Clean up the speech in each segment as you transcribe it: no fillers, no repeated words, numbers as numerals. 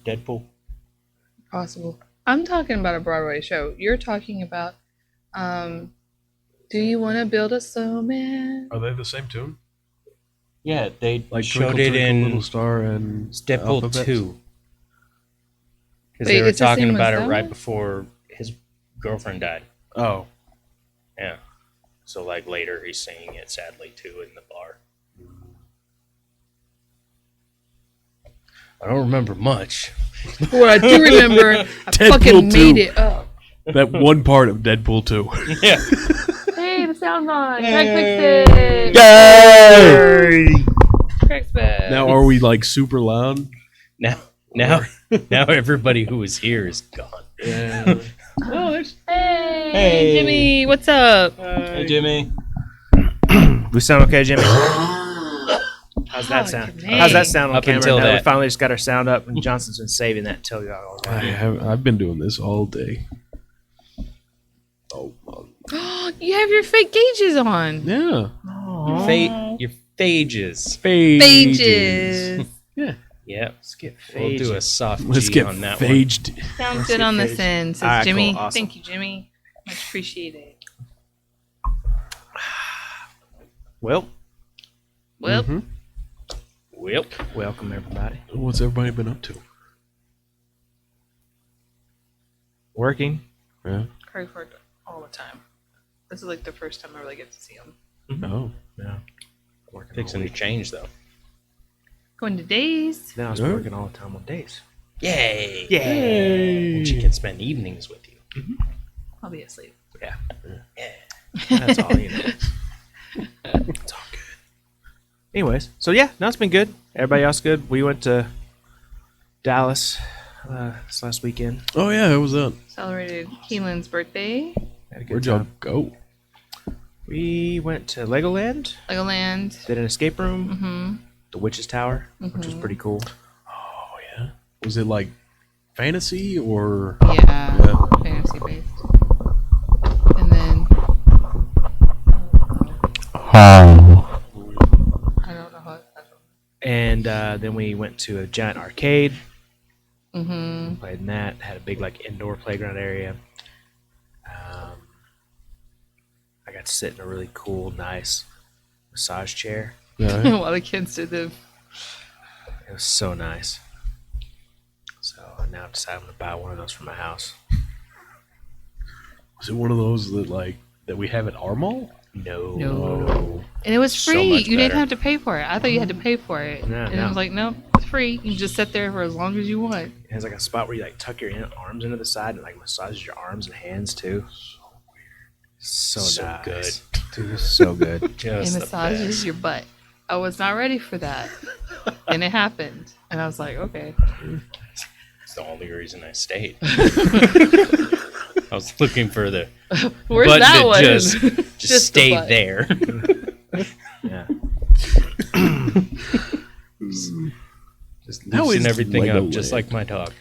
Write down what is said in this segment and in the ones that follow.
Deadpool? Possible. I'm talking about a Broadway show. You're talking about Do You Want to Build a Snowman? Are they the same tune? Yeah, they Like showed Twinkle it Twinkle in Little Star and Deadpool Alphabet? 2. Because Wait, they were it's the talking same as about it that right one? before his girlfriend died. Oh, Yeah. So like later he's singing it sadly too in the bar. I don't remember much. What I do remember, I Deadpool fucking 2. made it up. that one part of Deadpool 2. Yeah. Hey, the sound's on. Craig fixed it. Yay! Craig's back. Now are we like super loud? Now everybody who was here is gone. Yeah. Oh, there's... Hey. Hey, Jimmy, what's up? Hey Jimmy. We sound okay, Jimmy? How's that Oh, sound? man. How's that sound on Up camera? until Now we that. finally just got our sound up, and Johnson's been saving that till y'all all day. I've been doing this all day. Oh, You have your fake gauges on. yeah. Your phages. Phages. Yeah. Yeah. Let's get We'll do a soft Let's G get on that phaged. Sounds good on this end, says All right, Jimmy. cool, awesome. Thank you, Jimmy. Much appreciated. Well, Well, Mhm. one. Well, welcome everybody. What's everybody been up to? Working. Yeah. Craig worked all the time. This is like the first time I really get to see him. Oh. Yeah. Working fixing all to week. change though. Going to days. Then I was Yeah. working all the time on days. Yay! Yay! And she can spend evenings with you. I'll be asleep. Yeah. Yeah. That's all you know. It's all good. Anyways, so yeah, no, it's been good. Everybody else good. We went to Dallas this last weekend. Oh yeah, how was that? Celebrated Keelan's birthday. Had a good Where'd y'all time. go? We went to Legoland, Legoland. did an escape room, Mm-hmm. the Witch's Tower, which was pretty cool. Oh yeah. Was it like fantasy or? Yeah. Yeah. Fantasy based. And then I don't know how. And then we went to a giant arcade, Mm-hmm. played in that, had a big like indoor playground area. I got to sit in a really cool, nice massage chair. Yeah. While the kids did the. It was so nice. So now I've decided I'm gonna buy one of those for my house. Was it one of those that we have at our mall? No. Oh. And it was So free. much You didn't better. have to pay for it. I thought you had to pay for it. No, and no. I was like, nope, it's free. You can just sit there for as long as you want. It has like a spot where you like tuck your arms into the side and like massages your arms and hands too. So So nice. good. Dude, it's so good. Just It the massages best. your butt. I was not ready for that. And it happened. And I was like, okay. It's the only reason I stayed. I was looking for the Where's button that to one? just the stay butt. there. Yeah. Just How loosen is everything up, Legoland? just like my dog.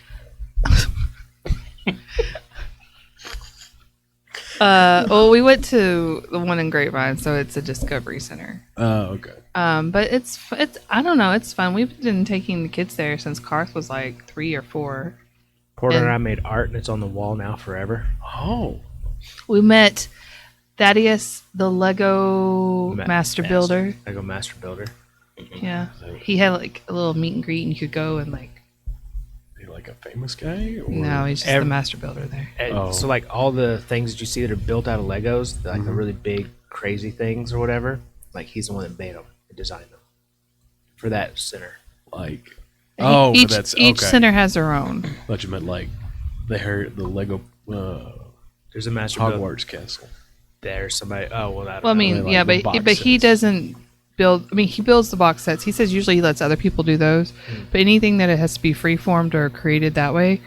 Well, we went to the one in Grapevine, so it's a Discovery Center. Oh, okay. But it's I don't know, it's fun. We've been taking the kids there since Karth was like 3 or 4. Porter and And- I made art and it's on the wall now forever. Oh. We met Thaddeus, the Lego Master Builder. Lego Master Builder. Yeah, he had like a little meet and greet, and you could go and like. He like a famous guy? Or? No, he's just the Master Builder there. And Oh. So like all the things that you see that are built out of Legos, like the really big crazy things or whatever, like he's the one that made them and designed them for that center. Like. Oh, each, that's each okay. center has their own. I thought you meant like the Lego There's a Master Builder. Hogwarts castle. There's somebody. Oh well, I don't Well, I know. mean, like yeah, the but box he sets. doesn't build. I mean, he builds the box sets. He says usually he lets other people do those, but anything that it has to be freeformed or created that way,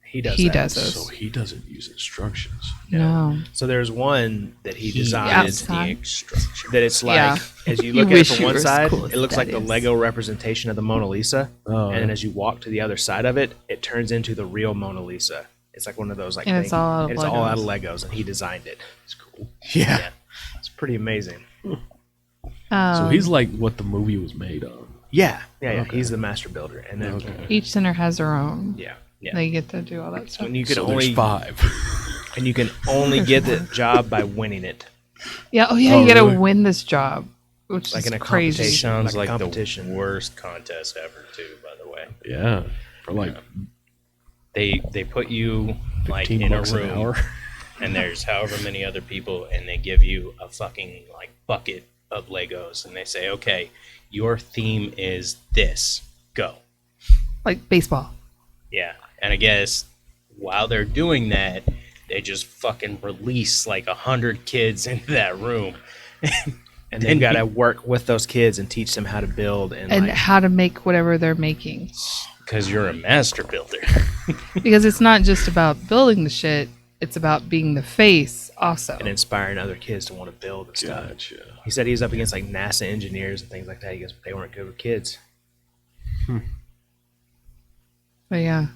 he does. he that. does those. So he doesn't use instructions. No, So there's one that he He designed is the outside. instruction. that it's like Yeah. as you You look at it wish from you one were as side, cool as it looks like the that is. Lego representation of the Mona Lisa, Oh, and then as you walk to the other side of it, it turns into the real Mona Lisa. It's like one of those like And things. it's all out of and it's all out of Legos. Legos, and he designed it. it's cool. Yeah, it's pretty amazing. So he's like what the movie was made on. Yeah. Okay. He's the master builder, and then Each center has their own. yeah, Yeah. They get to do all that stuff. when you can So only there's 5. and you can only get the job by winning it, Yeah. Oh, yeah. Oh, you got to really? win this job, which Like is in a crazy. competition. Sounds Like a like, competition. the worst contest ever, too. By the way, Yeah. For like they put you like 15 in a bucks an room, hour. and there's however many other people, and they give you a fucking like bucket of Legos, and they say, okay, your theme is this. Go. Like baseball. Yeah. And I guess while they're doing that, they just fucking release like 100 kids into that room. and they've got to work with those kids and teach them how to build and And like, how to make whatever they're making. Because you're a master builder. Because it's not just about building the shit, it's about being the face also. and inspiring other kids to want to build and stuff. Gotcha. He said he was up against like NASA engineers and things like that. He goes, they weren't good with kids. But yeah.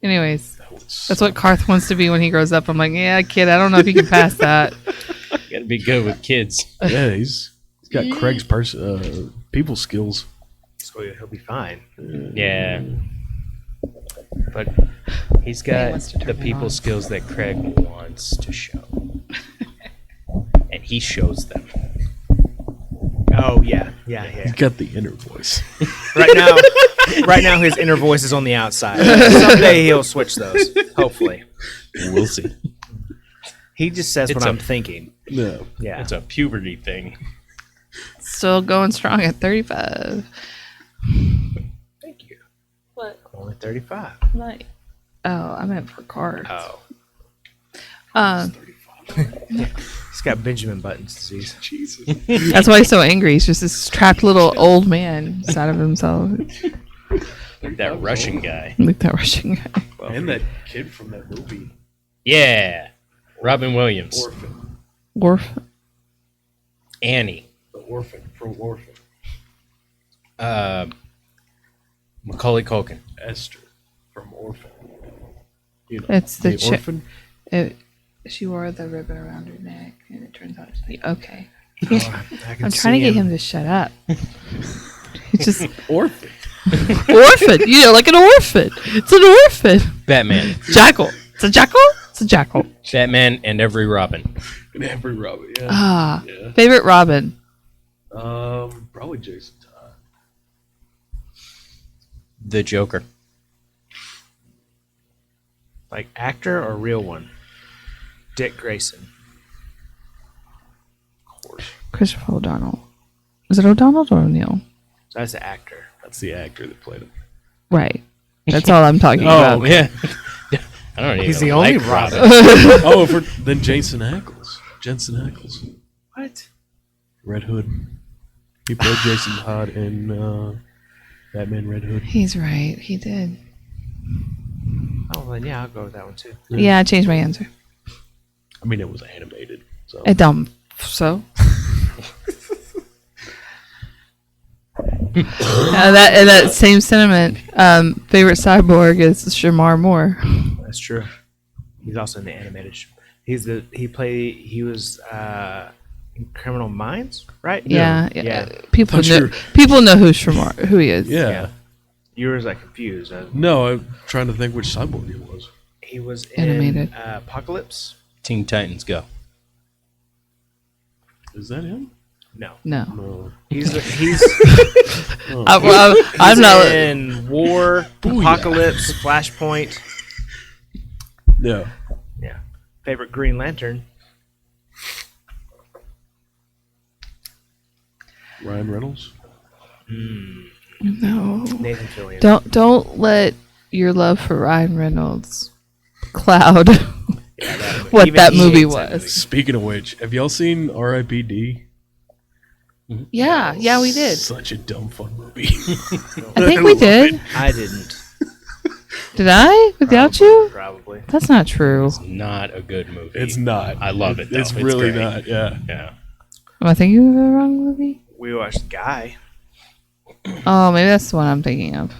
Anyways, that's what Karth wants to be when he grows up. I'm like, yeah, kid, I don't know if you can pass that. You gotta be good with kids. Yeah, he's got Craig's people skills. So he'll be fine. Yeah. But he's He got wants to turn the it people on. skills that Craig wants to show. And he shows them. Oh yeah. He's got the inner voice. Right now his inner voice is on the outside. Someday he'll switch those. Hopefully. We'll see. He just says It's what a- I'm thinking. No. Yeah. It's a puberty thing. Still going strong at 35. Thank you. What? Only 35. Like, oh, I meant for cards. Oh. He's got Benjamin Button's disease. Jesus. That's why he's so angry. He's just this trapped little old man inside of himself. Like that Russian guy. Like that Russian guy. And that kid from that movie, Yeah. Robin Williams. Orphan. Orph. Annie. The orphan from Orphan. Macaulay Culkin. Esther from Orphan. You know, It's the chick. orphan. She wore the ribbon around her neck, and it turns out it's like, okay. I can I'm trying to see get him to shut up. He's just Orphan. orphan. You know, like an orphan. It's an orphan. Batman. Jackal. It's a jackal. It's a jackal. Batman and every Robin. And every Robin. Yeah. Ah, Yeah. favorite Robin. Probably Jason Todd. The Joker. Like actor or real one? Dick Grayson. Of course. Christopher O'Donnell. Is it O'Donnell or O'Neill? So that's the actor. That's the actor that played him. Right. That's all I'm talking Oh, about. yeah. I don't even He's the only like Robin. Oh, then Jason Ackles. Jensen Ackles. What? Red Hood. He played Jason Todd in Batman Red Hood. He's right. He did. Oh, then yeah, I'll go with that one too. Yeah, I changed my answer. I mean, it was animated. So So. That same sentiment. Favorite cyborg is Shamar Moore. That's true. He's also in the animated. He was in Criminal Minds, right? Yeah. People That's know. true. People know who he is. yeah. Yeah. You were like confused. No, I'm trying to think which cyborg it was. He was in Animated. Apocalypse. Teen Titans Go. Is that him? No, No. No. he's I'm not. in War, Booyah. Apocalypse, Flashpoint. No. Yeah. Favorite Green Lantern. Ryan Reynolds. No. Nathan Fillion. Don't let your love for Ryan Reynolds cloud Yeah, what even that he movie hates that was. Speaking of which, have y'all seen R.I.P.D.? Yeah, we did. Such a dumb fun movie. I think we did. I didn't. Did I? Without you? Probably. That's not true. Not a good movie. It's not. I love it, though. It's It's really great. not. Yeah. Yeah. Am I thinking of the wrong movie? We watched Guy. Oh, maybe that's the one I'm thinking of.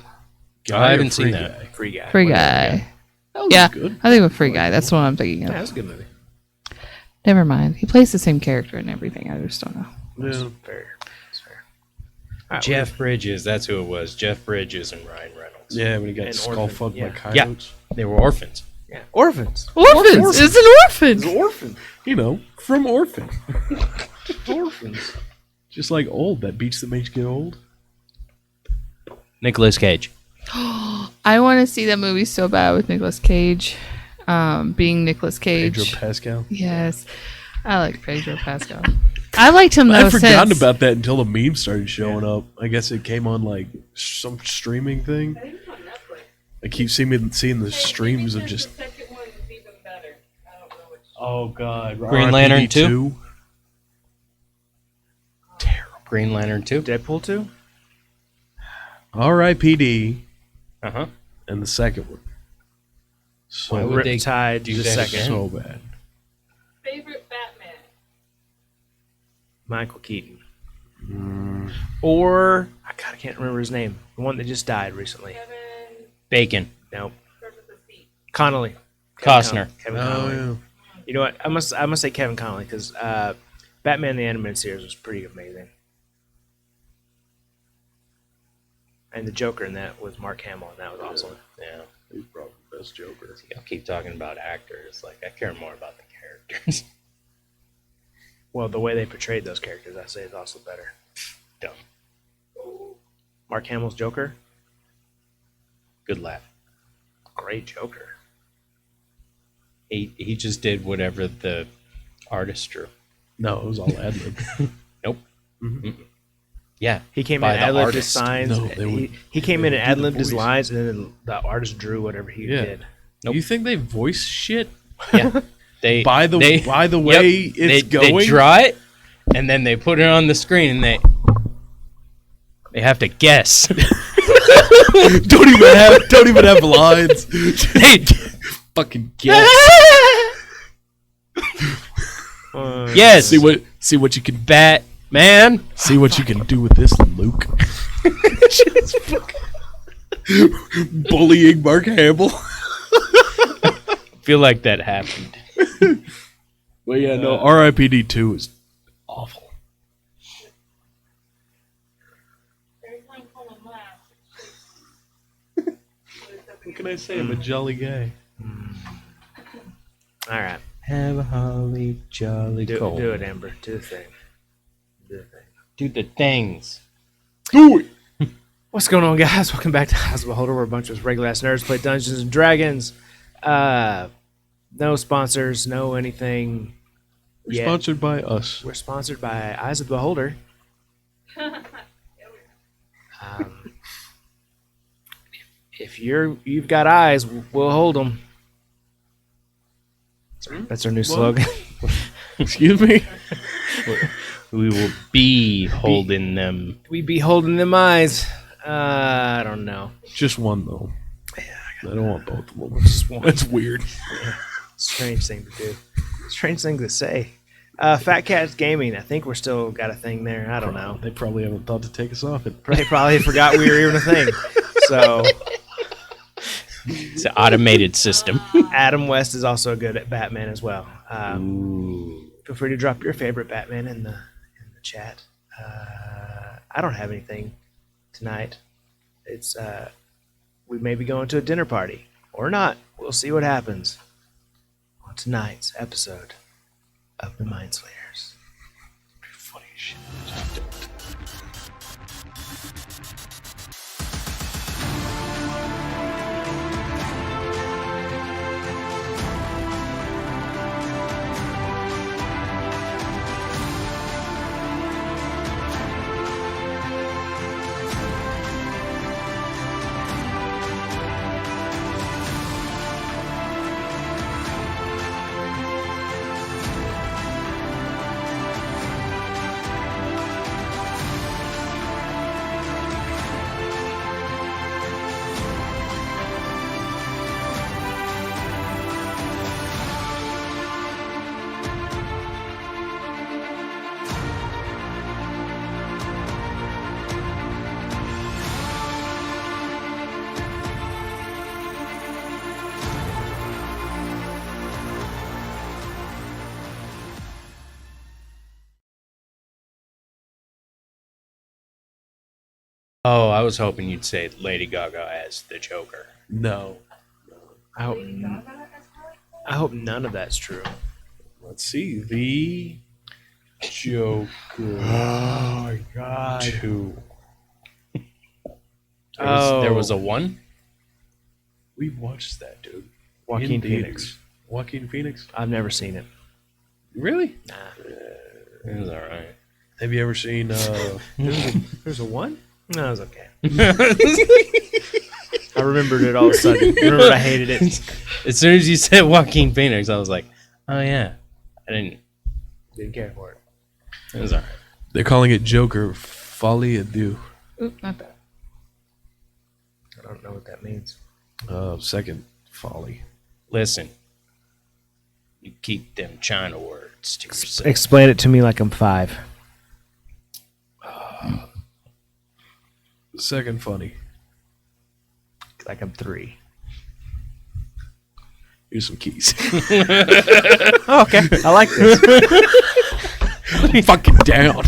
I haven't seen that. Guy. Free Guy. Free Whatever. Guy. That was Yeah, good. I think with Free Guy. That's the one I'm thinking Yeah, of. that's a good movie. Never mind. He plays the same character and everything. I just don't know. Yeah. Fair. That's fair. right, Jeff Bridges, that's who it was. Jeff Bridges and Ryan Reynolds. Yeah, when he got And skull orphan, fucked yeah. by coyotes. They were orphans. Yeah, orphans. Orphans. It's an orphan. Orphan. You know, from Orphan. Orphans. Just like Old, that beach that makes you get old. Nicolas Cage. I want to see that movie so bad with Nicolas Cage, being Nicolas Cage. Pedro Pascal. Yes, I like Pedro Pascal. I liked him though. I'd forgotten since- about that until the meme started showing up. I guess it came on like some streaming thing. I keep seeing the streams of just. Oh God! Green Lantern 2? 2? Green Lantern 2. Deadpool 2? R.I.P.D. Uh-huh. and the second one. So Why would they Riptide, do the that second. again? so bad. Favorite Batman? Michael Keaton. Or, I can't remember his name. The one that just died recently. Bacon. Nope. Connolly. Costner. Kevin Oh Connolly. yeah. You know what? I must say Kevin Connolly because Batman the Animated Series was pretty amazing. And the Joker in that was Mark Hamill, and that was awesome. Yeah. He's probably the best Joker. See, I'll keep talking about actors. Like, I care more about the characters. Well, the way they portrayed those characters, I say, is also better. Dumb. Mark Hamill's Joker, Good laugh. great Joker. He just did whatever the artist drew. No, it was all ad lib. Nope. Mhm. Mm-mm. Yeah. He came By in the and ad-libbed his artist. signs. No, they would- he came in and they would do the ad-libbed his voice. lines, and then the artist drew whatever he Yeah. did. Nope. You think they voice shit Yeah. They by the they, way yep, it's they going? draw it and then they put it on the screen and they have to guess. don't even have lines. They Fucking guess. yes. See what you can Batman. see what you can do with this, Luke. Just fucking bullying Mark Hamill. I feel like that happened. But yeah, no, R.I.P.D. 2 is awful. What can I say? I'm a jolly guy. All right. Have a holly jolly Do it, Amber. Do the thing. Do the thing. Do the things. Do it! What's going on, guys? Welcome back to House of Beholder, where a bunch of regular ass nerds play Dungeons and Dragons. No sponsors, no anything. We're yet. sponsored by us. We're sponsored by Eyes of the Beholder. If you've got eyes, we'll hold them. That's our new slogan. Excuse me? We will be holding them. We be holding them eyes. I don't know. Just one, though. I don't want both of them. Just one. That's weird. Strange thing to do. Strange thing to say. Fat Cats Gaming. I think we're still got a thing there. I don't know. They probably haven't thought to take us off it. They probably forgot we were even a thing. So It's an automated system. Adam West is also good at Batman as well. Ooh. Feel free to drop your favorite Batman in the chat. I don't have anything tonight. It's we may be going to a dinner party or not. We'll see what happens on tonight's episode of the Mind Slayers. Funny as shit. Just don't. Oh, I was hoping you'd say Lady Gaga as the Joker. No. I hope, I hope none of that's true. Let's see. The Joker. Oh my god. 2. There was a 1? We watched that, dude. Joaquin In Phoenix. theaters. Joaquin Phoenix? I've never seen it. Really? Nah. It was alright. Have you ever seen There's a one? No, it was okay. I remembered it all of a sudden. I remembered I hated it. As soon as you said Joaquin Phoenix, I was like, oh yeah. I didn't. Didn't care for it. It was alright. they're calling it Joker Folie à Deux. Oop, not that. I don't know what that means. Second Folly. Listen, you keep them China words to yourself. Explain it to me like I'm 5. Second funny. Like I'm 3. Here's some keys. Oh, okay. I like this. Fucking down.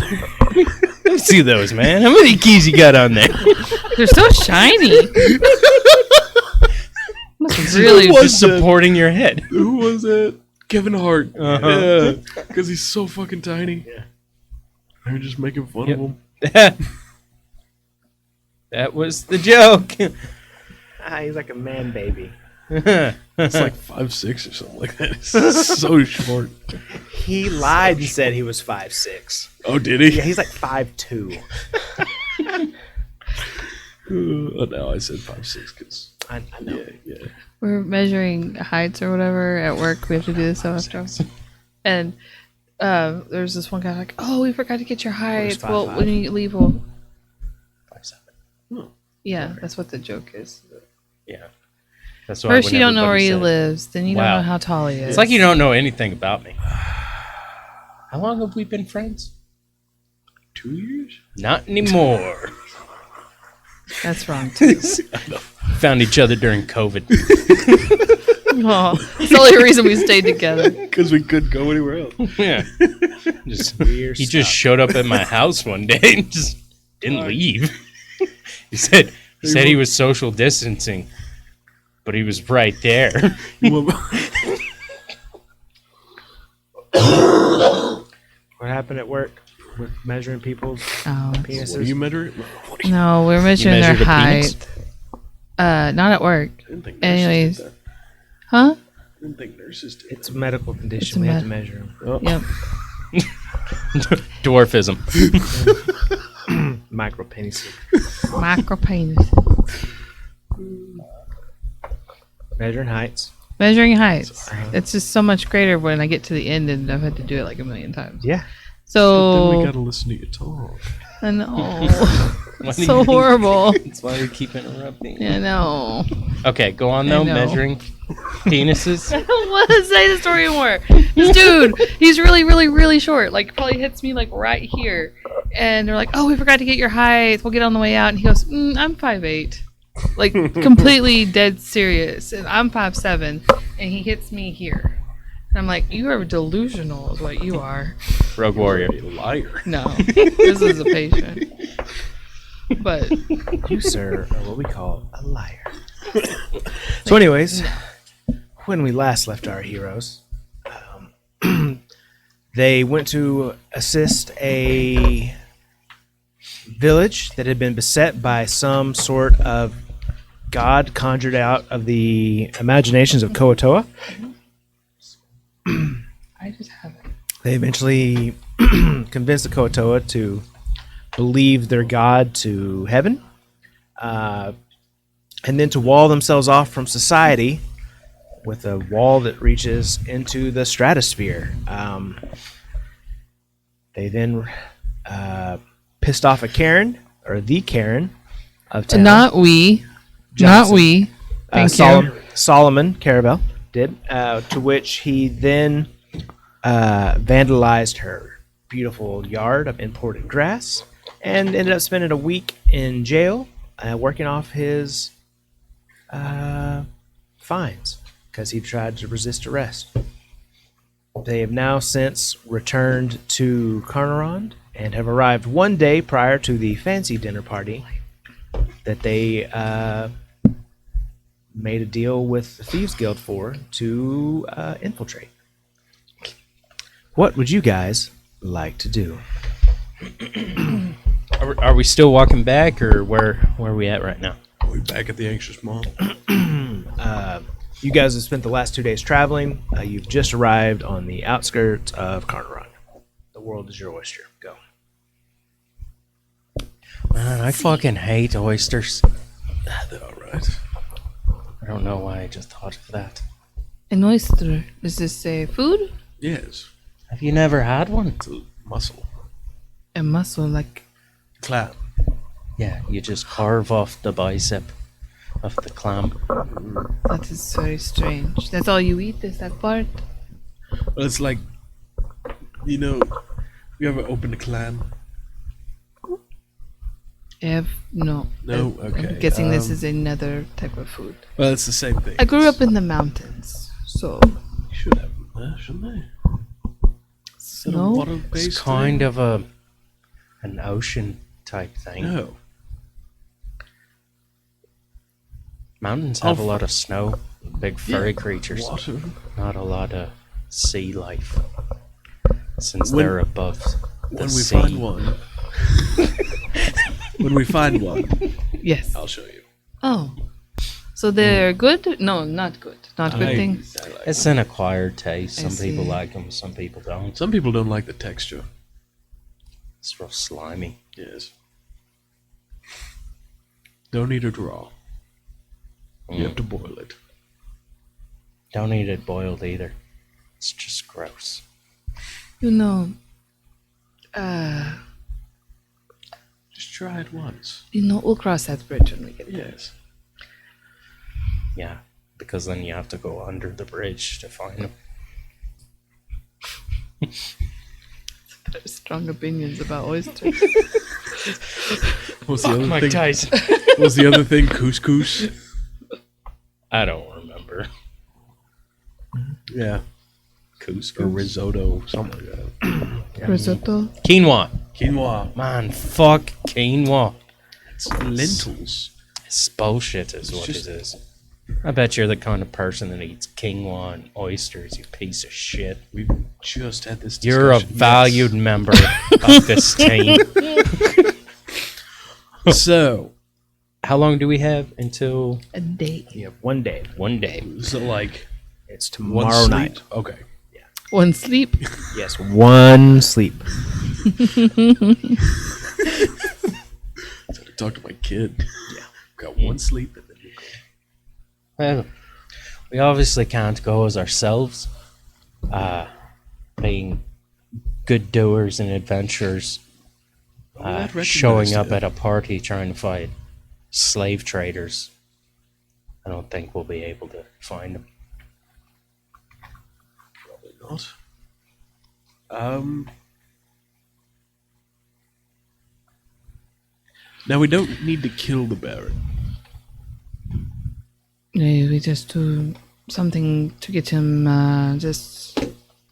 Let me see those, man. How many keys you got on there? They're so shiny. Must really was Just that? supporting your head. Who was that? Kevin Hart. Uh-huh. Yeah. Because he's so fucking tiny. Yeah. They're just making fun Yep. of him. That was the joke. He's like a man baby. It's like 5'6" or something like that. It's so short. He lied and said he was 5'6". Oh, did he? Yeah, he's like 5'2". No, I said 5'6" because I know. yeah. We're measuring heights or whatever at work. We have to do this so after. And there's this one guy like, oh, we forgot to get your height. Well, 5'5". when you leave, we'll... 5'7". Yeah, that's what the joke is. Yeah. That's why First, when you don't know where everybody he said- lives. Then you don't Wow. know how tall he is. It's like you don't know anything about me. How long have we been friends? 2 years? Not anymore. That's wrong, too. Found each other during COVID. Oh, it's the only reason we stayed together. Because we couldn't go anywhere else. Yeah. Just, Weird he just stuff. showed up at my house one day and just didn't leave. He said he was social distancing, but he was right there. What happened at work with measuring people's Oh. What do penises? you measure it? No, we're measuring their measured a penis? height. Not at work. I didn't think Anyways. nurses did that. Huh? I didn't think nurses did It's a medical It's condition. a We have med- to measure them. that. Oh. Yep. Dwarfism. Micro penises. Micro penis. Measuring heights. Measuring heights. Uh-huh. It's just so much greater when I get to the end and I've had to do it like a million times. Yeah. But then we So, gotta listen to you talk. I know. Why It's do so you- horrible. That's why we keep interrupting. I know. Okay, go on I though. know. Measuring penises. I don't want to say the story more. This dude, he's really, really, really short. Like, probably hits me like right here. And they're like, "Oh, we forgot to get your height. We'll get on the way out." And he goes, "I'm 5'8", like completely dead serious. And I'm 5'7", and he hits me here. And I'm like, "You are delusional, is what you are." Rogue Warrior. You're a liar. No, this is a patient. But You, sir, are what we call a liar. So, anyways, when we last left our heroes, they went to assist a village that had been beset by some sort of god conjured out of the imaginations of Koatoa. I just haven't. They eventually convinced the Koatoa to believe their god to heaven, and then to wall themselves off from society with a wall that reaches into the stratosphere. They then pissed off a Karen, or the Karen of town. Not we. Johnson. Not we. Thank you. Solomon Caravel did, to which he then vandalized her beautiful yard of imported grass and ended up spending a week in jail working off his fines because he tried to resist arrest. They have now since returned to Carnarvon and have arrived one day prior to the fancy dinner party that they made a deal with the Thieves Guild for to infiltrate. What would you guys like to do? Are we still walking back, or where are we at right now? Are we back at the Anxious Mall? You guys have spent the last 2 days traveling. You've just arrived on the outskirts of Carnarvon. The world is your oyster. Go. Man, I fucking hate oysters. They're all right. I don't know why I just thought of that. An oyster. Is this a food? Yes. Have you never had one? It's a mussel. A mussel, like Clam. Yeah, you just carve off the bicep of the clam. that is very strange. That's all you eat, is that part? Well, it's like, you ever opened a clam? No. No? Okay. I'm guessing this is another type of food. Well, it's the same thing. I grew up in the mountains, so You should have them there, shouldn't they? Is it a no. water-based It's kind thing? of an ocean type thing. No. Mountains have a lot of snow, big furry creatures, Water. not a lot of sea life. Since When- they're above the When we sea. find one. When we find one, Yes. I'll show you. Oh. So they're good? No, not good. Not good I- things. I like It's an acquired taste. I Some people see. like them, some people don't. Some people don't like the texture. It's real slimy. Yes. Don't eat it raw. You have to boil it. Don't eat it boiled either. It's just gross. You know, Just try it once. we'll cross that bridge when we get there. Yes. Yeah, because then you have to go under the bridge to find them. Very strong opinions about oysters. What's the other thing? Tyson. What's the other thing? Couscous. I don't remember. Yeah. Couscous. Or risotto, something like that. Risotto. Quinoa. Quinoa. Man, fuck quinoa. It's lentils. It's bullshit is It's what just- it is. I bet you're the kind of person that eats quinoa and oysters, you piece of shit. We just had this discussion. You're a valued member of this team. Yes. So, How long do we have until A day. You have 1 day. one day? like It's one tomorrow sleep? night. Okay. One sleep. Yes, one sleep. So to talk to my kid. Yeah. Got one sleep and then you go. Well, we obviously can't go as ourselves, being good doers and adventurers, I'd recognize showing up it. at a party trying to fight slave traders. I don't think we'll be able to find them. Probably not. Now we don't need to kill the Baron. Yeah, we just do something to get him just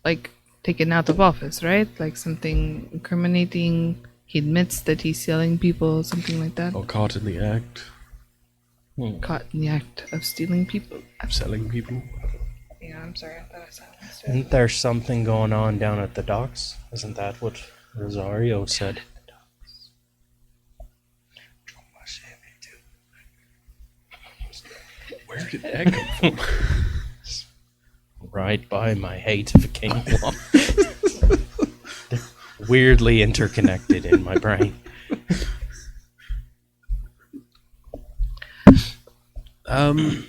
like taken out of office, right? Like something incriminating. He admits that he's selling people, something like that. Or caught in the act Caught in the act of stealing people. of selling people. Yeah, I'm sorry. I thought I silenced Isn't there something going on down at the docks? Isn't that what Rosario said? Where did that come from? Right by my hate of quinoa. Weirdly interconnected in my brain.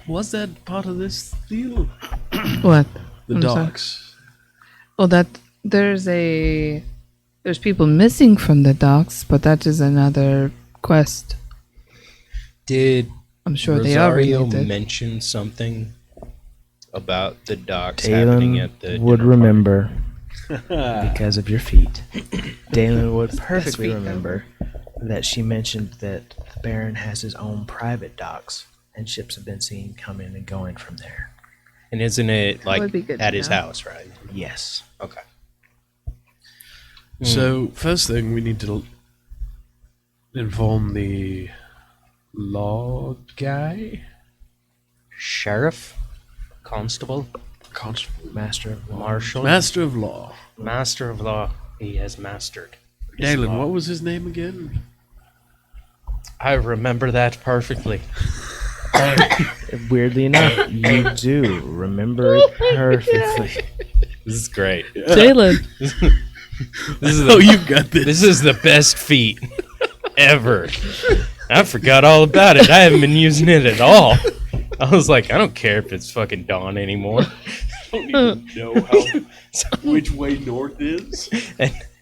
Was that part of this deal? What? The I'm sorry. docks. Oh, that there's people missing from the docks, but that is another quest. Did I'm sure they are Rosario related. mention something about the docks happening Dalen at the would dinner remember because of your feet. Dalen would perfectly feet remember that she mentioned that the Baron has his own private docks, and ships have been seen coming and going from there. party? And isn't it like would be good at to his know. house, right? Yes. Okay. So first thing we need to inform the law guy, Sheriff, constable, constable, Master of Law. marshal, master of law. master of law. He has mastered. his Dalen, law. what was his name again? I remember that perfectly. Weirdly enough, you do remember it perfectly. This is great. Jalen. This is Oh, the, you got this. this is the best feat ever. I forgot all about it. I haven't been using it at all. I was like, I don't care if it's fucking dawn anymore. I don't even know how, which way north is.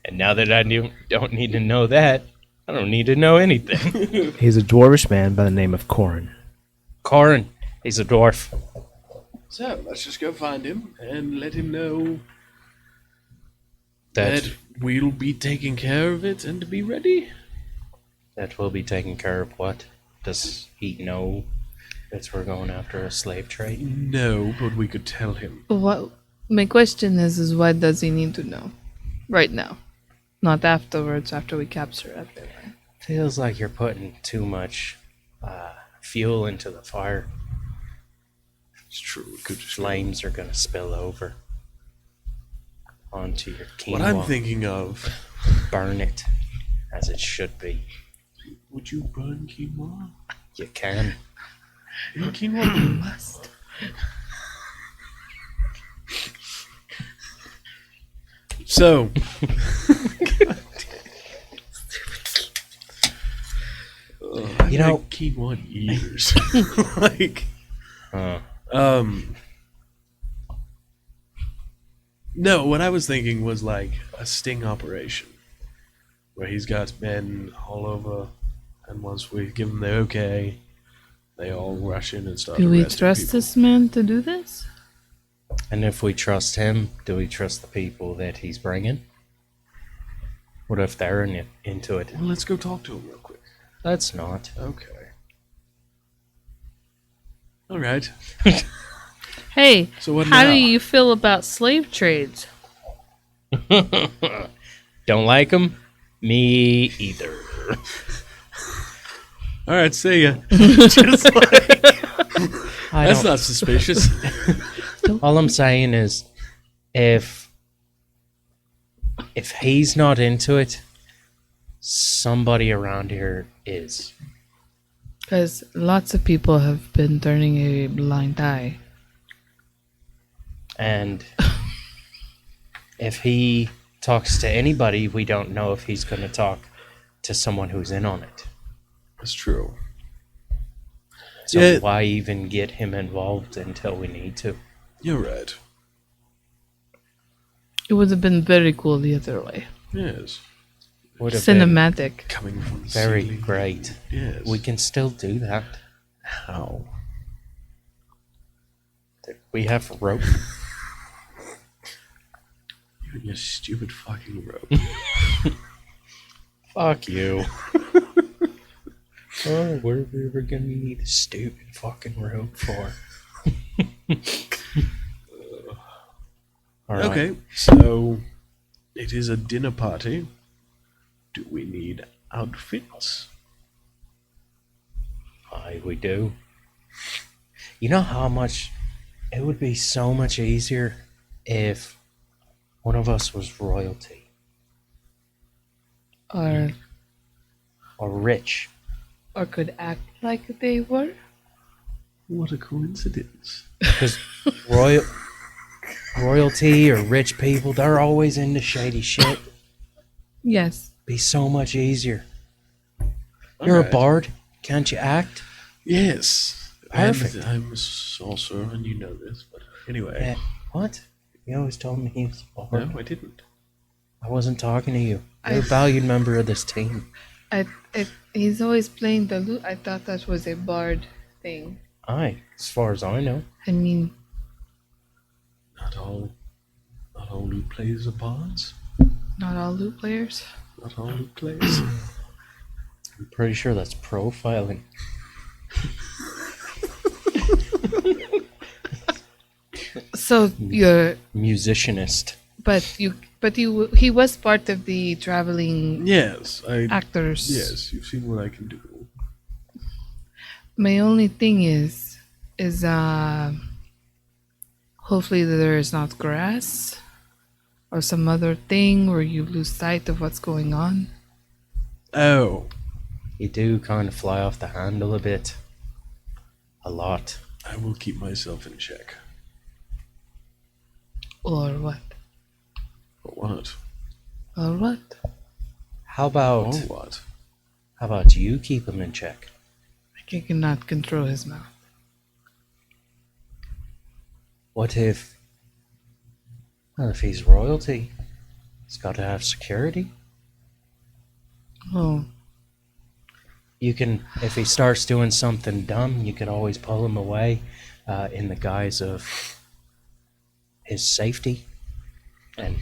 And now that I don't need to know that, I don't need to know anything. He's a dwarvish man by the name of Corin. Corin, he's a dwarf. So let's just go find him and let him know That that we'll be taking care of it and to be ready. that will be taken care of. What? Does he know that we're going after a slave trade? No, but we could tell him. What? My question is what does he need to know right now, not afterwards after we capture everyone? Feels like you're putting too much fuel into the fire. It's true. We could just Flames are gonna spill over onto your quinoa. What I'm thinking of, Burn it as it should be. would you burn quinoa? You can. Quinoa? Must. So, You know- quinoa in years. like, Uh, no, what I was thinking was like a sting operation where he's got men all over, and once we give them the okay, they all rush in and start Do we arresting trust people. this man to do this? and if we trust him, do we trust the people that he's bringing? What if they're into it? Well, let's go talk to him real quick. Let's not. Okay. All right. Hey, So what how now? do you feel about slave trades? Don't like him? Me either. All right, see ya. Just like, I that's don't- not suspicious. All I'm saying is, if he's not into it, somebody around here is. Because lots of people have been turning a blind eye. And if he talks to anybody, we don't know if he's going to talk to someone who's in on it. That's true. So Yeah. why even get him involved until we need to? You're right. It would have been very cool the other way. Yes. Would have been Cinematic. Coming from the very ceiling. great. Yes. We can still do that. How? We have rope. You and your stupid fucking rope. Fuck you. Oh, what are we ever gonna need a stupid fucking rope for? All right. Okay, so it is a dinner party. Do we need outfits? Aye, we do. You know how much it would be so much easier if one of us was royalty Or rich. could act like they were. What a coincidence. Because royalty or rich people, they're always into shady shit. Yes. Be so much easier. You're Alright. a bard. Can't you act? Yes. Perfect. And I'm a sorcerer, and you know this, but anyway. Eh, what? You always told me he was a bard. No, I didn't. I wasn't talking to you. You're a valued member of this team. He's always playing the lute. I thought that was a bard thing. Aye, as far as I know. I mean, Not all who plays are bards. not all lute players. Not all who plays. I'm pretty sure that's profiling. So you're, Musicianist. he was part of the traveling Yes, actors. Yes, you've seen what I can do. My only thing is hopefully there is not grass or some other thing where you lose sight of what's going on. Oh, You do kind of fly off the handle a bit. A lot. I will keep myself in check. Or what? For what? Or what? How about Or what? how about you keep him in check? Like he cannot control his mouth. What if he's royalty? He's got to have security. Oh, You can, if he starts doing something dumb, you can always pull him away in the guise of his safety and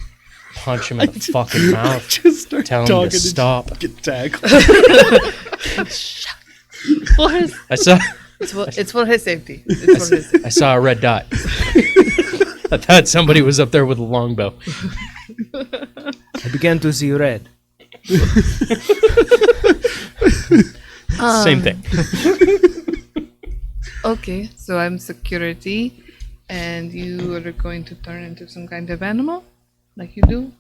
punch him in the fucking mouth. Just start Tell him talking to stop. Get tackled. for his, I saw it's for his safety. It's for his safety. I saw a red dot. I thought somebody was up there with a longbow. I began to see red. Same thing. Okay, so I'm security, and you are going to turn into some kind of animal, like you do.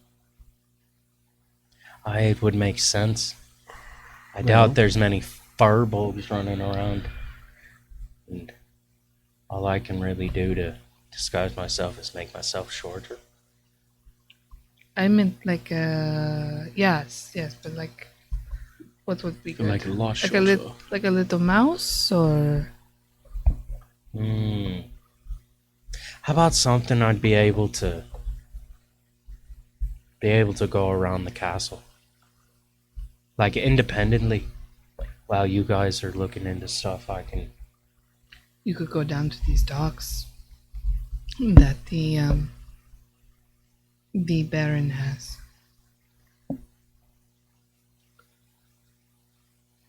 It would make sense. I Well. doubt there's many fireballs running around. And all I can really do to disguise myself is make myself shorter. I meant like yes, but like what would be good? Like a lot like shorter. like a little mouse, or How about something I'd be able to go around the castle? Like independently. While you guys are looking into stuff, I can. you could go down to these docks that the Baron has,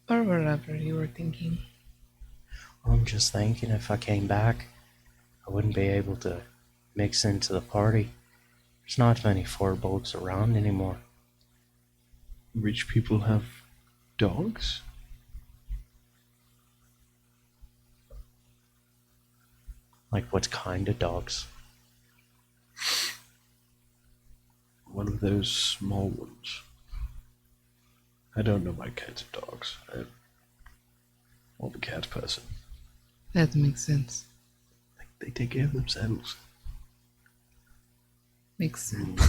or wherever you were thinking. I'm just thinking if I came back, I wouldn't be able to mix into the party. There's not many fourbolts around anymore. Rich people have dogs? Like what kind of dogs? One of those small ones. I don't know my kinds of dogs. I'm more of a cat person. That makes sense. They take care of themselves. Makes sense.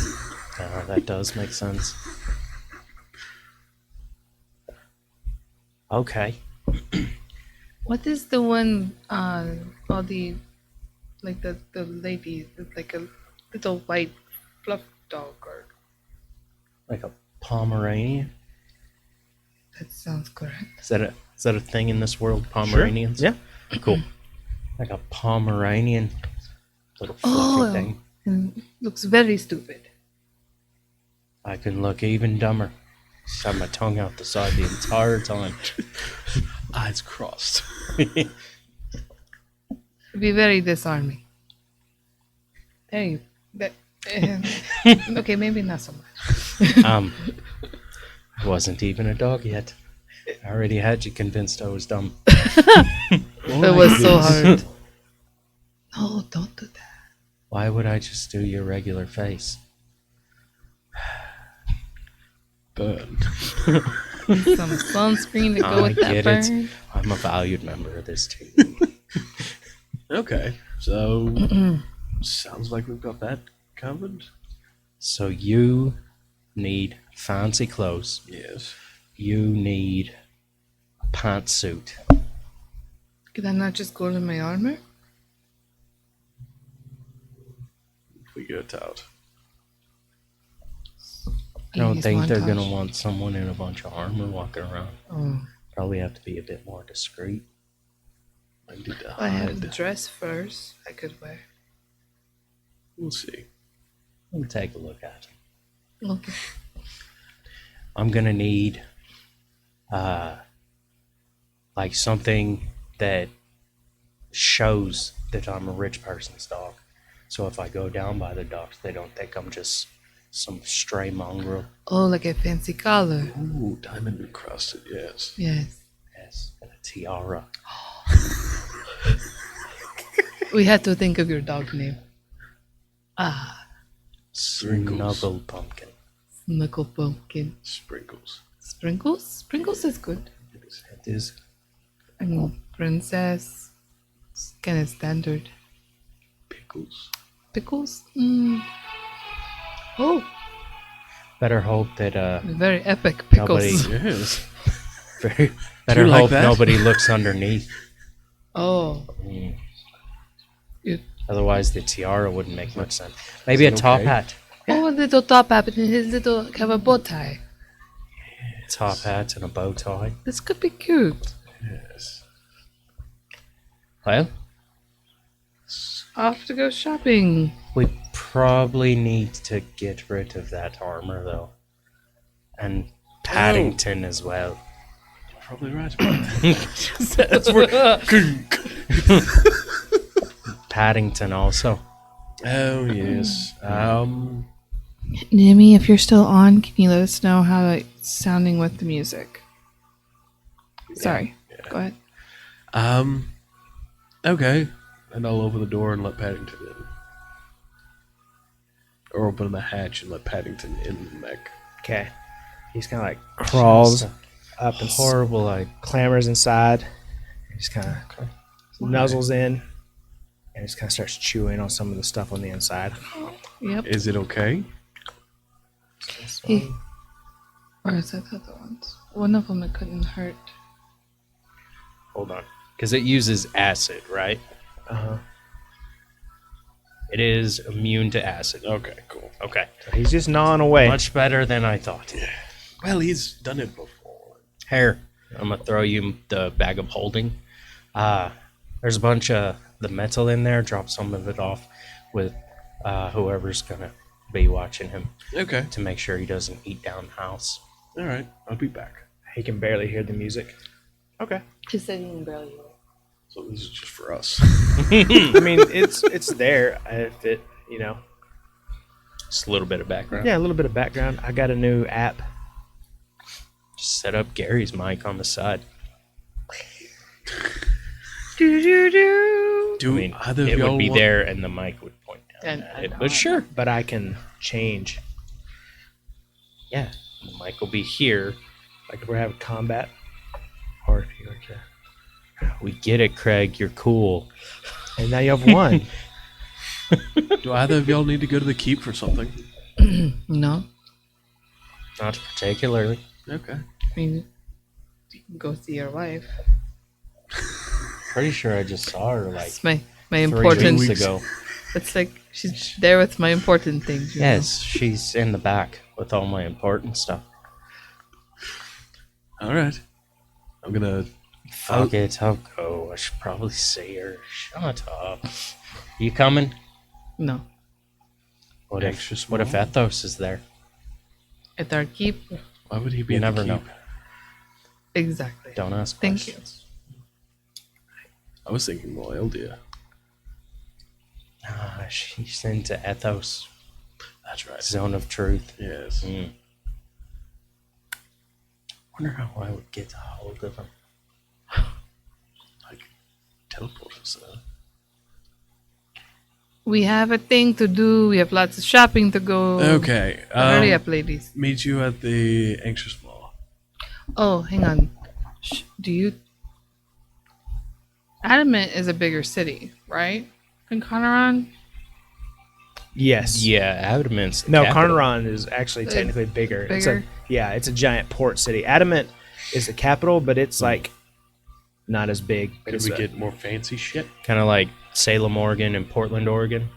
That does make sense. Okay. What is the one? All the like the lady, like a little white fluff dog, or Like a Pomeranian? that sounds correct. Is that a thing in this world? Pomeranians? Yeah. Cool. Like a Pomeranian little fluffy Oh. thing. And looks very stupid. I can look even dumber. Just have my tongue out the side the entire time. Eyes crossed. It'd be very disarming. Hey, that. Okay, maybe not so much. I wasn't even a dog yet. I already had you convinced I was dumb. It was so hard. No, don't do that. Why would I just do your regular face? Burn. Some sunscreen to go I with that get burn. it. I'm a valued member of this team. Okay, so sounds like we've got that covered. So you need fancy clothes. Yes. You need a pantsuit. Could I not just go to my armor? Figure it out. I don't Ease think they're montage. gonna want someone in a bunch of armor walking around. Oh, Probably have to be a bit more discreet. I need to I have the hide. dress first. I could wear. We'll see. We'll take a look at it. Okay. I'm gonna need like something that shows that I'm a rich person's dog. So if I go down by the docks, they don't think I'm just some stray mongrel. Oh, like a fancy collar. Ooh, diamond encrusted, yes. Yes. Yes, and a tiara. We had to think of your dog name. Sprinkles. Snuggle pumpkin. Snuggle Pumpkin. Sprinkles. Sprinkles? Sprinkles is good. It is. I mean, Princess. It's kind of standard. Pickles. Pickles? Oh, Better hope that very epic pickles. Nobody- Yes. very, better like hope that? nobody looks underneath. Oh, Mm. you, Otherwise, the tiara wouldn't make much sense. Maybe a it top okay? hat. oh, a little top hat and his little have a bow tie. Top hat and a bow tie. This could be cute. Yes. Well, Off to go shopping. we probably need to get rid of that armor, though. And Paddington as well. Probably right about that. That's where. Paddington also. Oh yes. Jimmy, if you're still on, can you let us know how it's sounding with the music? Sorry. Go ahead. Okay. And I'll open the door and let Paddington in. Or open the hatch and let Paddington in the mech. Okay. He's kind of like crawls Just up and horrible idea. clambers inside. He just kind of nuzzles in and just kind of starts chewing on some of the stuff on the inside. Yep. Is it okay? He, or is that the other ones? One of them it couldn't hurt. Hold on. Because it uses acid, right? Uh-huh. It is immune to acid. Okay, cool. Okay. So he's just gnawing away. Much better than I thought. Well, he's done it before. Here, I'm going to throw you the bag of holding. There's a bunch of the metal in there. Drop some of it off with whoever's going to be watching him Okay. to make sure he doesn't eat down the house. All right. I'll be back. He can barely hear the music. Okay. Just said you can barely. So this is just for us. I mean, it's there if it, you know. Just a little bit of background. Yeah, a little bit of background. I got a new app. Just set up Gary's mic on the side. Do. Do I mean, either of it y'all would be want- there and the mic would point down And- at it. and- But sure. But I can change. Yeah. The mic will be here. Like if we're having combat. Or if you like to. We get it, Craig. You're cool. And now you have one. Do either of y'all need to go to the keep for something? No. Not particularly. Okay. I mean, you can go see your wife. Pretty sure I just saw her like It's my 3 important. weeks ago. It's like she's there with my important things. You Yes, she's in the back with all my important stuff. All right. I'm gonna. Fuck it, I'll go. I should probably see her. Shut up. You coming? know. No. What Anxious if mom? Ethos is there? At our keep. Why would he be? You in the never know. keep? Exactly. Don't ask Thank you. questions. I was thinking Loyaldia. Ah, she's into Ethos. That's right. Zone of Truth. Yes. Mm. Wonder how I would get a hold of him. Like teleport us there. We have a thing to do. We have lots of shopping to go. Okay. Hurry up, ladies. Meet you at the Anxious Mall. Oh, hang on. Do you? Adamant is a bigger city, right? Than Conaron? Yes. Yeah, Adamant's the No, capital. Carnarvon is actually technically bigger. It's bigger? it's a giant port city. Adamant is the capital, but it's like not as big. But Could it's we a- get more fancy shit? Kind of like Salem, Oregon, and Portland, Oregon.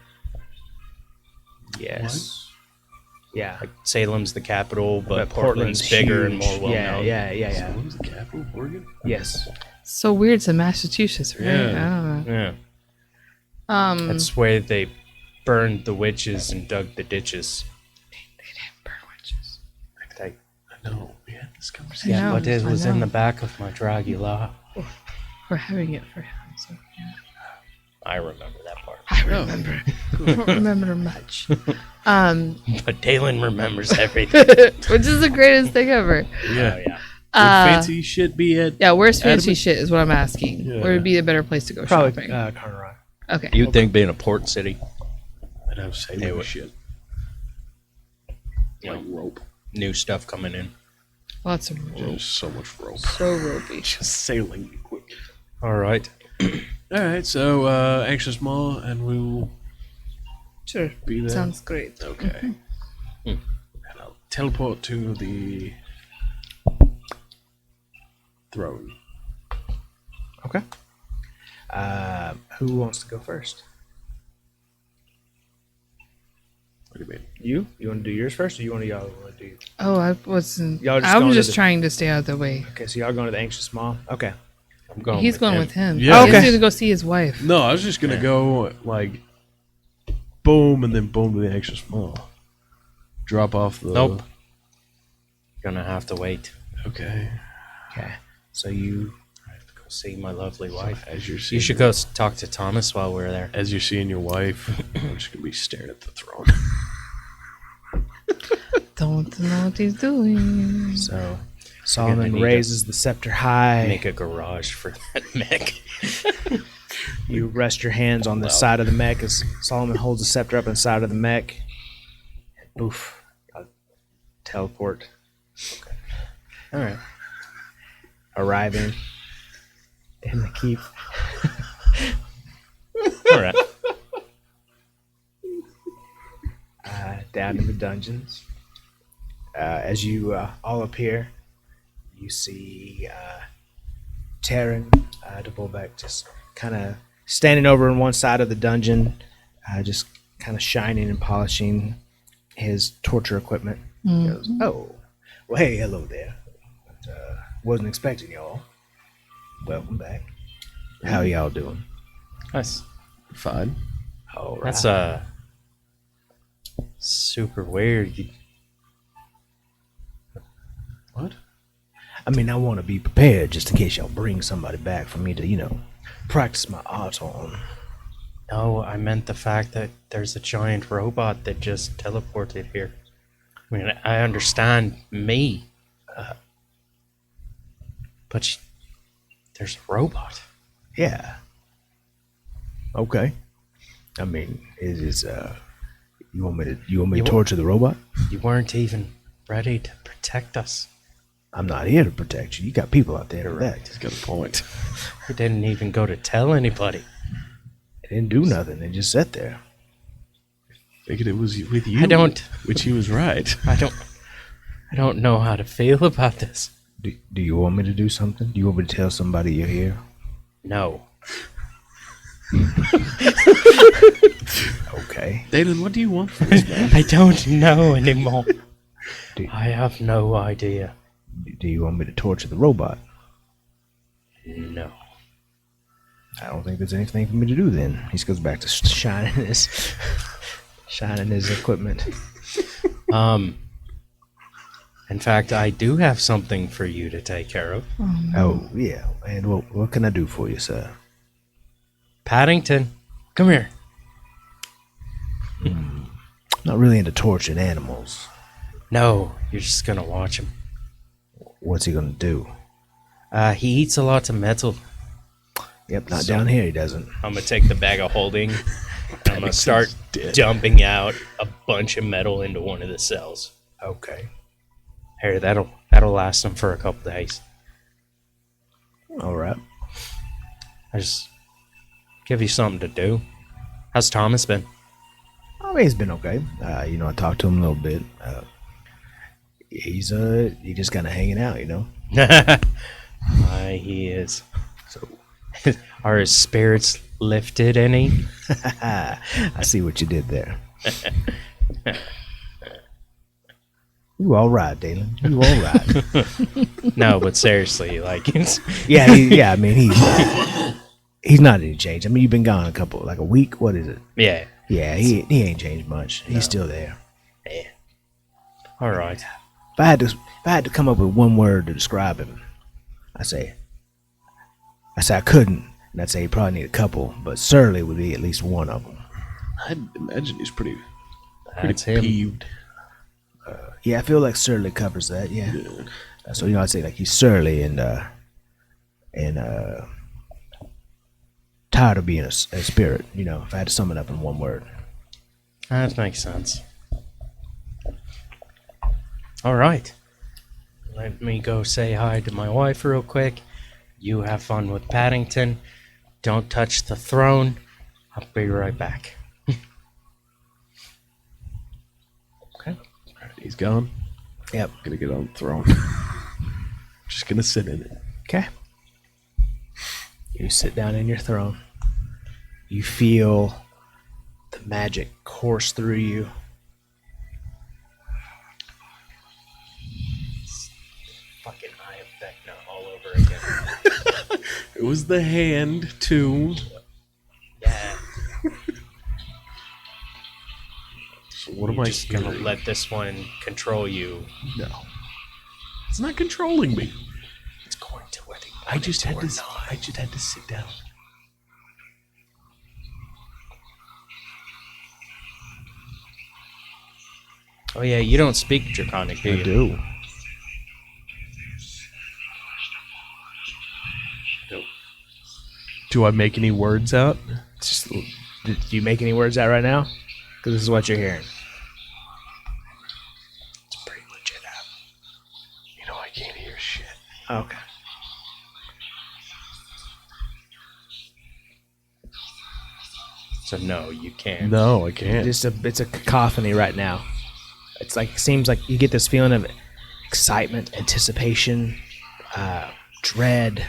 yes, yeah. Like Salem's the capital, but, But Portland's bigger and huge. more well known. Yeah. Salem's the capital of Oregon? Yes. So weird. It's in Massachusetts, right? Yeah. I don't know. Yeah, Um, that's where they burned the witches and dug the ditches. Like, I know. We had this conversation. yeah, know, but it I was in know. the back of my Dragula. We're having it for him. So yeah. I remember that part. I remember. I don't remember much. But Dalen remembers everything. Which is the greatest thing ever. Yeah. Oh, yeah. fancy shit be at? Yeah, where's fancy Adamant? shit is what I'm asking. Yeah. Where would be a better place to go Probably shopping? Carnarvon. Okay. You'd think being a port city, I'd have sailor would- shit. you Like know, rope. Mm-hmm. new stuff coming in. Lots of rope. There's so much rope. So ropey. Just sailing equipment. All right. All right, so Anxious Maw, and we will Sure. be there. Sounds great. Okay. And I'll teleport to the throne. Okay. Who wants to go first? What do you mean? You? You want to do yours first, or you want to y'all want to do? Oh, I wasn't. Y'all just I going was to just the- trying to stay out of the way. Okay, so y'all going to the Anxious Maw. Okay. I'm going. He's with going him. with him. Yeah. He's Okay. going to go see his wife. No, I was just gonna go like boom and then boom to the Anxious Maw. Drop off the. Nope. Gonna have to wait. Okay. Okay. So you. I have to go see my lovely wife. As you're seeing, You should go talk to Thomas while we're there. As you're seeing your wife, I'm just gonna be staring at the throne. Don't know what he's doing. So need Solomon to raises the scepter high. Make a garage for that mech. You rest your hands on the side of the mech as Solomon holds the scepter up on the side of the mech. And poof. Teleport. All right. Arriving in the keep. All right. Down in the dungeons. As you all appear, you see Terran Dvorak just kind of standing over on one side of the dungeon, just kind of shining and polishing his torture equipment. He goes, "Oh, well, hey, hello there. Wasn't expecting y'all. Welcome back. How y'all doing? Nice. Fine. All right. That's super weird. What? I mean, I want to be prepared just in case y'all bring somebody back for me to, practice my art on." No, I meant the fact that there's a giant robot that just teleported here. I mean, I understand me, but there's a robot. Yeah. Okay. I mean, you want me to You wa- torture the robot? You weren't even ready to protect us. I'm not here to protect you. You got people out there to protect. He's got a point. You didn't even go to tell anybody. They didn't do nothing. They just sat there. Figured it was with you. I don't. Which he was right. I don't know how to feel about this. Do you want me to do something? Do you want me to tell somebody you're here? No. Okay. Dalen, what do you want from this man? I don't know anymore. Do- I have no idea. Do you want me to torture the robot? No. I don't think there's anything for me to do then. He just goes back to shining his equipment. In fact, I do have something for you to take care of. Oh, yeah. And what can I do for you, sir? Paddington, come here. Not really into torturing animals. No, you're just gonna watch him. What's he gonna do? He eats a lot of metal. Yep, not down here he doesn't. I'm gonna take the bag of holding. And I'm gonna start dead. dumping out a bunch of metal into one of the cells. Okay. Here, that'll last him for a couple days. All right. I just give you something to do. How's Thomas been? I mean, he's been okay. I talked to him a little bit. He just kind of hanging out, He is. So Are his spirits lifted any? I see what you did there. You all right, Dalen? You all right? No, but seriously, like it's Yeah, I mean, he's not any change. I mean, you've been gone like a week. What is it? yeah. Yeah, he ain't changed much. He's still there. All right. If I had to come up with one word to describe him, I say I couldn't, and I'd say he probably need a couple, but surly would be at least one of them. I'd imagine he's pretty That's him. peeved. Yeah, I feel like surly covers that. Yeah. So I'd say like he's surly and tired of being a spirit. If I had to sum it up in one word. That makes sense. All right. Let me go say hi to my wife real quick. You have fun with Paddington. Don't touch the throne. I'll be right back. Okay. He's gone. Yep. Gonna get on the throne. Just gonna sit in it. Okay. You sit down in your throne. You feel the magic course through you. Fucking eye effect now all over again. It was the hand too. Yeah. So what am You're I just gonna hearing? let this one control you? No. It's not controlling me. It's going to whether you I want just it had or to. not. I just had to sit down. Oh yeah, you don't speak Draconic, do you? do. Do I make any words out? Do you make any words out right now? Because this is what you're hearing. It's pretty legit app. You know I can't hear shit. Okay. So no, you can't. No, I can't. It's a cacophony right now. It's like, it seems like you get this feeling of excitement, anticipation, dread.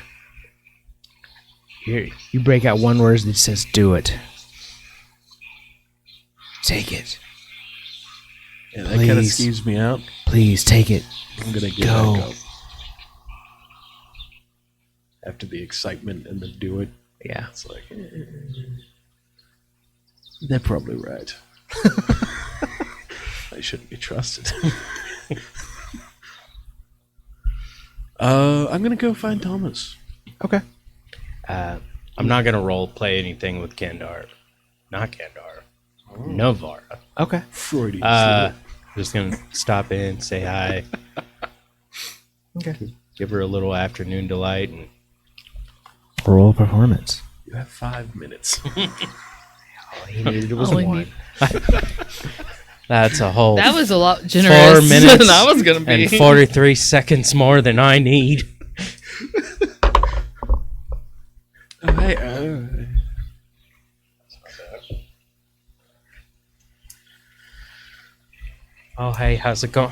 You break out one word that says, "Do it." Take it. Yeah, that kind of Please. skeeves me out. Please take it. I'm gonna get Go. back up. After the excitement and the do it, Yeah. it's like they're probably right. I shouldn't be trusted. I'm gonna go find Thomas. Okay. I'm not gonna role play anything with Kendar. Not Kendar. Novara. Okay. Freudian. Just gonna stop in, say hi, Okay. give her a little afternoon delight, and Roll performance. You have 5 minutes. All he needed was All he one. need- that's a whole That was a lot generous 4 minutes than I was gonna be. and 43 seconds more than I need. Oh, hey, Oh hey, how's it going?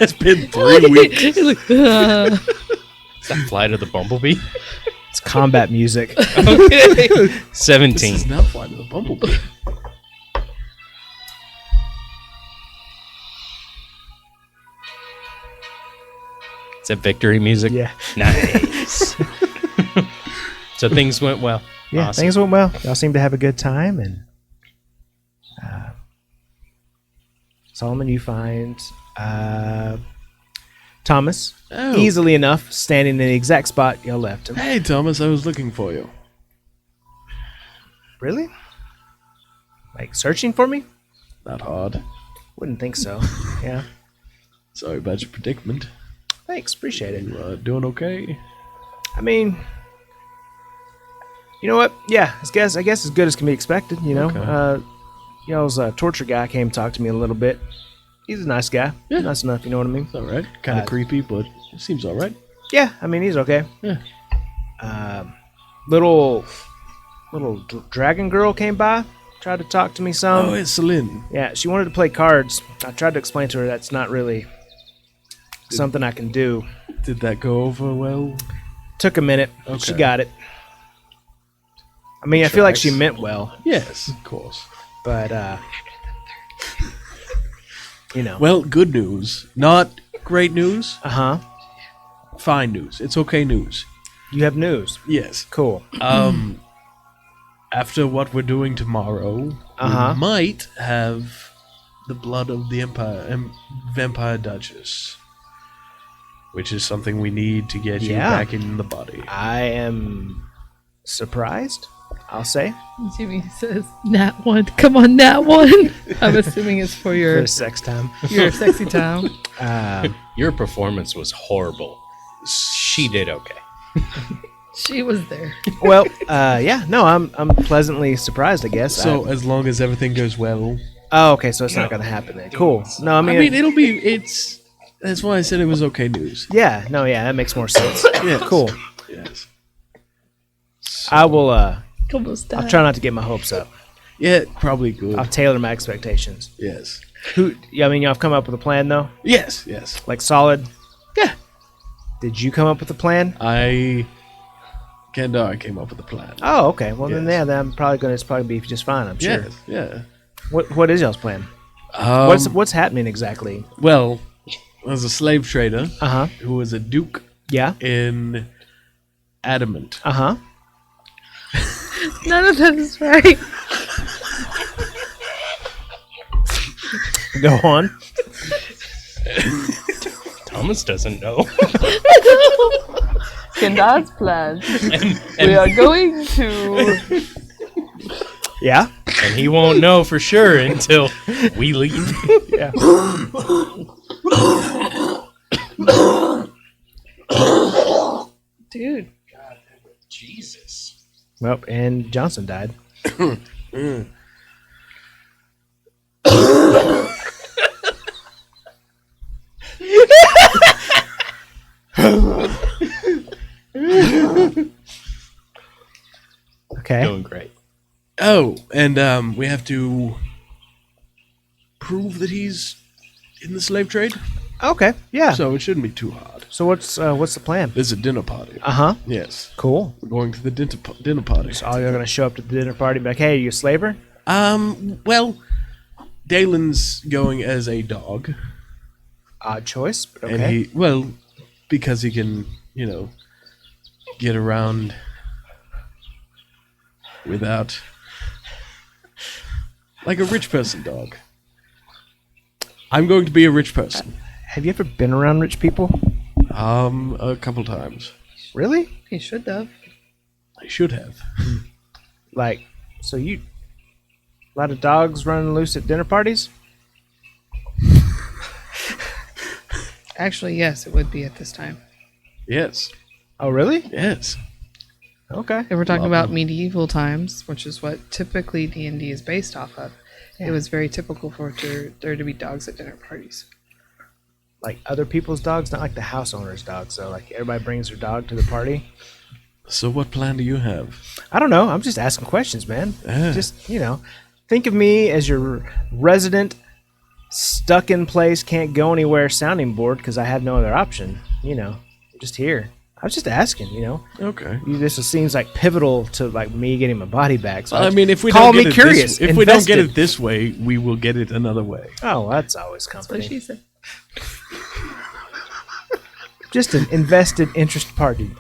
it's been 3 weeks. He's like, Is that Flight of the Bumblebee? It's combat music. okay. This 17. is not Flight of the Bumblebee. Is it victory music? Yeah. Nice. So things went well. Yeah, Awesome. things went well. Y'all seem to have a good time, and Solomon, you find Thomas Oh. easily enough, standing in the exact spot y'all left him. Hey, Thomas, I was looking for you. Really? Like searching for me? Not hard. Wouldn't think so. Yeah. Sorry about your predicament. Thanks, appreciate it. You doing okay? I mean, you know what? Yeah, I guess as good as can be expected. Okay. Y'all's torture guy came talk to me a little bit. He's a nice guy. Yeah. Nice enough, you know what I mean? It's all right. Kind of creepy, but it seems all right. Yeah, I mean he's okay. Yeah. Little dragon girl came by, tried to talk to me some. Oh, it's Celine. Yeah, she wanted to play cards. I tried to explain to her that's not really something I can do. Did that go over well? Took a minute. But She Okay. got it. I mean, I feel like she Tracks. meant well, Yes, of course. but Well, good news. Not great news. Uh-huh. Fine news. It's okay news. You have news. Yes. Cool. After what we're doing tomorrow, Uh-huh. we might have the blood of the Vampire Duchess, which is something we need to get you Yeah. back in the body. I am surprised. I'll say. Jimmy says, "Nat one, come on, Nat one." I'm assuming it's for For your the sex time. sexy time. Your performance was horrible. She did okay. She was there. Well, yeah, no, I'm pleasantly surprised, I guess. So as long as everything goes well, Oh, okay, so it's not going to happen then. Cool. No, I I mean, mean, it'll be. It's. That's why I said it was okay news. yeah, no, yeah, that makes more sense. Yes. Cool. Yes. I will. Almost I'll died. try not to get my hopes up. Yeah, probably good. I'll tailor my expectations. Yes. I mean, y'all come up with a plan though, Yes. Yes. like solid. Yeah. Did you come up with a plan? Kendar came up with a plan. Oh, okay. Well, then Yes. yeah, then I'm probably gonna. It's probably be just fine. I'm sure. Yes. Yeah. What is y'all's plan? What's happening exactly? Well, there's a slave trader Uh huh. who was a duke Yeah. in Adamant. Uh huh. None of that is right. Go on. Thomas doesn't know. Kendar's plan. and, We are going to. Yeah. and he won't know for sure until we leave. Yeah. Dude. Jesus. Well, and Johnson died. Okay. Doing great. Oh, and we have to prove that he's in the slave trade. Okay. Yeah. So it shouldn't be too hard. So what's the plan? There's a dinner party. Uh huh. Yes. Cool. We're going to the dinner party. So all you're gonna show up to the dinner party and be like, "Hey, you a slaver?" Well, Dalen's going as a dog. Odd choice, but okay. And he, well, because he can, get around without, like a rich person dog. I'm going to be a rich person. Have you ever been around rich people? A couple times. Really? He should have. I should have. Like, so you, a lot of dogs running loose at dinner parties? Actually, yes, it would be at this time. Yes. Oh, really? Yes. Okay. If we're talking Love about them. medieval times, which is what typically D&D is based off of, it was very typical for there to be dogs at dinner parties. Like other people's dogs, not like the house owner's dogs. So like everybody brings their dog to the party. So what plan do you have? I don't know. I'm just asking questions, man. Yeah. Just think of me as your resident, stuck in place, can't go anywhere sounding board because I have no other option. I'm just here. I was just asking. Okay. This seems like pivotal to like me getting my body back. So I mean, if we call don't me get curious, it this, if we don't get invested. it this way, we will get it another way. Oh, that's always That's what company. she said. Just an invested interest party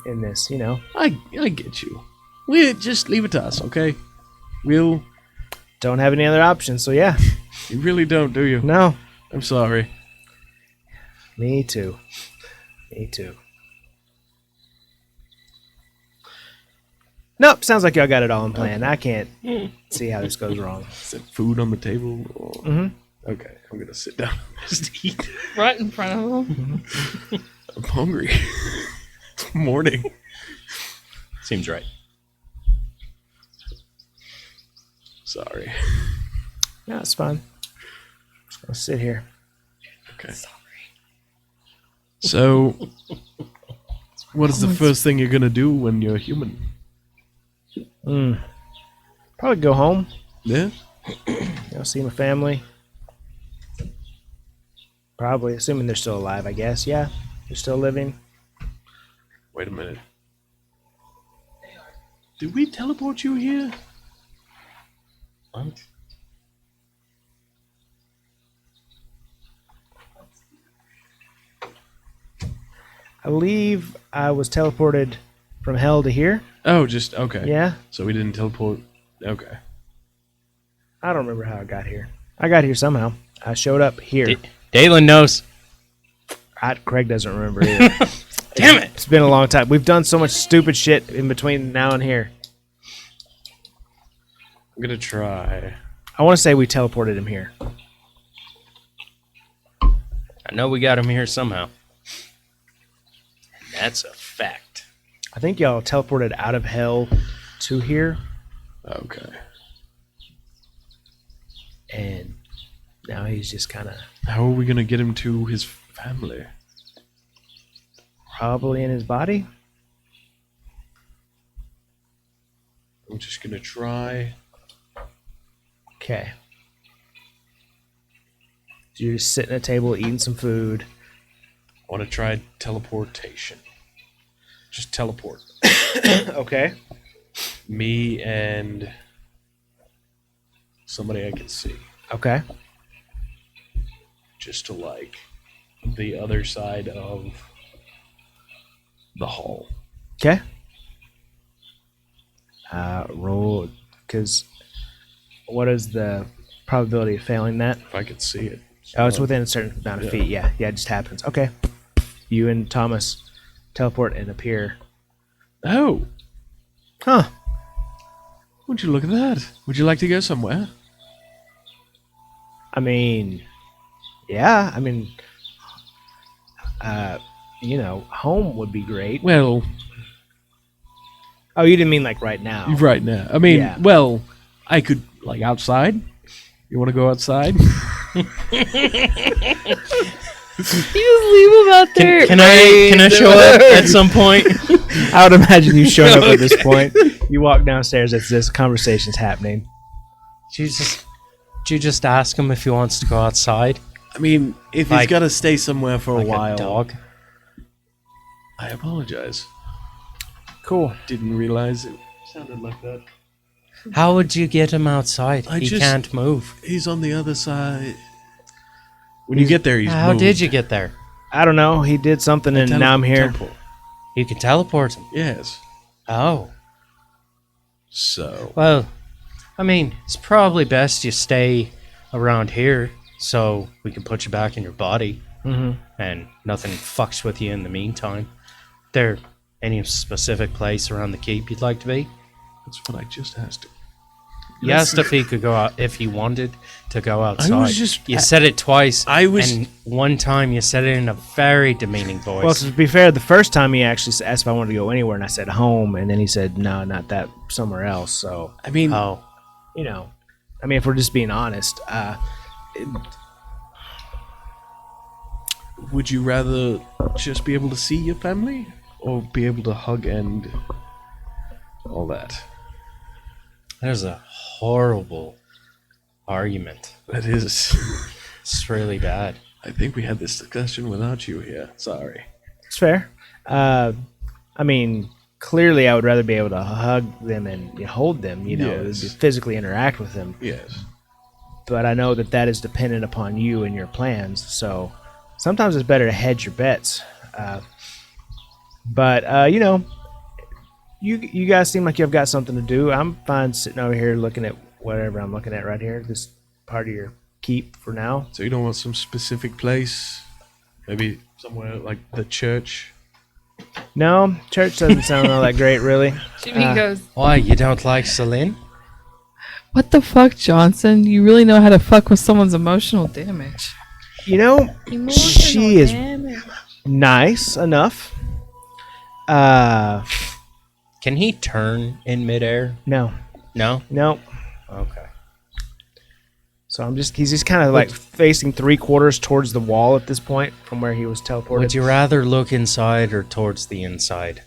in this. I get you. We just leave it to us, okay? We'll. Don't have any other options. So yeah, You really don't, do you? no. I'm sorry. Me too. Me too. Nope, sounds like y'all got it all in plan. I can't see how this goes wrong. Is there food on the table? Or... Mhm. Okay, I'm gonna sit down and just eat. Right in front of him. I'm hungry. It's morning. Seems right. Sorry. No, it's fine. Just gonna sit here. Okay. So, what is the first thing you're gonna do when you're human? Probably go home. Yeah. See my family. Probably, assuming they're still alive. I guess. Yeah, they're still living. Wait a minute. Did we teleport you here? What? I believe I was teleported from hell to here. Oh, just okay. Yeah, So we didn't teleport. Okay. I don't remember how I got here. I got here somehow. I showed up here. Dalen knows. Craig doesn't remember either. Damn it! It's been a long time. We've done so much stupid shit in between now and here. I'm gonna try. I want to say we teleported him here. I know we got him here somehow. And that's a fact. I think y'all teleported out of hell to here, Okay. and now he's just kind of How are we gonna get him to his family? probably in his body. I'm just gonna try. Okay. So you're just sitting at a table eating some food. I want to try teleportation. Just teleport. Okay. Me and somebody I can see. Okay. Just to like the other side of the hall. Okay. Roll, because what is the probability of failing that? If I could see it. Oh, it's within a certain amount of Yeah. feet. Yeah, it just happens. Okay. You and Thomas teleport and appear. Oh, Huh. would you look at that? Would you like to go somewhere? I mean, yeah. I mean, home would be great. Well, Oh, you didn't mean like right now. right now. I mean, Yeah. well, I could like outside. You want to go outside? You just leave him out there. Can I show up at some point? I would imagine you showing up at this point. You walk downstairs as this conversation's happening. Do you just ask him if he wants to go outside? I mean, if he's Like- got to stay somewhere for Like a while, dog? I apologize. Cool. Didn't realize it sounded like that. How would you get him outside? I He just- can't move. He's on the other side. When you get there, he's How moved. did you get there? I don't know. He did something and now I'm here. Teleport. You can teleport him. Yes. Oh. So Well, I mean, it's probably best you stay around here so we can put you back in your body Mm-hmm. and nothing fucks with you in the meantime. There any specific place around the keep you'd like to be? that's what I just asked him. You asked if he could go out, if he wanted to go outside. just- you said it twice. I was- and one time you said it in a very demeaning voice. Well, to be fair, the first time he actually asked if I wanted to go anywhere, and I said home, and then he said no, not that, somewhere else. So I mean, oh, I mean, if we're just being honest, would you rather just be able to see your family or be able to hug and all that? that is a horrible argument. That is. It's really bad. I think we had this discussion without you here. Sorry. it's fair. I mean, clearly, I would rather be able to hug them and hold them, Yes. physically interact with them. Yes. But I know that is dependent upon you and your plans. So sometimes it's better to hedge your bets. But you guys seem like you've got something to do. I'm fine sitting over here looking at whatever I'm looking at right here. This part of your keep for now. So you don't want some specific place? Maybe somewhere like the church? No, church doesn't sound all that great, really. Jimmy goes, Why, you don't like Celine? "What the fuck, Johnson? You really know how to fuck with someone's emotional damage." You know, Emotional she is damage. nice enough. Can he turn in midair? No, No? no. Okay. So he's just kind of like facing 3/4 towards the wall at this point from where he was teleported. Would you rather look inside or towards the inside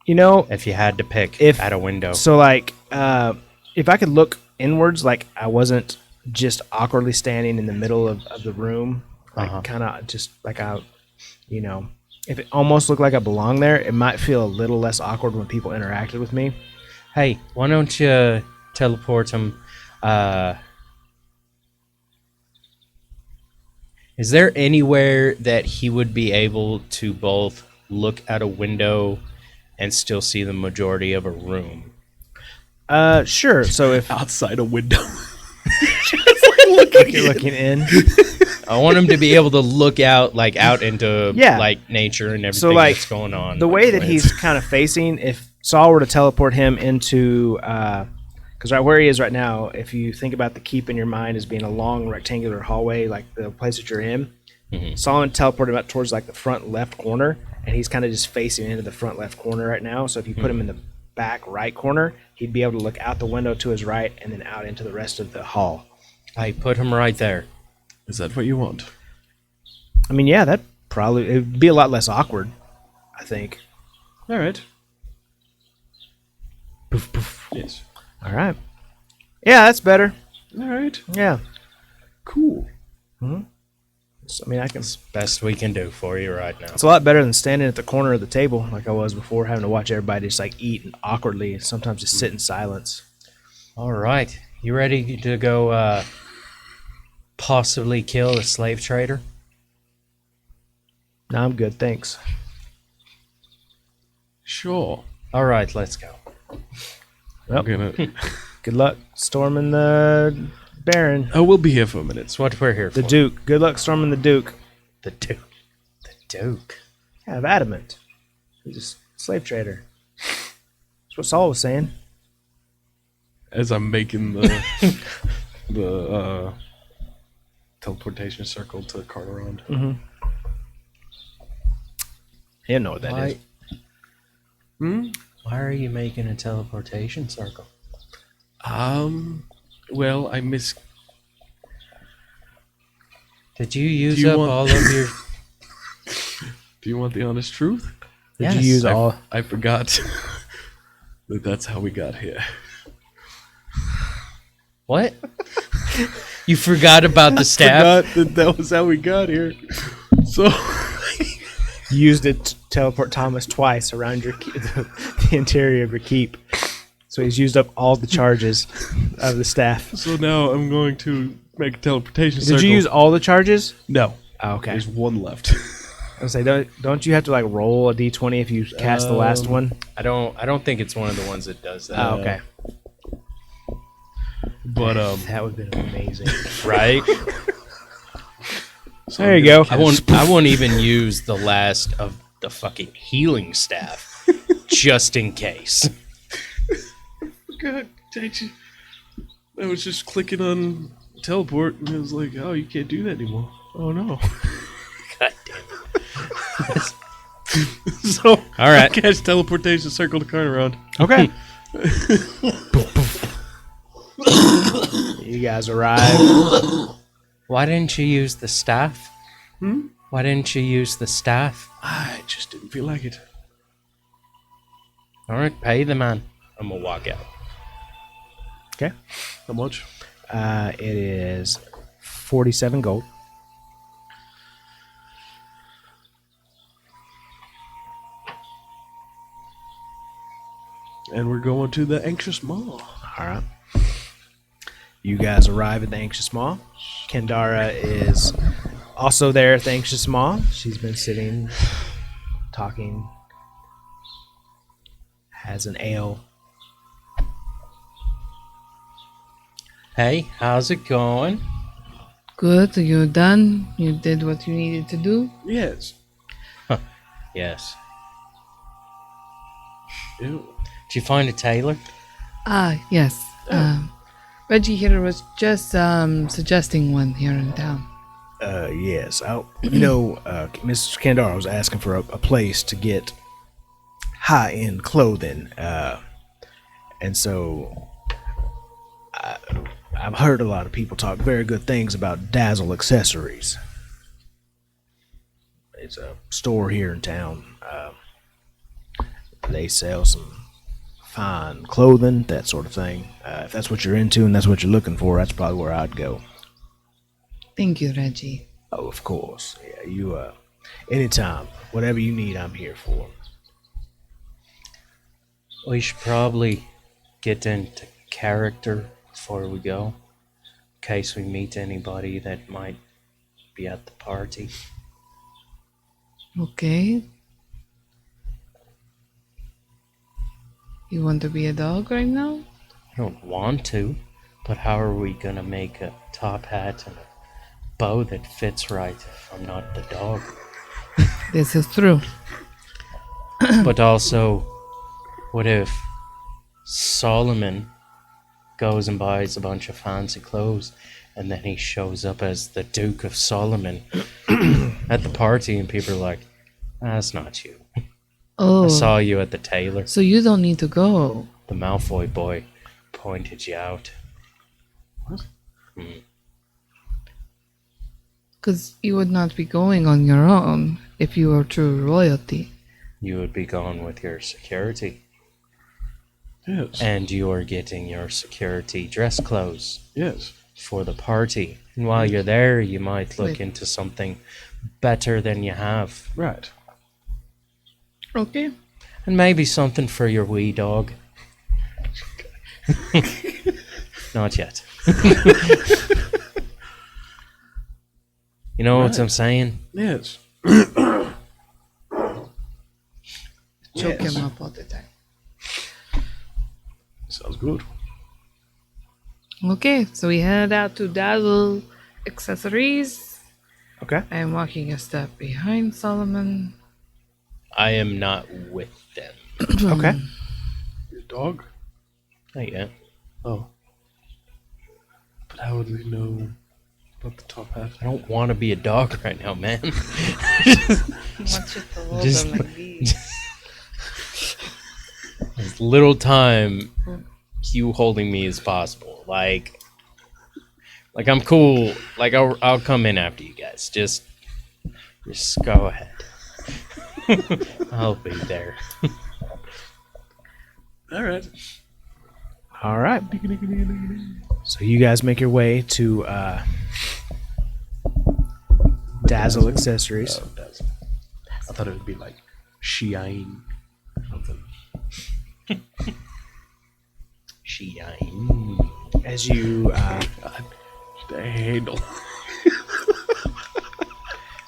if you had to pick If- at a window? So like, if I could look inwards, like I wasn't just awkwardly standing in the middle of the room, like Uh-huh. kind of just like if it almost looked like I belonged there, it might feel a little less awkward when people interacted with me. Hey, why don't you teleport him? Is there anywhere that he would be able to both look at a window and still see the majority of a room? Sure. So if Outside a window. you're looking in, I want him to be able to look out, like out into Yeah. like nature and everything like, that's going on. the way that he's kind of facing, if Saul were to teleport him into Because right where he is right now, if you think about the keep in your mind as being a long rectangular hallway, like the place that you're in, Solomon teleported him up towards like the front left corner, and he's kind of just facing into the front left corner right now. So if you put him in the back right corner, he'd be able to look out the window to his right and then out into the rest of the hall. I put him right there. Is that what you want? I mean, yeah, that probably it'd be a lot less awkward, I think. All right. Yes. All right. Yeah, that's better. All right. Yeah. Cool. So, I mean, I can. Best we can do for you right now. It's a lot better than standing at the corner of the table like I was before, having to watch everybody just like eat and awkwardly, and sometimes just sit in silence. All right. You ready to go possibly kill a slave trader? No, I'm good, thanks. Sure. All right, let's go. I'm gonna. Good luck storming the Baron. Oh, we'll be here for a minute. It's what we're here The for. Duke. Good luck storming the Duke. The Duke. The Duke. Yeah, of Adamant. He's a slave trader. That's what Saul was saying. As I'm making the the teleportation circle to Carteron. He didn't know what that is. Why are you making a teleportation circle? Well, I miss. Did you use you up want- all of your... Do you want the honest truth? Did Yes. you use all? I forgot that's how we got here. What? You forgot about the staff? Forgot that was how we got here. So You used it to teleport Thomas twice around your the interior of your keep. So he's used up all the charges of the staff. so now I'm going to make a teleportation circle. Did you use all the charges? No. Oh, okay. There's one left. I was say, don't you have to like roll a d20 if you cast the last one? I don't think it's one of the ones that does that. Oh, okay. But That would have been amazing. Right? so There I'm you gonna go. I won't even use the last of the fucking healing staff just in case. God, did you? I was just clicking on teleport, and it was like, "Oh, you can't do that anymore." Oh no! God damn it. So, All right. I cast teleportation circle to Carteron. Okay. You guys arrive. Why didn't you use the staff? Why didn't you use the staff? I just didn't feel like it. All right, pay the man. I'm gonna walk out. Okay. How much? It is 47 gold. And we're going to the Anxious Maw. All right. You guys arrive at the Anxious Maw. Kendara is also there at the Anxious Maw. She's been sitting, talking, has an ale. Hey, how's it going? Good, you're done. You did what you needed to do. Yes. Yes. Ew. Did you find a tailor? Yes. Reggie here was just suggesting one here in town. Yes. Mr. Kendara was asking for a place to get high-end clothing. And so I've heard a lot of people talk very good things about Dazzle Accessories. It's a store here in town. They sell some fine clothing, that sort of thing. If that's what you're into and that's what you're looking for, that's probably where I'd go. Thank you, Reggie. Oh, of course. Yeah, you, anytime, whatever you need, I'm here for. We should probably get into character before we go, in case we meet anybody that might be at the party. Okay. You want to be a dog right now? I don't want to, but how are we gonna make a top hat and a bow that fits right if I'm not the dog? This is true. But also, what if Solomon goes and buys a bunch of fancy clothes, and then he shows up as the Duke of Solomon at the party, and people are like, "That's not you. Oh, I saw you at the tailor. so you don't need to go. The Malfoy boy pointed you out." What? Because you would not be going on your own if you were true royalty. You would be gone with your security, Yes. and you are getting your security dress clothes Yes. for the party. And while you're there, you might look Wait. into something better than you have. Right. Okay. And maybe something for your wee dog. Not yet. You know what Right. I'm saying? Yes. Choke Yes. him up all the time. Sounds good. Okay, so we headed out to Dazzle Accessories. Okay. I am walking a step behind Solomon. I am not with them. Okay. Your dog? Not yet. Oh. But how would we know about the top half? I don't want to be a dog right now, man. He wants you to hold Just- them like these. As little time you holding me as possible. Like I'm cool. Like I'll come in after you guys. Just go ahead. I'll be there. All right. All right. So you guys make your way to Dazzle Accessories. Oh, Dazzle. I thought it would be like Shine or something. Shine. As you God, the handle.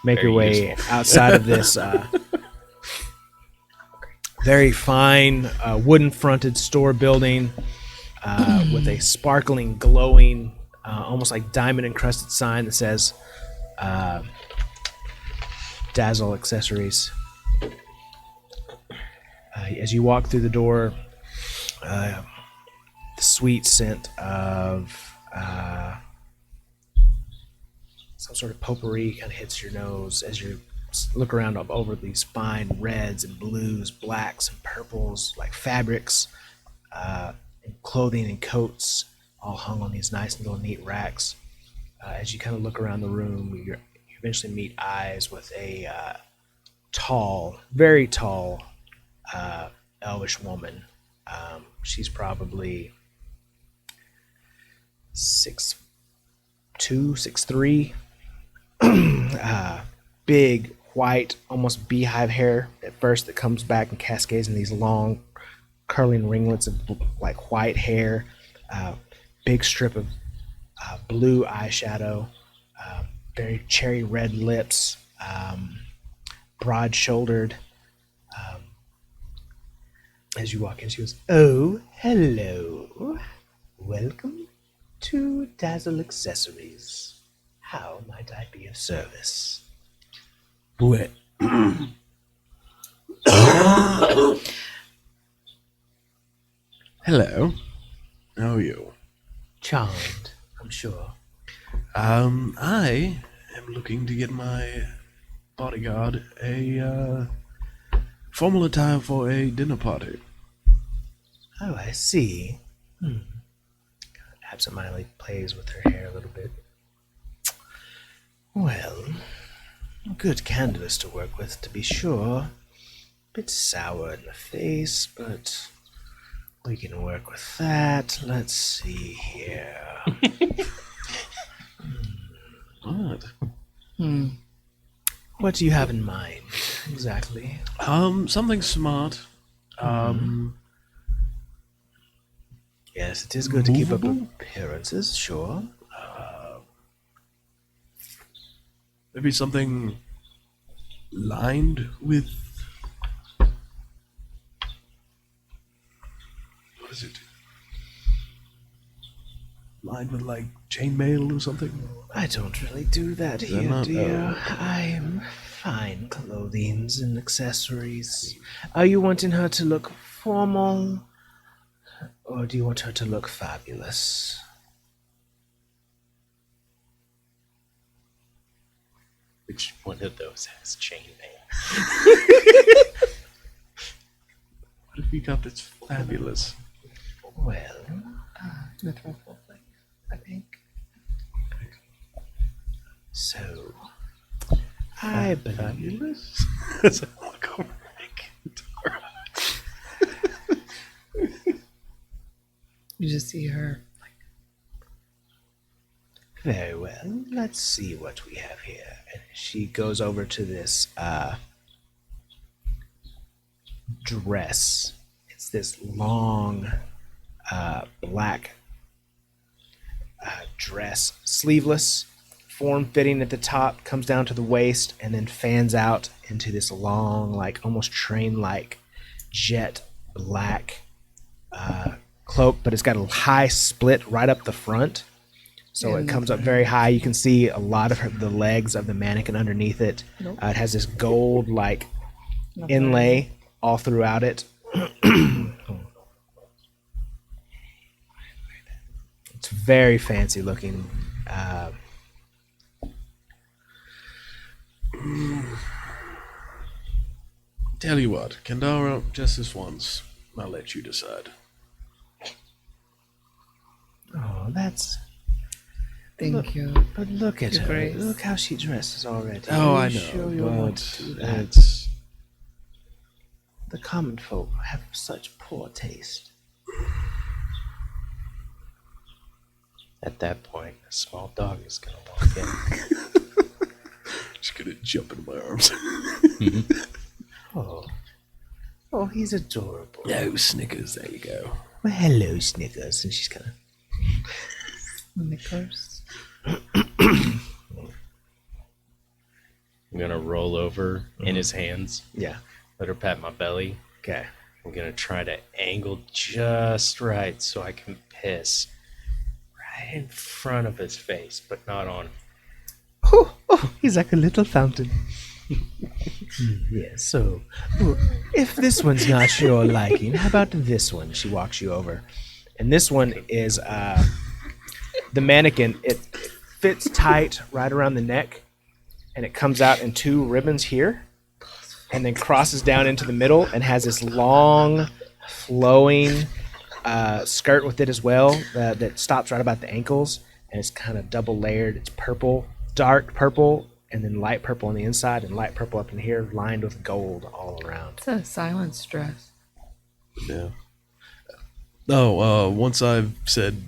make your Very way useful. outside of this very fine wooden-fronted store building with a sparkling, glowing, almost like diamond-encrusted sign that says Dazzle Accessories. As you walk through the door, the sweet scent of some sort of potpourri kind of hits your nose as you look around up over these fine reds and blues, blacks and purples, like fabrics, and clothing and coats, all hung on these nice little neat racks. As you kind of look around the room, you eventually meet eyes with a tall, very tall, elvish woman. She's probably 6'2", 6'3", big white, almost beehive hair at first that comes back and cascades in these long, curling ringlets of like white hair. Big strip of blue eyeshadow, very cherry red lips, broad-shouldered. As you walk in, she goes, "Oh, hello. Welcome to Dazzle Accessories. How might I be of service?" What? Hello. How are you? Charmed, I'm sure. I am looking to get my bodyguard a formal attire for a dinner party. Oh, I see. Absentmindedly plays with her hair a little bit. Well, good canvas to work with, to be sure. Bit sour in the face, but we can work with that. Let's see here. What? Hmm. What do you have in mind, exactly? Something smart. Yes, it is good to keep up Movable? appearances, sure. Maybe something lined with. What is it? Lined with like chainmail or something? I don't really do that that here, not- dear. oh. I'm fine clothings and accessories. Are you wanting her to look formal? Or do you want her to look fabulous? Which one of those has chainmail? What if you got this fabulous? Well, With ruffle, I think. so I believe Fabulous? As I look over at Kintara. You just see her. very well. Let's see what we have here. And she goes over to this dress. It's this long black dress, sleeveless, form-fitting at the top, comes down to the waist, and then fans out into this long, like almost train-like jet black cloak, but it's got a high split right up the front. So it comes up very high. You can see a lot of the legs of the mannequin underneath it. Nope. It has this gold like inlay all throughout it. It's very fancy looking. Tell you what, Kandara, just this once, I'll let you decide. Oh, that's. Thank you. But look at Your her. Grace. Look how she dresses already. Oh, Are I you know, sure you want but to do that? it's... The common folk have such poor taste. At that point, a small dog is gonna walk in. Just gonna jump into my arms. Oh. Oh, he's adorable. No, Snickers, there you go. Well, hello, Snickers. And she's kind of. Snickers. I'm gonna roll over in his hands, Yeah. let her pat my belly. Okay. I'm gonna try to angle just right so I can piss right in front of his face, but not on. Oh, he's like a little fountain. Yes, so if this one's not your liking, how about this one? She walks you over. And this one is the mannequin. It fits tight right around the neck, and it comes out in two ribbons here, and then crosses down into the middle and has this long, flowing skirt with it as well that stops right about the ankles, and it's kind of double layered. It's purple, dark purple, and then light purple on the inside and light purple up in here, lined with gold all around. It's a silence dress. Yeah. Oh, once I've said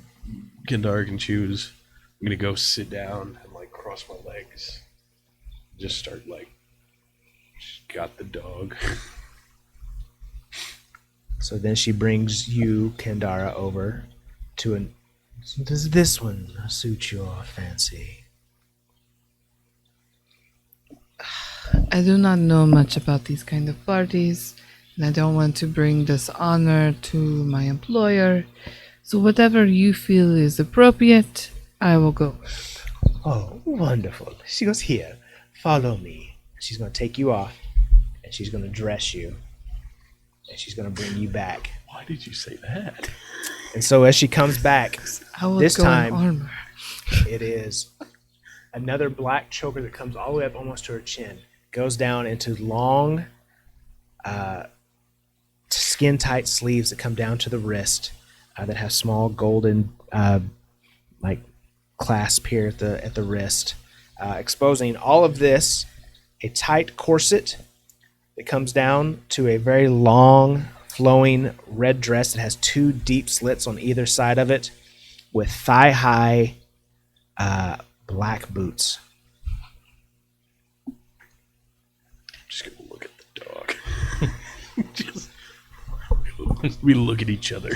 Kandara can choose, I'm gonna go sit down and like cross my legs. Just start like, got the dog. So then she brings you, Kandara, over to an. Does this one suit your fancy? I do not know much about these kind of parties, and I don't want to bring dishonor to my employer. So whatever you feel is appropriate, I will go. Oh, wonderful. She goes, here, follow me. She's going to take you off, and she's going to dress you, and she's going to bring you back. Why did you say that? And so as she comes back, I will This go time- in armor. it is another black choker that comes all the way up almost to her chin, goes down into long, skin-tight sleeves that come down to the wrist, that have small golden, like clasp here at the wrist, exposing all of this, a tight corset that comes down to a very long, flowing red dress that has two deep slits on either side of it, with thigh-high black boots. Just gonna look at the dog. Just we look at each other.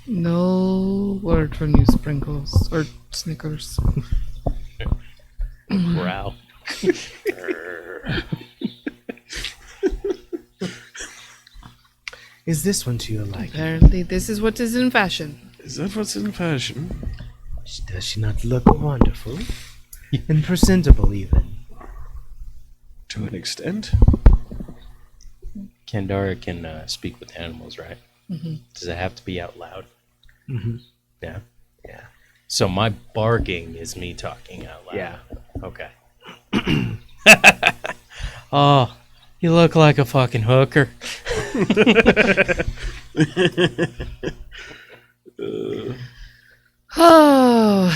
No word from you, Sprinkles or Snickers. Growl. Is this one to your liking? Apparently, this is what is in fashion. Is that what's in fashion? Does she not look wonderful? And presentable, even. To an extent. Kandara can speak with animals, right? Mm-hmm. Does it have to be out loud? Mm-hmm. Yeah. Yeah. So my barking is me talking out loud. Yeah. Okay. Oh, you look like a fucking hooker. Oh,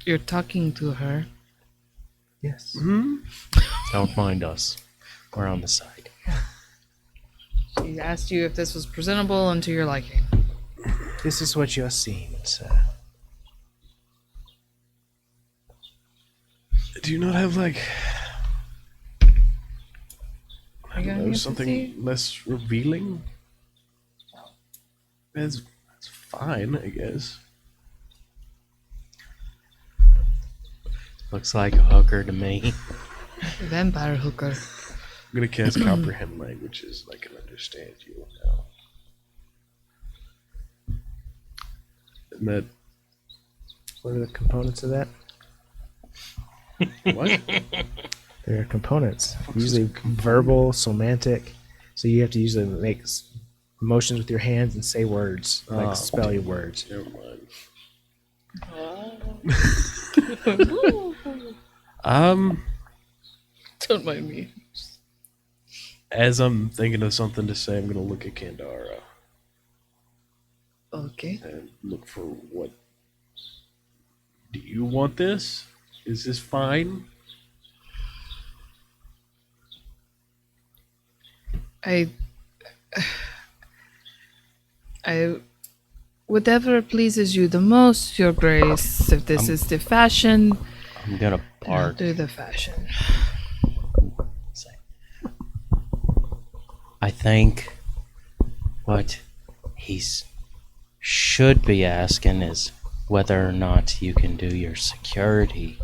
You're talking to her. Yes. Don't mind us. We're on the side. She asked you if this was presentable and to your liking. This is what you're seeing, sir. Do you not have like Are you gonna get to see? something less revealing? That's fine, I guess. Looks like a hooker to me. Vampire hooker. I'm gonna cast comprehend languages. I can understand you now. And that What are the components of that? what? There are components. Fuck's a Usually component? verbal, semantic. So you have to usually make motions with your hands and say words, Oh. like spell your words. Never mind. Don't mind me. As I'm thinking of something to say, I'm gonna look at Kandara Okay. and look for what. Do you want this? Is this fine? I whatever pleases you the most, Your Grace. If this is the fashion, I'm gonna then I'll bark. do the fashion. Say, I think what he's should be asking is whether or not you can do your security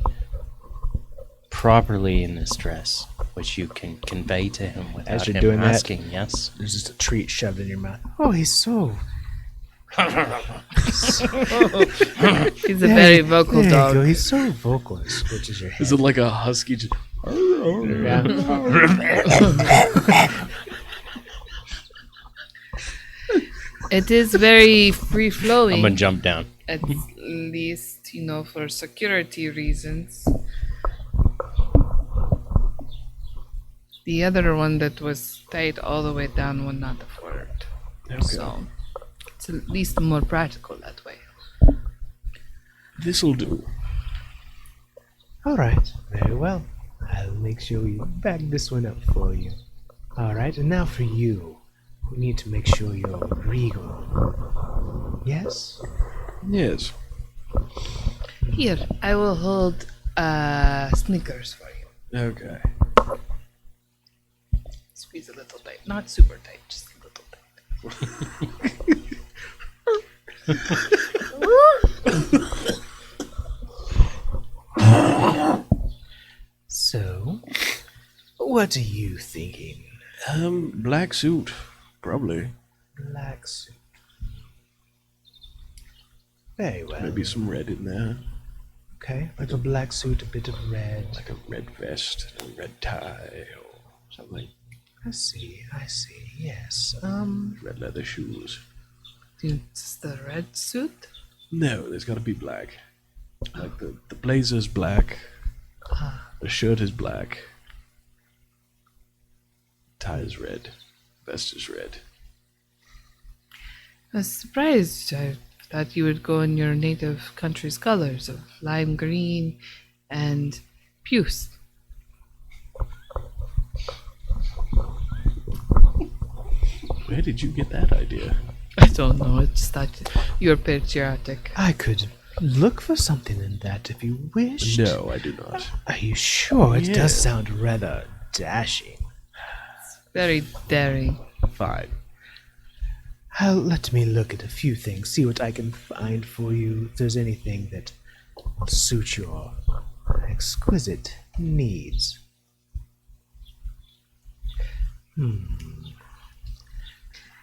properly in this dress, which you can convey to him without you're him doing that- asking. Yes. There's just a treat shoved in your mouth. Oh, he's so. He's a very vocal There you go. dog. He's so vocal. It switches your head. Is it like a husky? Just, Yeah. It is very free I'm flowing. gonna jump down. At least, for security reasons. The other one that was tied all the way down would not afford. okay. So it's at least more practical that way. This'll do. All right. Very well. I'll make sure we bag this one up for you. All right. And now for you. We need to make sure you're regal. Yes? Yes. Here, I will hold Snickers for you. Okay. Squeeze a little tight. Not super tight, just a little tight. So, what are you thinking? Black suit, probably. Black suit. Very well. Maybe some red in there, Okay, like a black suit, a bit of red. like a red vest and a red tie, or something. I see, yes. Red leather shoes. It's the red suit? No, there's got to be black. Like the blazer's black. The shirt is black. Tie is red. Vest is red. I was surprised. I thought you would go in your native country's colors of lime green and puce. Where did you get that idea? I don't know. I just thought you were patriotic. I could look for something in that if you wished. No, I do not. Are you sure? It Yeah. does sound rather dashing. Very daring. Fine. Let me look at a few things, see what I can find for you. If there's anything that will suit your exquisite needs. And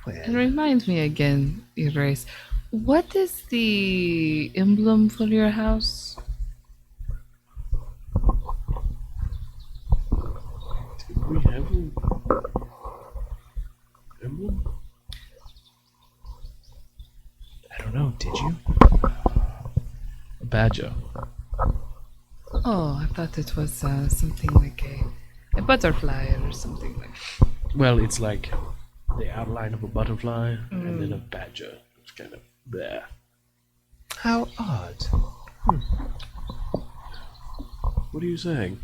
Well, remind me again, Your Grace, What is the emblem for your house? Did we have an emblem? I don't know. Did you? A badger. Oh, I thought it was something like a butterfly or something like. Well, it's like the outline of a butterfly and then a badger. It's kind of there. How odd. What are you saying?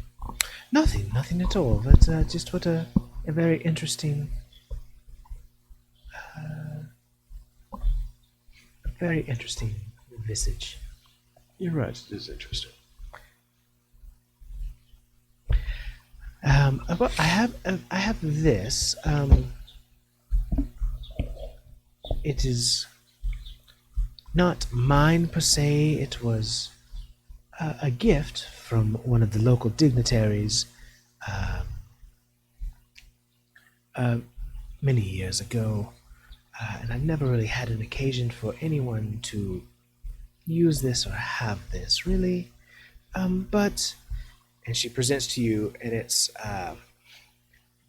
Nothing at all. But just what a very interesting, very interesting visage. You're right. It is interesting. Well, I have this. It is not mine per se. It was a gift from one of the local dignitaries many years ago, and I've never really had an occasion for anyone to use this or have this really. But and she presents to you, and it's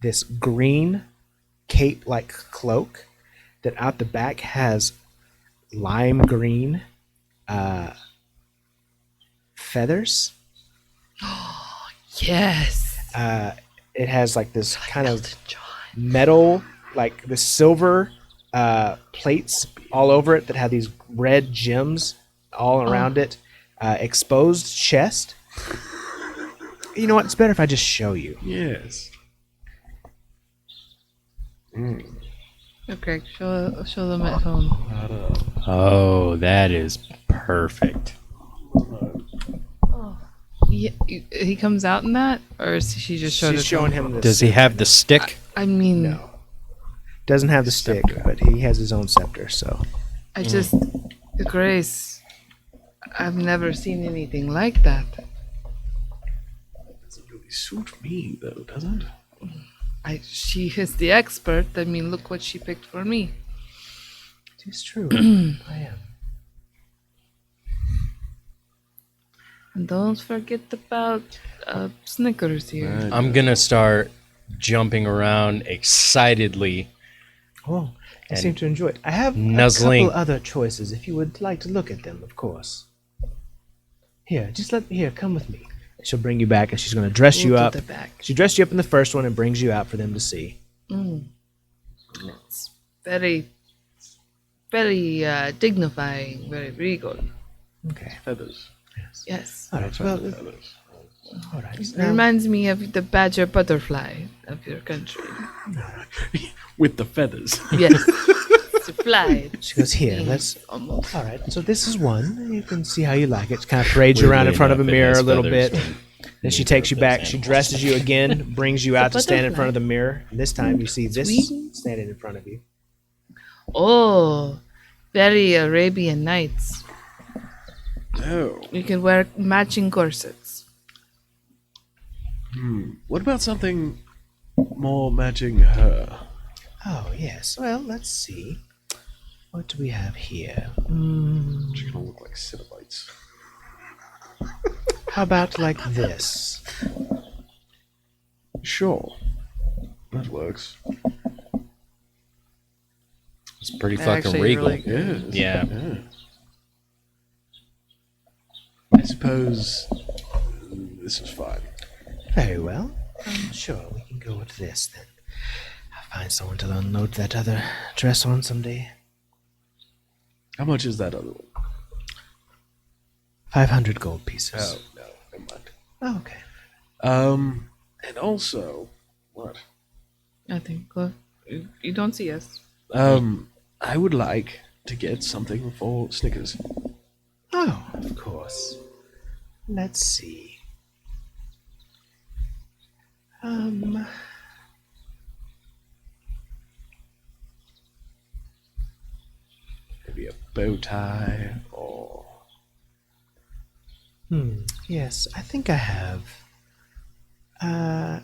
this green cape-like cloak that out the back has lime green feathers. Yes. It has like this kind of Elton John. metal, like the silver plates all over it that have these red gems all around it. Exposed chest. You know what? It's better if I just show you. Yes. Okay, show them at home. Oh, that is perfect. Yeah, he comes out in that, or is she just showed She's it? showing him this. Does he have the stick? I mean, No. Doesn't have the stick, but he has his own scepter, so. I just, Grace, I've never seen anything like that. Doesn't really suit me, though, does it? She is the expert. I mean, look what she picked for me. It is true. I am. And don't forget about Snickers here. Right. I'm gonna start jumping around excitedly. Oh, I And seem to enjoy it. I have nuzzling. a couple other choices if you would like to look at them, of course. Here, come with me. She'll bring you back, and she's going to dress you We'll do up. the back. She dressed you up in the first one and brings you out for them to see. It's very, very dignifying, very regal. Okay. Feathers. Yes. All right. Well, Feathers. all right. It Now, reminds me of the badger butterfly of your country. With the feathers. Yes. To fly. she goes here. Let's. Almost. All right. So this is one. You can see how you like it. She kind of parades you around in front of a mirror a little bit. Then she takes you back. She dresses you again, brings you out to stand in front of the mirror. And this time you see this Sweet. standing in front of you. Oh, very Arabian Nights. Oh. You can wear matching corsets. What about something more matching her? Oh yes. Well, let's see. What do we have here? She's gonna look like Cenobites. How about like this? Sure. That works. It's pretty They're fucking actually regal. really good. Yes. Yeah. I suppose this is fine. Very well. Sure, we can go with this then. I'll find someone to unload that other dress on someday. How much is that other one? 500 gold pieces. Oh, no. Never mind. Oh, okay. And also, what? I think. You don't see us. I would like to get something for Snickers. Oh, of course. Let's see. Maybe a bow tie or Yes, I think I have. I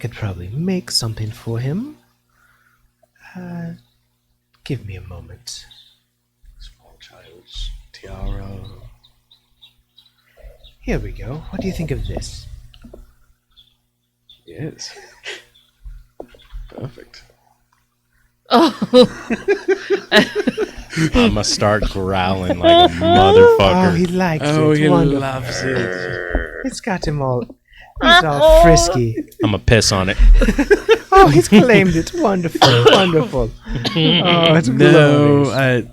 could probably make something for him. Give me a moment. tiara. Here we go. What do you think of this? Yes. Perfect. Oh, I'm gonna start growling like a Oh, motherfucker. he likes Oh, it. he Wonderful. loves it. It's got him all. He's all frisky. I'm gonna piss on it. Oh, he's claimed it. Wonderful, wonderful. Oh, it's No, glorious.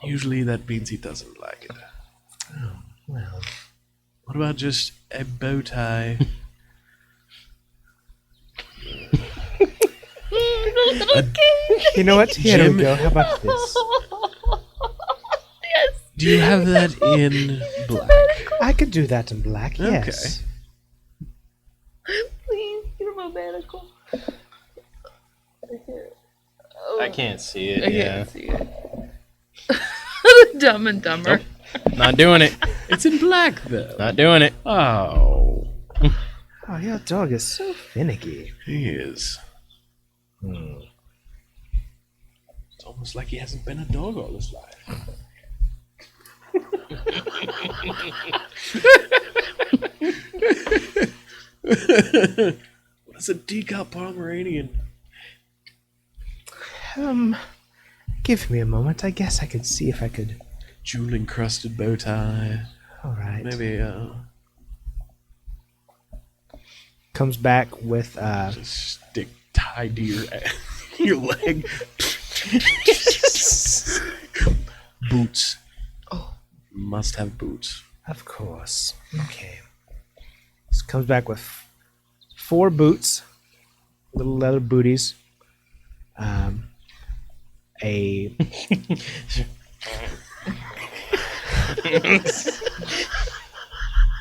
usually that means he doesn't like it. Well, What about just a bow tie? you know what? Here Jim- we go. How about this? yes. Do you have that in black? I could do that in black. Yes. Please, get a medical. I can't see it. I Yeah, can't see it. Dumb and Dumber. not doing it. It's in black though. Not doing it. Oh, Oh, your dog is so finicky. he is. Hmm. It's almost like he hasn't been a dog all his life. What is a decal Pomeranian? Give me a moment. I guess I could see if I could. Jewel encrusted bow tie. All right. Maybe Comes back with just stick tied to your leg. Boots. Oh. Must have boots. Of course. Okay. This comes back with 4 boots, little leather booties. A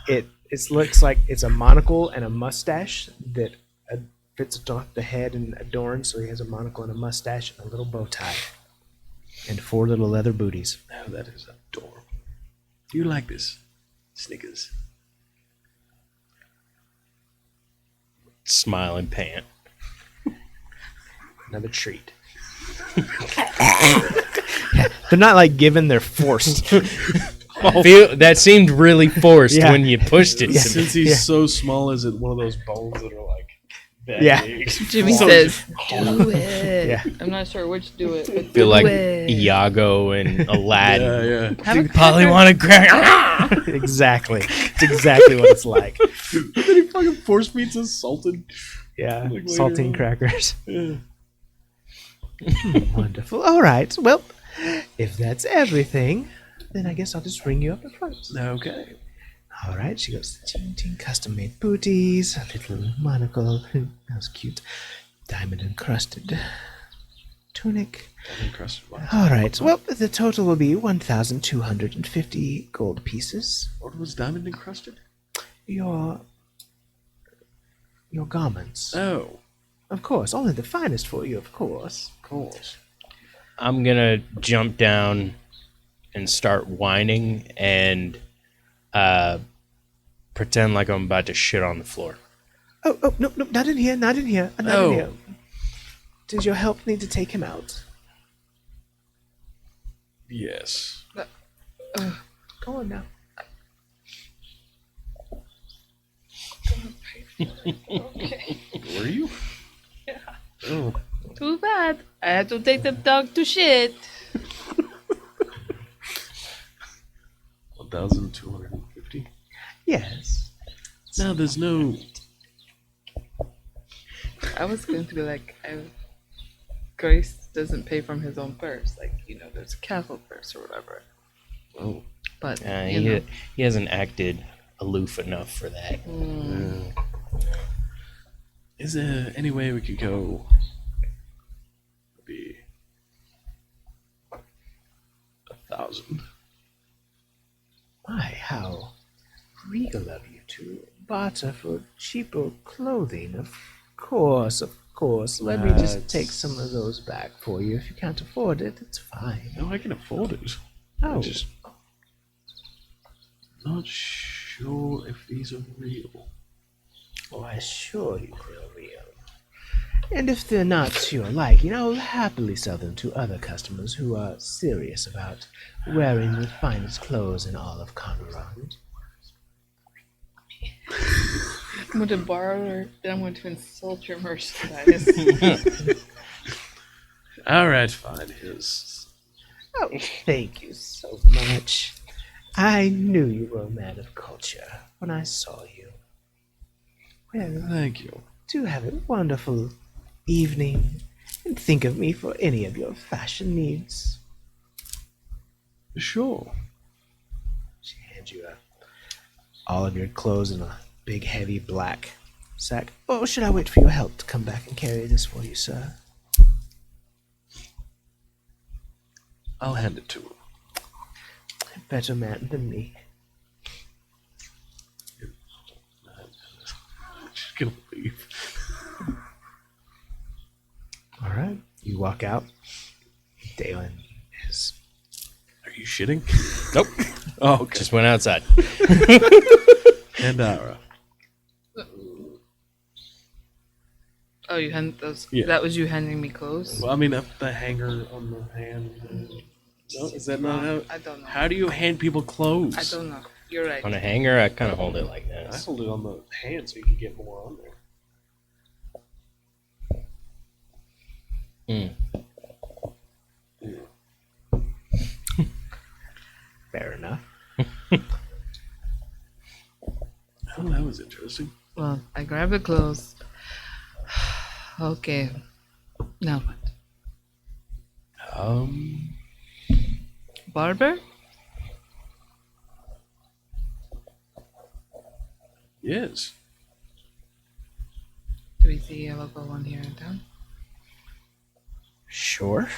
it looks like it's a monocle and a mustache that fits atop the head and adorns. So he has a monocle and a mustache and a little bow tie, and 4 little leather booties. Oh, that is adorable. Do you like this, Snickers? Smile and pant. Another treat. They're not like given; they're forced. That seemed really forced Yeah. when you pushed it. Yeah. to me. Since he's Yeah. so small, is it one of those bones that are like that Yeah. big? Jimmy So- says, "Do it." Yeah. I'm not sure which do it. But Feel do like it. Iago and Aladdin. Yeah, yeah. Have a Probably cracker. want to crack. Exactly. It's exactly what it's like. Then he fucking force feeds us salted. Yeah. Like later Saltine on. crackers. Yeah. Wonderful. All right. Well, if that's everything, then I guess I'll just ring you up in front. Okay. All right. She goes, ting, ting, custom made booties, a little monocle. That was cute. Diamond encrusted tunic. Encrusted one. All right. Well, the total will be 1,250 gold pieces. What was diamond encrusted? Your garments. Oh, Of course. Only the finest for you, of course. of course. I'm gonna jump down and start whining and pretend like I'm about to shit on the floor. Oh, no, not in here, not in here, not Oh. in here. Does your help need to take him out? Yes. Go on now. Okay. Were you? Yeah. Oh. Too bad. I had to take the dog to shit. 1,250. Yes. Now there's no. I was going to be like, Grace doesn't pay from his own purse. Like, there's a castle purse or whatever. Oh. But, He hasn't acted aloof enough for that. Is there any way we could go? Maybe 1,000. My, how regal of you to barter for cheaper clothing. Of course, of course. Let me just take some of those back for you. If you can't afford it, it's fine. No, I can afford it. Oh. I'm just not sure if these are real. Oh, I assure you they're real. And if they're not to your liking, I'll happily sell them to other customers who are serious about wearing the finest clothes in all of Conrad. I'm going to borrow her, then I'm going to insult your merchandise. All right, fine. Here's Oh, thank you so much. I knew you were a man of culture when I saw you. Well, thank you. do have a wonderful evening, and think of me for any of your fashion needs. Sure. She hands you all of your clothes in a big, heavy black sack. Or should I wait for your help to come back and carry this for you, sir? I'll hand it to him. A better man than me. She's gonna leave. All right. You walk out. Dalen is. Are you shitting? Nope. Oh, okay. Just went outside. And Ara. Oh, you hand those. Yeah. That was you handing me clothes? Well, I mean, the hanger on the hand. No, is that not how? I don't know. How do you hand people clothes? I don't know. You're right. On a hanger, I kind of hold it like I this. hold it on the hand so you can get more on there. Fair enough. Oh, that was interesting. Well, I grab the clothes. Okay. Now what? Barber? Yes. Do we see a local one here in town? Sure.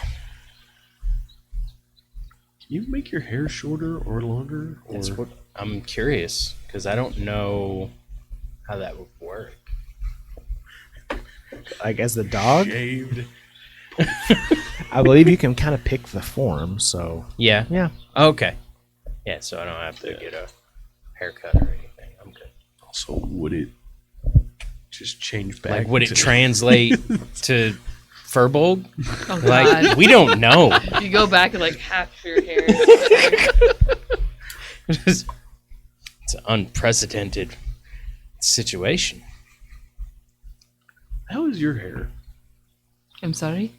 Can you make your hair shorter or longer? Or That's what I'm curious because I don't know how that would work. Like as the dog, shaved? I believe you can kind of pick the form. So Yeah. yeah. Okay. Yeah, so I don't have to get a haircut or anything. I'm good. Also, would it just change back? Like, would it to- translate to Furbolg? Oh, Like, God. we don't know. You go back and like half your hair. It's an unprecedented situation. How is your hair? I'm sorry?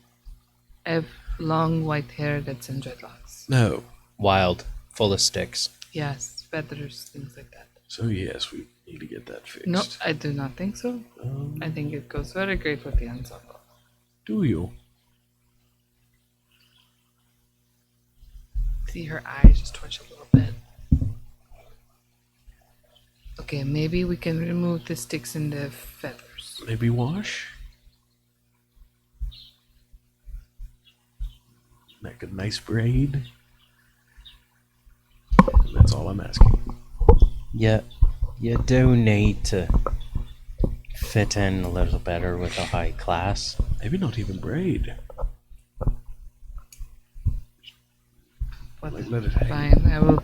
I have long white hair that's in dreadlocks. No. Wild, full of sticks. Yes, feathers, things like that. So yes, we need to get that fixed. No, I do not think so. I think it goes very great with the ensemble. Do you? See her eyes just twitch a little bit. Okay, maybe we can remove the sticks and the feathers. Maybe wash? Make a nice braid. That's all I'm asking. Yeah, you do need to fit in a little better with the high class. Maybe not even braid. What Like, the- let it hang. Fine, I will.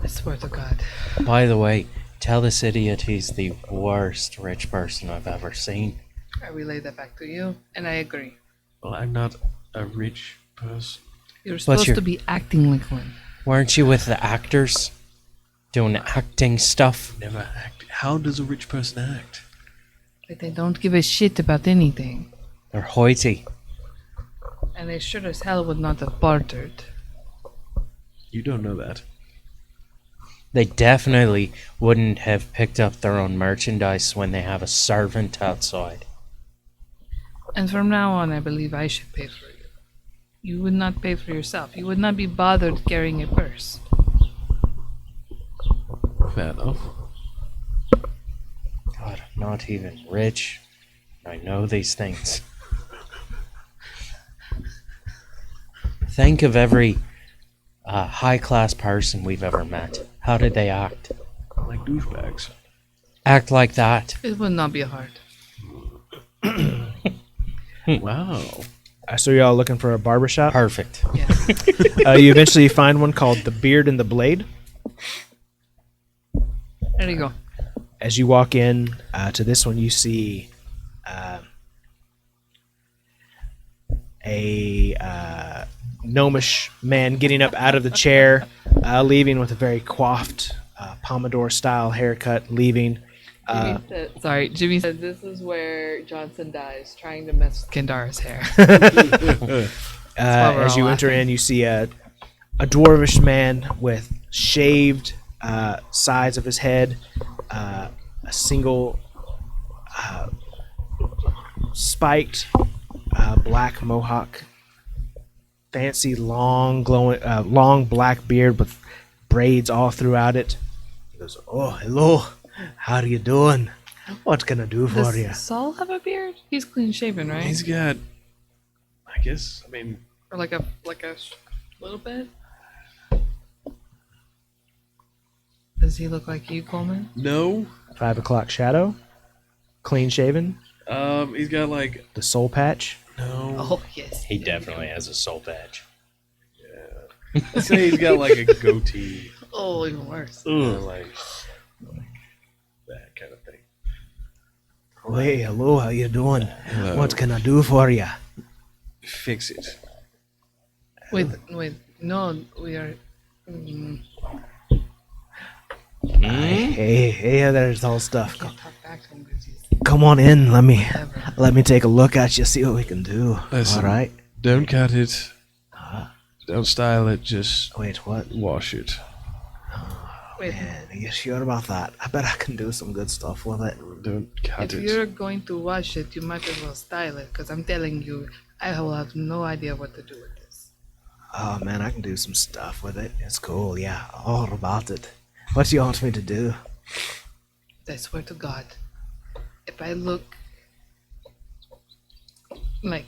I swear to God. By the way, tell this idiot he's the worst rich person I've ever seen. I relay that back to you, and I agree. Well, I'm not a rich person. You're supposed you're- to be acting like one. Weren't you with the actors? Doing acting stuff? Never act. How does a rich person act? Like they don't give a shit about anything. They're hoity. And they sure as hell would not have bartered. You don't know that. They definitely wouldn't have picked up their own merchandise when they have a servant outside. And from now on, I believe I should pay for you. You would not pay for yourself. You would not be bothered carrying a purse. Fair enough. God, I'm not even rich. I know these things. Think of every high-class person we've ever met. How did they act? Like douchebags. Act like that. It would not be hard. Wow. So you're all looking for a barbershop? Perfect. Yeah. You eventually find one called The Beard and the Blade. There you go. As you walk in to this one, you see a gnomish man getting up out of the chair, leaving with a very coiffed Pomodoro-style haircut, leaving. Jimmy said this is where Johnson dies, trying to mess with Kendara's hair. why we're As all you enter laughing. in, you see a dwarvish man with shaved sides of his head, a single spiked black mohawk, fancy long black beard with braids all throughout it. He goes, "Oh, hello, how are you doing? What can I do for you?" Does Saul have a beard? He's clean shaven, right? He's got, I guess, I mean, Or like a little bit. Does he look like you, Coleman? no. 5 o'clock shadow, clean shaven, He's got like, the soul patch. no. Oh yes. He definitely has a soul patch. Let's say he's got like a goatee. Oh, even worse. Like that kind of thing. Oh, hey, hello, how you doing? Hello. What can I do for you? Fix it. Wait. No, we are. Hey, there's all stuff. Can't talk back to him because he's Come on in. Let whatever. me take a look at you. See what we can do. Listen. All right. Don't cut it. Don't style it. Just Wait, what? wash it. Wait. Man, are you sure about that? I bet I can do some good stuff with it. Don't cut If it. you're going to wash it, you might as well style it. Because I'm telling you, I will have no idea what to do with this. Oh man, I can do some stuff with it. It's cool. Yeah, all about it. What do you want me to do? I swear to God, if I look like,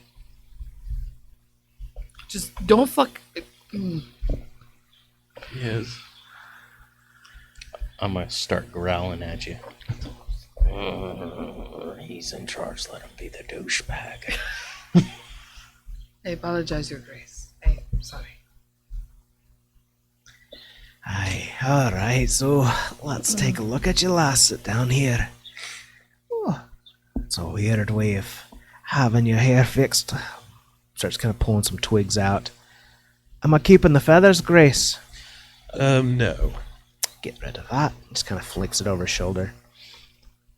just don't fuck. Yes. I'm gonna start growling at you. He's in charge. Let him be the douchebag. I apologize, Your Grace. I'm sorry. Aye, all right. So let's take a look at your last. Sit down here. Oh, it's a weird way of having your hair fixed. Starts kind of pulling some twigs out. Am I keeping the feathers, Grace? No. Get rid of that. Just kind of flicks it over his shoulder.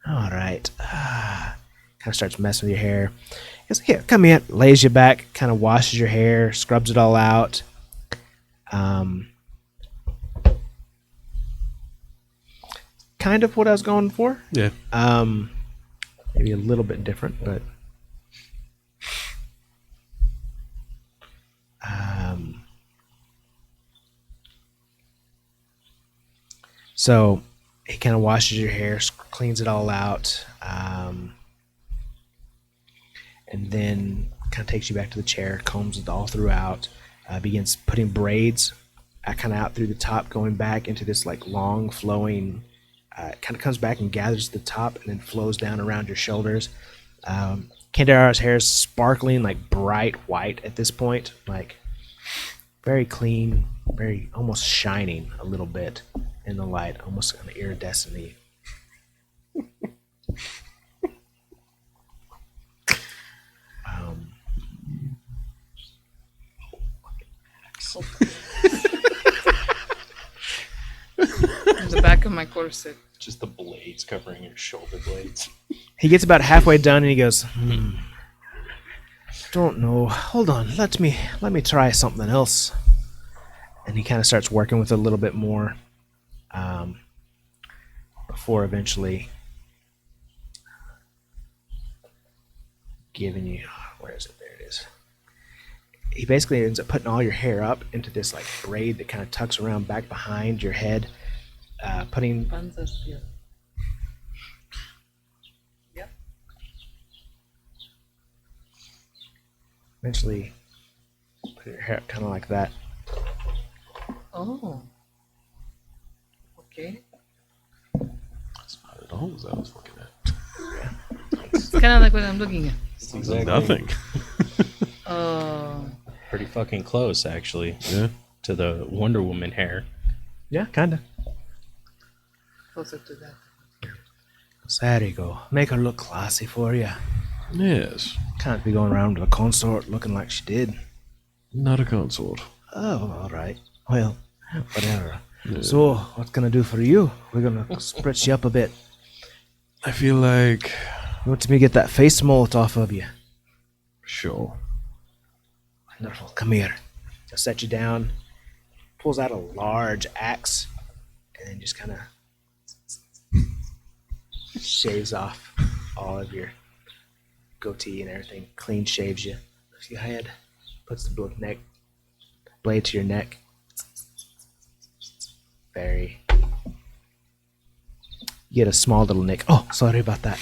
All right. Kind of starts messing with your hair. He goes, here, come here. Lays you back. Kind of washes your hair. Scrubs it all out. Kind of what I was going for. Yeah. Maybe a little bit different, but so he kind of washes your hair, cleans it all out, and then kind of takes you back to the chair, combs it all throughout, begins putting braids kind of out through the top, going back into this like long flowing. Kind of comes back and gathers the top and then flows down around your shoulders. Kendara's hair is sparkling, like bright white at this point, like very clean, very almost shining a little bit in the light, almost kind of iridescent-y. The back of my corset. Just the blades covering your shoulder blades. He gets about halfway done and he goes, don't know. Hold on. Let me try something else. And he kind of starts working with it a little bit more before eventually giving you, where is it? There it is. He basically ends up putting all your hair up into this like braid that kind of tucks around back behind your head, putting Buns are still. Yep. eventually put your hair up kind of like that. Oh. Okay. That's not at all what I was looking at. It's kind of like what I'm looking at. Exactly. Nothing. Pretty fucking close, actually, Yeah. to the Wonder Woman hair. Yeah, kind of. Closer to that. So there you go. Make her look classy for you. Yes. Can't be going around with a consort looking like she did. Not a consort. Oh, all right. Well, whatever. Yeah. So, what can I do for you? We're gonna spritz you up a bit. I feel like... You want me to get that face mold off of you? Sure. Wonderful. Come here. I'll set you down. Pulls out a large axe and then just kind of shaves off all of your goatee and everything. Clean shaves you. Lifts your head. Puts the blade to your neck. Very. You get a small little nick. Oh, sorry about that.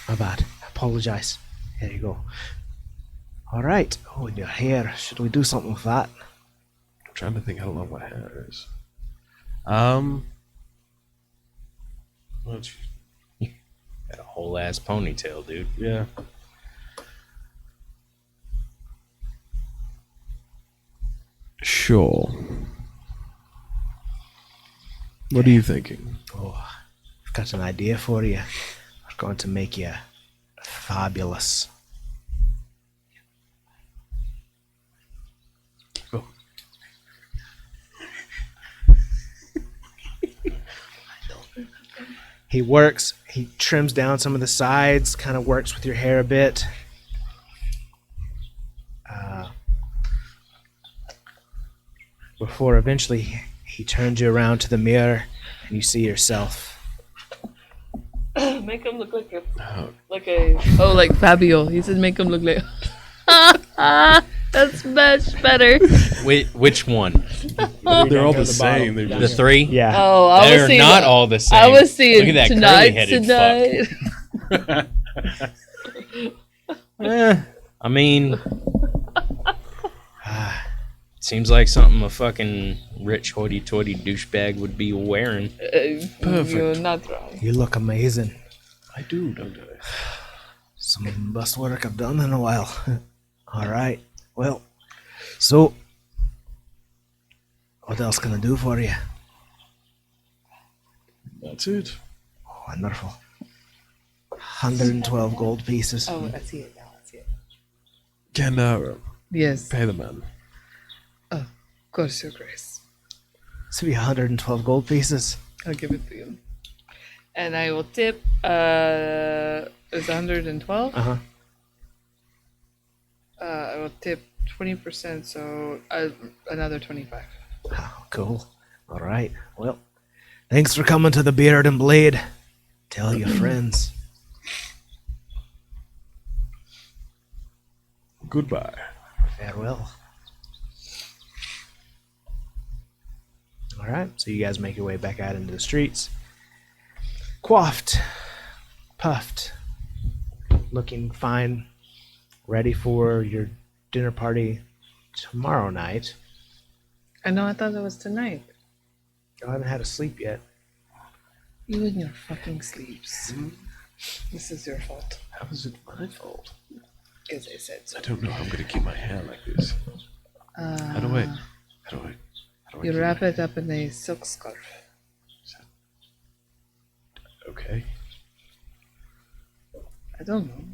My bad. Apologize. There you go. All right. Oh, and your hair. Should we do something with that? I'm trying to think how long my hair is. What? Got a whole ass ponytail, dude. Yeah. Sure. What are you thinking? Oh, I've got an idea for you. We're going to make you fabulous. Oh. He works, he trims down some of the sides, kind of works with your hair a bit. Before eventually he turns you around to the mirror and you see yourself. Make him look like Oh, like Fabio. He said make him look like. That's much better. Which one? they're all the same. They're The just three? Yeah. Oh, I was They're seeing not all the same. I was seeing Look at that tonight. curly-headed fuck. I mean, seems like something a fucking rich hoity-toity douchebag would be wearing. Perfect. You're not wrong. You look amazing. I do, don't I? Some of the best work I've done in a while. All right. Well, so what else can I do for you? That's it. Wonderful. 112 gold pieces. Oh, I see it now. I see it. Kandara, Yes, pay the man. of course, Your Grace. This will be 112 gold pieces. I'll give it to you. And I will tip. Is 112? Uh huh. I will tip 20%, so another 25. Oh, cool. All right. Well, thanks for coming to the Beard and Blade. Tell your friends. Goodbye. Farewell. All right. So you guys make your way back out into the streets. Coiffed, puffed, looking fine, ready for your dinner party tomorrow night. I know. I thought that was tonight. I haven't had a sleep yet. You and your fucking sleeps. This is your fault. How is it my fault? Because I said so. I don't know how I'm gonna keep my hair like this. How do I You keep wrap my- it up in a silk scarf. Okay. I don't know.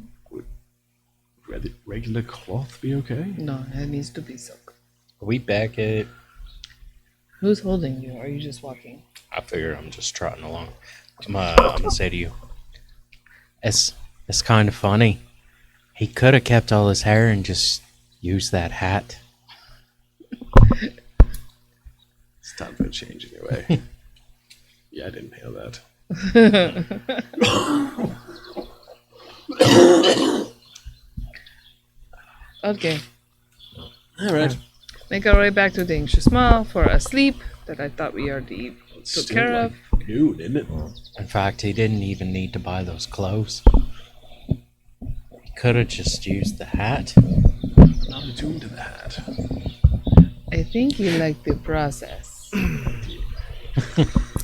Would regular cloth be okay? No, it needs to be silk. Are we back at... Who's holding you? Or are you just walking? I figure I'm just trotting along. I'm gonna say to you, it's kind of funny. He could have kept all his hair and just used that hat. It's time for a change anyway. Yeah, I didn't hear that. Okay. All right. Make our way back to the anxious mall for a sleep that I thought we already took care of. Noon, isn't it? In fact, he didn't even need to buy those clothes. He could have just used the hat. Not attuned to that. I think you like the process.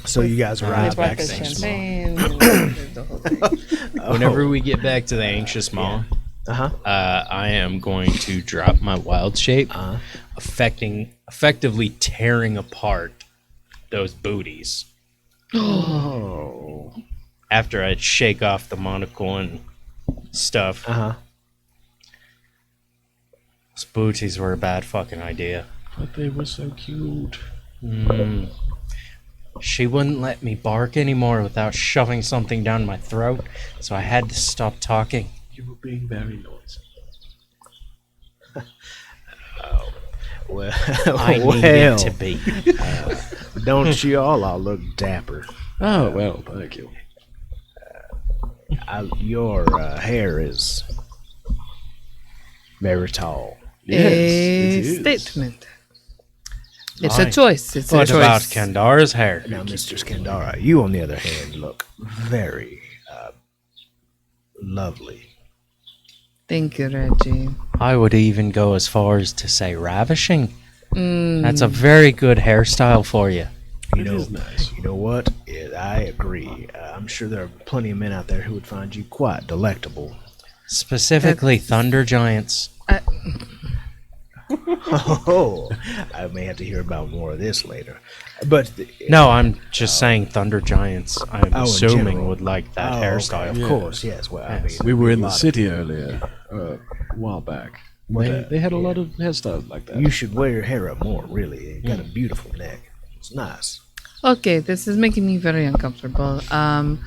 So you guys They arrive brought back the to the champagne and the whole thing. Whenever we get back to the anxious mall, Uh-huh. I am going to drop my wild shape, Uh-huh. effectively tearing apart those booties. Oh. After I shake off the monocle and stuff. Uh-huh. Those booties were a bad fucking idea. But they were so cute. Mm. She wouldn't let me bark anymore without shoving something down my throat, so I had to stop talking. You were being very noisy. Well, I needed to be. don't you all look dapper? Oh, well, thank you. Your hair is very tall. Yes, a it is. statement. It's Aye. a choice. It's What a choice. about Kandara's hair? Now, Mr. Skandara, you on the other hand look very lovely. Thank you, Reggie. I would even go as far as to say ravishing. Mm, That's a very good hairstyle for you. You It know, is nice. you know what? I agree. I'm sure there are plenty of men out there who would find you quite delectable. Specifically, thunder giants. Oh, I may have to hear about more of this later. But No, I'm just saying thunder giants. I'm Oh, in assuming general. would like that okay, hairstyle. of Yeah. course, yes. Well, I Yes. mean, We were in a the lot of- city earlier, a while back. They had a lot of hairstyles like that. You should wear your hair up more. Really, you got a beautiful neck. It's nice. okay, this is making me very uncomfortable.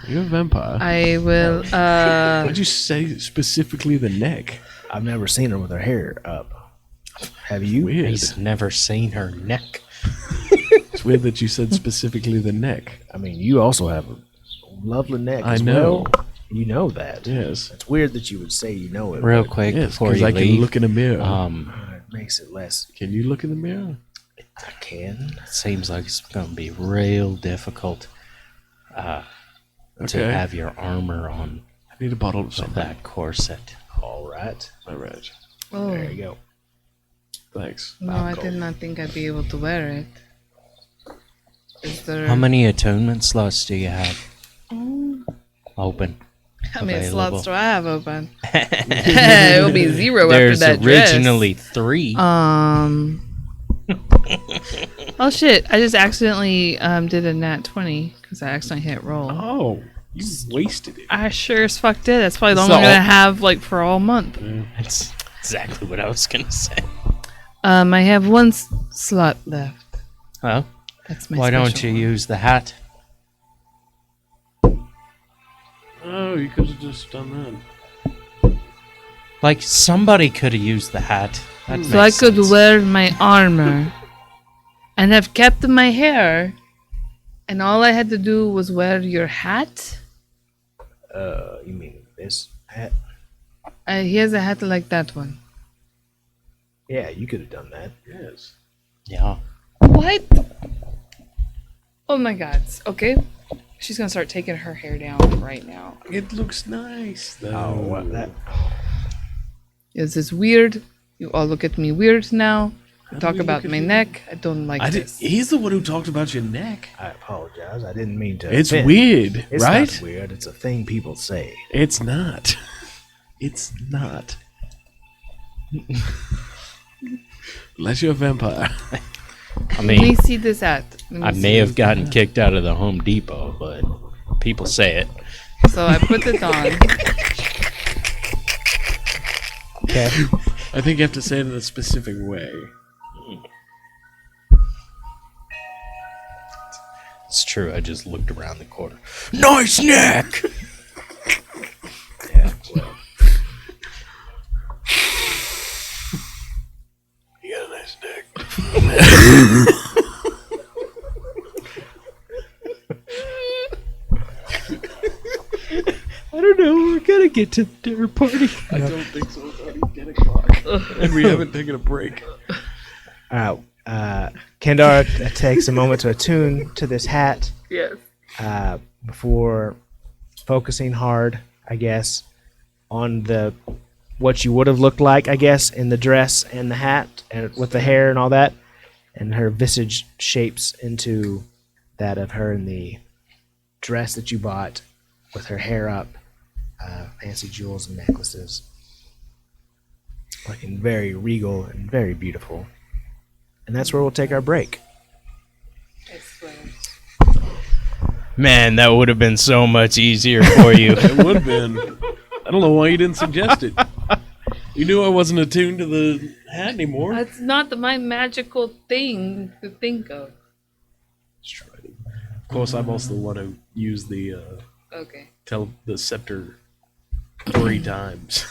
You're a vampire. I will. Why'd you say specifically the neck? I've never seen her with her hair up. Have you? Weird. He's never seen her neck. It's weird that you said specifically the neck. I mean, you also have a lovely neck. I as know. well. You know that. Yes. It's weird that you would say you know it. Real but quick Yes, before because you I can leave. look in a mirror. It makes it less. Can you look in the mirror? I can. It seems like it's going to be real difficult to Okay. have your armor on I need a bottle of with something. that corset. All right. All right. Oh, There you go. Thanks. no, I did not think I'd be able to wear it. Is there? How many attunement slots do you have Oh, open? how many available? slots do I have open? It will be 0 There's after that dress. originally 3. Oh shit! I just accidentally did a nat 20 because I accidentally hit roll. Oh, you wasted it. I sure as fuck did. That's probably the It's only one I'm all- gonna have like for all month. That's exactly what I was going to say. I have one slot left. Well, That's my. why don't special you one. use the hat? Oh, you could have just done that. Like, somebody could have used the hat. That So I makes could sense. wear my armor, and have kept my hair, and all I had to do was wear your hat. You mean this hat? He has a hat like that one. Yeah, you could have done that. Yes. Yeah. What? Oh my god. Okay. She's gonna start taking her hair down right now. It looks nice, though. Oh, what that? Is this weird? You all look at me weird now. How do Talk we about look at my you? neck. I don't like I did, this. he's the one who talked about your neck. I apologize. I didn't mean to. It's offend. weird, It's right? not weird. It's a thing people say. It's not. It's not. Unless you're a vampire. I Let me mean, see this hat. Let me I see may have this gotten hat. kicked out of the Home Depot, but people say it. So I put it on. Okay. I think you have to say it in a specific way. It's true, I just looked around the corner. Nice neck! Yeah. Well, You got a nice neck. I don't know, we're gonna get to the dinner party. I don't think so. It's already 10 o'clock. And we haven't taken a break. Kendara takes a moment to attune to this hat Yes. before focusing hard, I guess, on the what you would have looked like, I guess, in the dress and the hat and with the hair and all that. And her visage shapes into that of her in the dress that you bought with her hair up, fancy jewels and necklaces. Looking very regal and very beautiful. And that's where we'll take our break. I swear. Man, that would have been so much easier for you. It would have been. I don't know why you didn't suggest it. You knew I wasn't attuned to the hat anymore. That's not my magical thing to think of. Let's try it. Of course, I'm also the one who used the Okay. the scepter 3 times.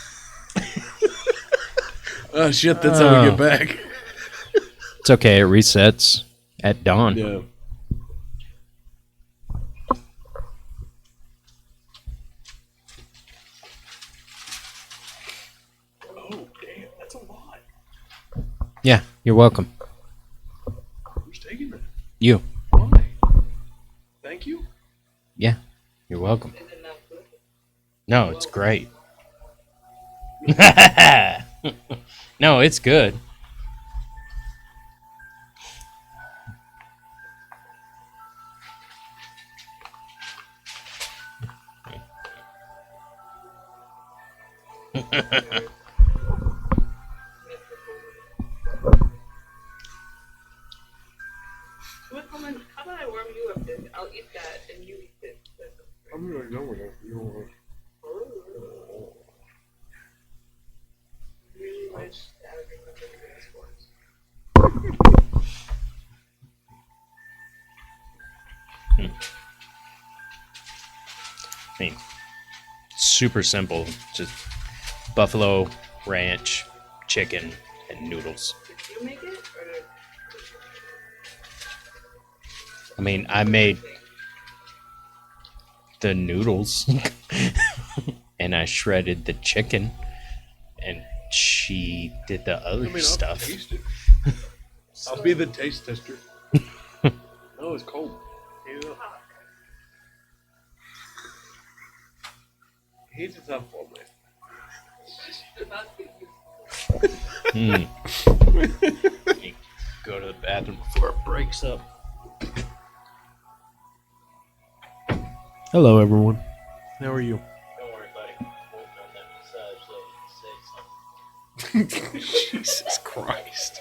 Oh shit! That's how we get back. It's okay. It resets at dawn. Yeah. Oh damn! That's a lot. Yeah, you're welcome. Who's taking that? You. Why? Thank you. Yeah, you're welcome. No, it's great. No, it's good. How about I warm you up then? I'll eat that and you eat this. I'm gonna go with it. You know what? Really wish that I would remember the sports. I mean, super simple. Just buffalo ranch, chicken, and noodles. Did you make it? Or did I mean, I made the noodles and I shredded the chicken, and she did the other stuff. I'll taste it. I'll be the taste tester. No, it's cold. Heat it up. Heat it up for me. Go to the bathroom before it breaks up. Hello, everyone. How are you? Don't worry, buddy. Waiting on that massage so you can say something. Jesus Christ.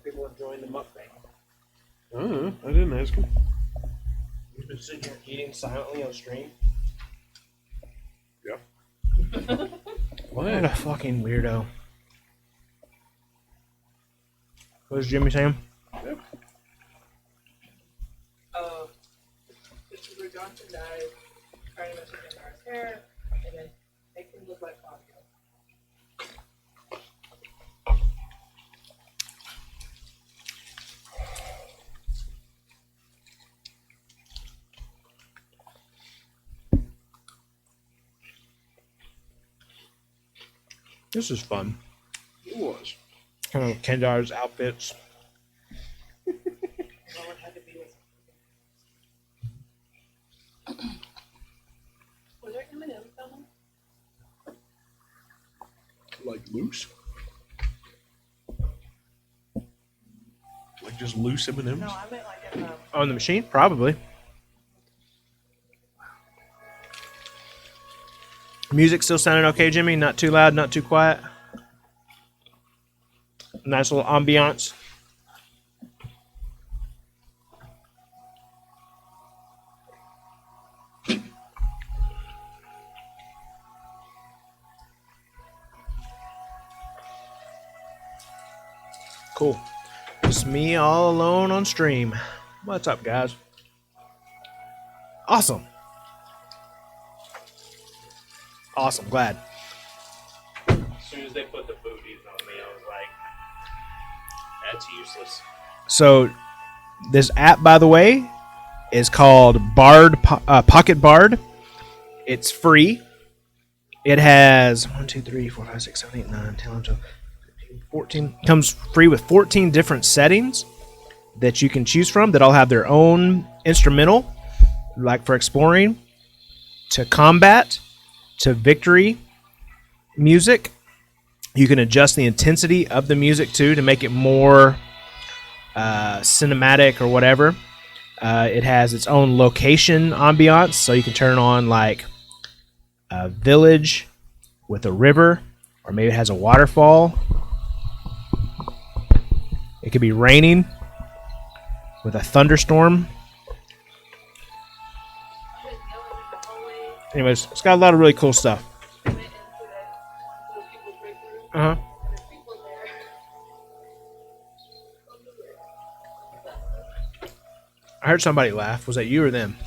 People enjoying the mukbang. I didn't ask him. You've been sitting here eating silently on stream. Yeah. What a fucking weirdo. What was Jimmy saying? Yep. Christopher Johnson died trying to mess with Kendar's hair and then make him look like Fabio. This is fun. It was. Kind of Kendar's outfits. No one had to be with Was there M&M's down there? Like loose? Like just loose M&Ms? No, I meant like in the... On the machine? Probably. Music still sounding okay, Jimmy? Not too loud, not too quiet? Nice little ambiance. Cool. Just me all alone on stream. What's up, guys? Awesome. Awesome. Glad. As soon as they put the booties on me, I was like, that's useless. So, this app, by the way, is called Pocket Bard. It's free. It has 1, 2, 3, 4, 5, 6, 7, 8, 9, 10, 11, 12, 13, 14. Comes free with 14 different settings that you can choose from that all have their own instrumental, like for exploring, to combat, to victory music. You can adjust the intensity of the music too to make it more cinematic or whatever. It has its own location ambiance, so you can turn on like a village with a river, or maybe it has a waterfall. It could be raining with a thunderstorm. Anyways, it's got a lot of really cool stuff. Uh huh. I heard somebody laugh. Was that you or them?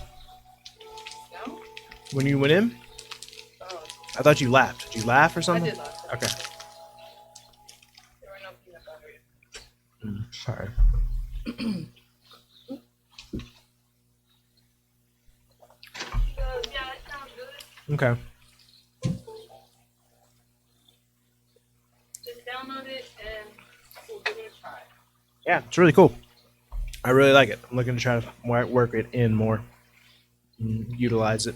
No? When you went in? Oh, I thought you laughed. Did you laugh or I something? did laugh. Okay. There were no peanut butter. Sorry. Yeah, that sounds good. Okay. Just download it and we'll give it a try. Yeah, it's really cool. I really like it. I'm looking to try to work it in more, utilize it.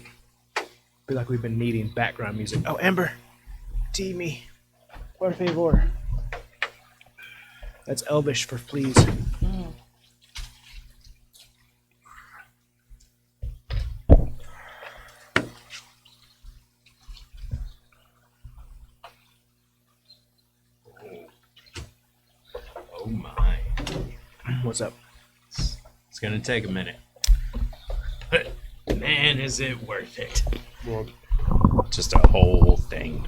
Feel like we've been needing background music. Oh, Amber, tea me, por favor. That's Elvish for please. Oh my. What's up? It's going to take a minute. But man, is it worth it. Well, Just a whole thing.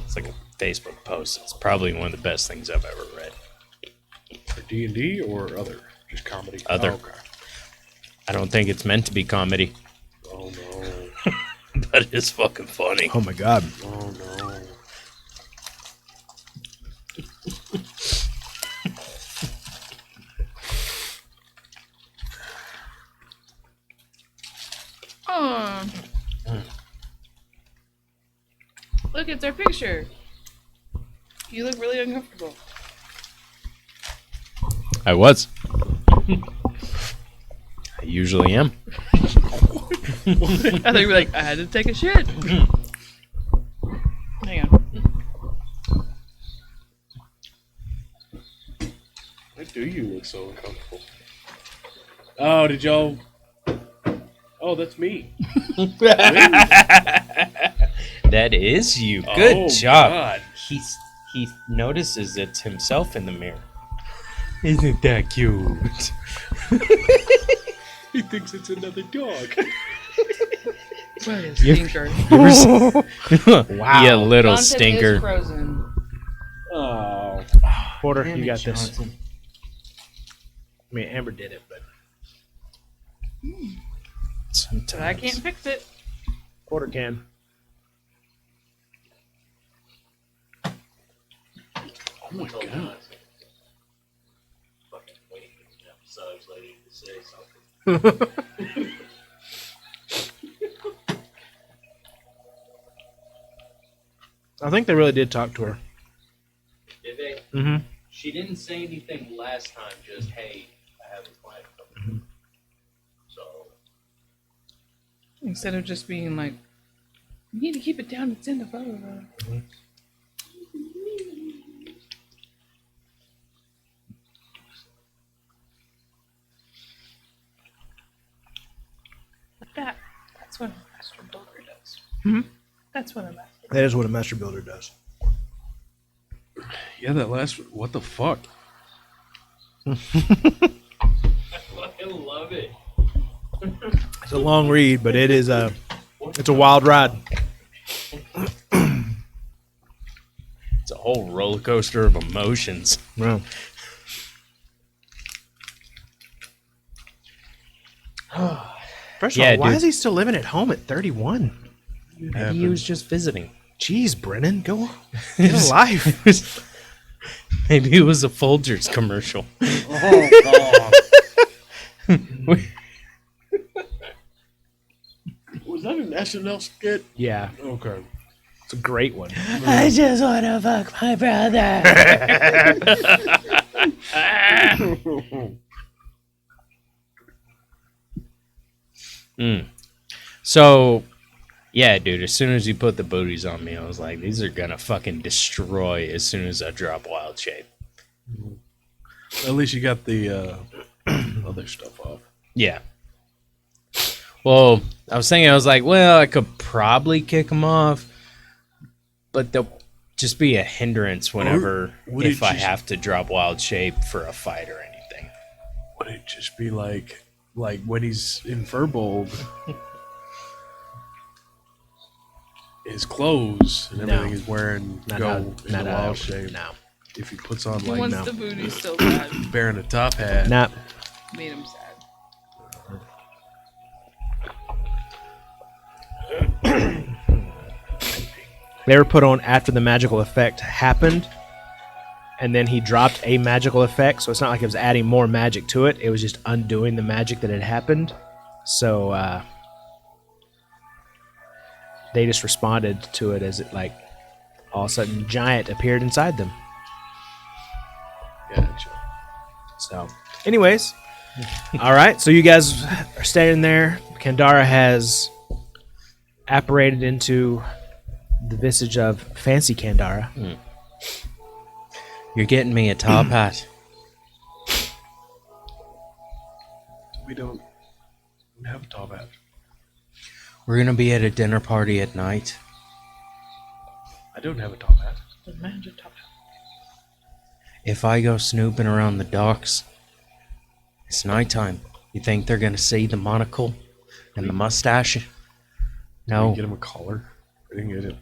It's like a Facebook post. It's probably one of the best things I've ever read. for D&D or other? Just comedy? Other. Oh, okay. I don't think it's meant to be comedy, Oh, no. but it's fucking funny. Oh my God. Oh, no. Oh. Look, it's our picture. You look really uncomfortable. I was. I usually am. I thought you were like, I had to take a shit. Hang on. Why do you look so uncomfortable? Oh, did y'all... Oh, that's me. That is you. Good Oh, job. God. He notices it's himself in the mirror. Isn't that cute? He thinks it's another dog. What a stinker. Wow. You little Content is stinker. frozen. Oh. Porter, Damn you it, got this. Johnson. I mean, Amber did it, but Sometimes. But I can't fix it. Porter can. Oh, my God. I think they really did talk to her. Did they? Mm-hmm. She didn't say anything last time, just, hey, I have a plan. So, Instead of just being like, you need to keep it down, it's in the photo. Like that's what a master builder does. Mhm. That's what a master That is what a master builder does. Yeah, that last... What the fuck? I fucking love it. It's a long read, but it is it's a wild ride. It's a whole roller coaster of emotions. Wow. First of Yeah, all, why dude. is he still living at home at 31? Maybe he was just visiting. Jeez, Brennan, go get a life. Maybe it was a Folgers commercial. Was that an SNL skit? Yeah, Okay. it's a great one. I just want to fuck my brother. So, yeah, dude, as soon as you put the booties on me, I was like, these are going to fucking destroy as soon as I drop Wild Shape. At least you got the other stuff off. Yeah. Well, I was thinking, I was like, well, I could probably kick them off, but they'll just be a hindrance whenever, would if it I just- have to drop Wild Shape for a fight or anything. Would it just be like when he's in Furbold, his clothes and No. everything he's wearing Not go how- in the not how- wild shape? No. If he puts on He like wants no. the booty so bad. bearing a top hat, Nah. Made him sad. They were put on after the magical effect happened, and then he dropped a magical effect, so it's not like it was adding more magic to it. It was just undoing the magic that had happened. So they just responded to it as it like all of a sudden Giant appeared inside them. gotcha. So, anyways, all right. So you guys are standing there. Kandara has apparated into the visage of Fancy Kandara. You're getting me a top hat. We don't have a top hat. We're going to be at a dinner party at night. I don't have a top hat. If I go snooping around the docks, it's nighttime. You think they're going to see the monocle and the mustache? No. Get him a collar. I didn't get it.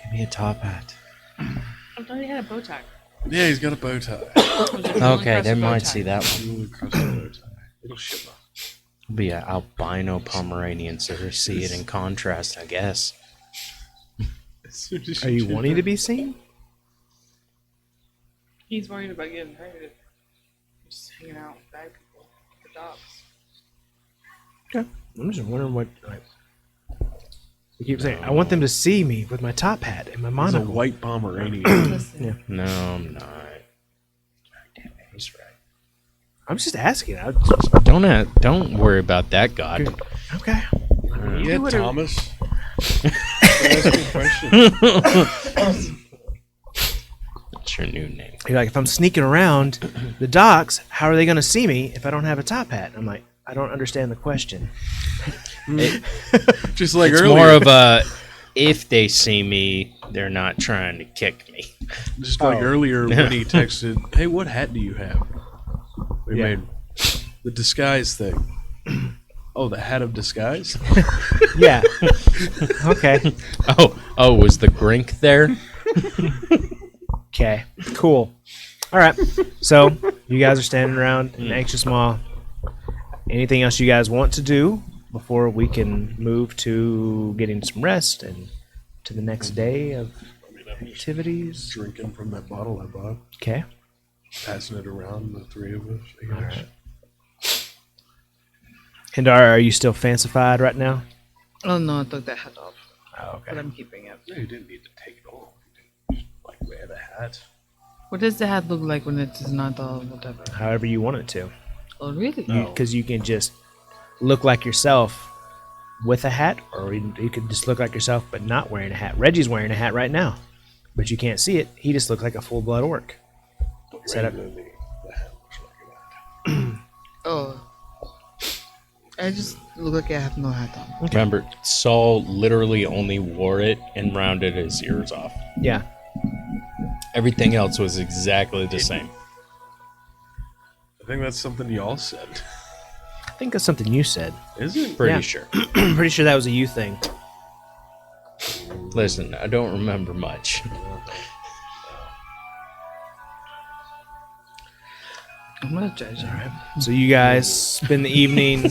Give me a top hat. I thought he had a bow tie. Yeah, he's got a bow tie. Okay, they might see that one. Really across the bow tie. It'll shimmer. It'll be an albino Pomeranian, so they see it in contrast, I guess. Are you wanting to be seen? He's worried about getting hurt. Just hanging out with bad people. The dogs. Okay. I'm just wondering what. Like, you keep saying, I want them to see me with my top hat and my He's a monocle. white Pomeranian. Listen. No, I'm not. Damn it, he's right. I'm just asking. Don't worry about that, God. Okay. Yeah, would've- Thomas. Ask me a question. That's your new name. You're like, if I'm sneaking around the docks, how are they going to see me if I don't have a top hat? I'm like, I don't understand the question. Just like It's earlier. more of a, if they see me, they're not trying to kick me. Just like Oh. earlier when he texted, "Hey, what hat do you have?" We Yeah. made the disguise thing. Oh, the hat of disguise. Yeah. Okay. Oh, was the Grink there? Okay. Cool. All right. So you guys are standing around in Anxious Maw. Anything else you guys want to do before we can move to getting some rest and to the next day of activities? Drinking from that bottle I bought, Okay. passing it around the three of us. I guess. right. Hindara, are you still fancified right now? Oh no, I took that hat off. Oh, But I'm keeping it. No, you didn't need to take it off. You didn't just, like wear the hat. What does the hat look like when it is not all whatever? However you want it to. Oh really? Because you can just look like yourself with a hat, or you could just look like yourself but not wearing a hat. Reggie's wearing a hat right now, but you can't see it. He just looks like a full-blood orc. Set up. Regularly, the hat looks like that. Oh. I just look like I have no hat on. Remember, Saul literally only wore it and rounded his ears off. Yeah. Everything else was exactly the same. I think that's something y'all said. I think that's something you said. Is it? Pretty Yeah. sure. I'm pretty sure that was a you thing. Listen, I don't remember much. I'm gonna judge you. So you guys spend the evening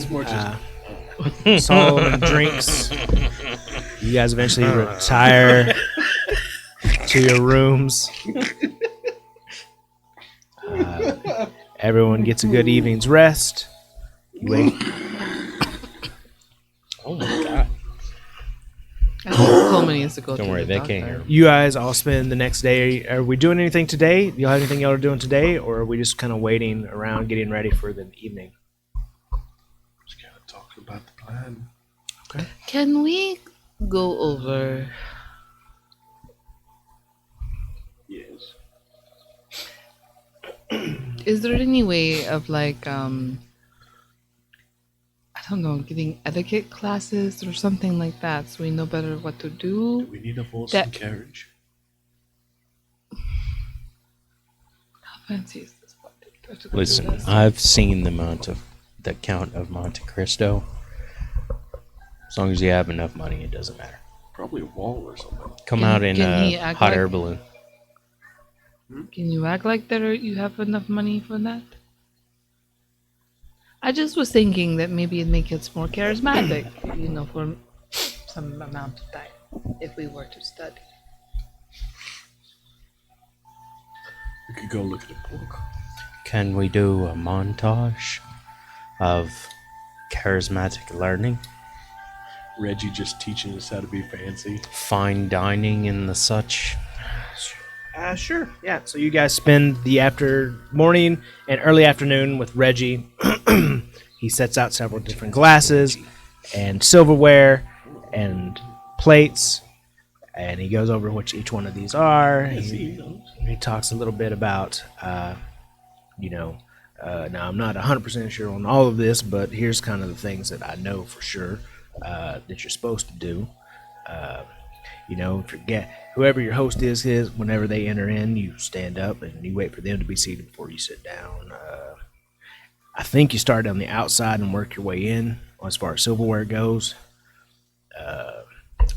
Solomon drinks. You guys eventually retire to your rooms. Everyone gets a good evening's rest. You wake. Oh my god! I think Coleman needs to go. Don't to worry, the they can't doctor. hear. You guys all spend the next day. Are we doing anything today? Do y'all have anything y'all are doing today, or are we just kind of waiting around, getting ready for the evening? Just kind of talking about the plan. Can we go over? Yes. Is there any way of like I don't know, getting etiquette classes or something like that, so we know better what to Do do? we need a horse That- and carriage? How fancy is this? Do I have to go do Listen, this? I've seen the Count of Monte Cristo. As long as you have enough money, it doesn't matter. Probably a wall or something. Come Can- out in can he a act hot like- air balloon. Can you act like that, or you have enough money for that? I just was thinking that maybe it'd make us more charismatic, for some amount of time, if we were to study. We could go look at a book. Can we do a montage of charismatic learning, Reggie just teaching us how to be fancy. fine dining, and the such? Sure. Yeah. So you guys spend the morning and early afternoon with Reggie. He sets out several different glasses and silverware and plates, and he goes over what each one of these are. He talks a little bit about, now I'm not 100% sure on all of this, but here's kind of the things that I know for sure that you're supposed to do. Whoever your host is, whenever they enter in, you stand up and you wait for them to be seated before you sit down. I think you start on the outside and work your way in as far as silverware goes.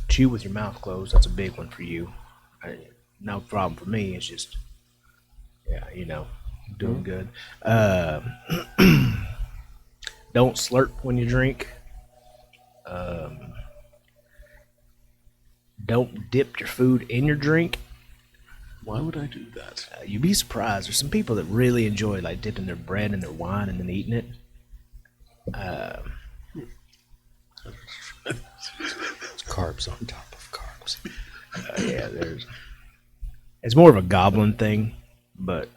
Chew with your mouth closed. That's a big one for you. No problem for me. It's just, doing good. Don't slurp when you drink. Don't dip your food in your drink. Why would I do that? You'd be surprised. There's some people that really enjoy like dipping their bread in their wine and then eating it. It's carbs on top of carbs. It's more of a goblin thing, but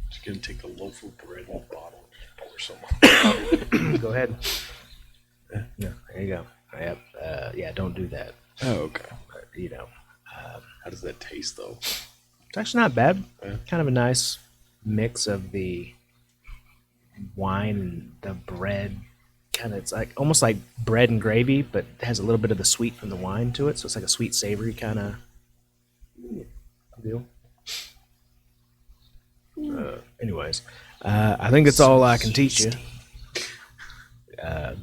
Just gonna take a loaf of bread and a bottle and just pour some on. go ahead. Yeah, there you go. Don't do that. Oh, okay. But, How does that taste, though? it's actually not bad. Yeah. Kind of a nice mix of the wine and the bread. It's like almost like bread and gravy, but it has a little bit of the sweet from the wine to it. So it's like a sweet savory kind of deal. Anyways, I think that's all I can teach you.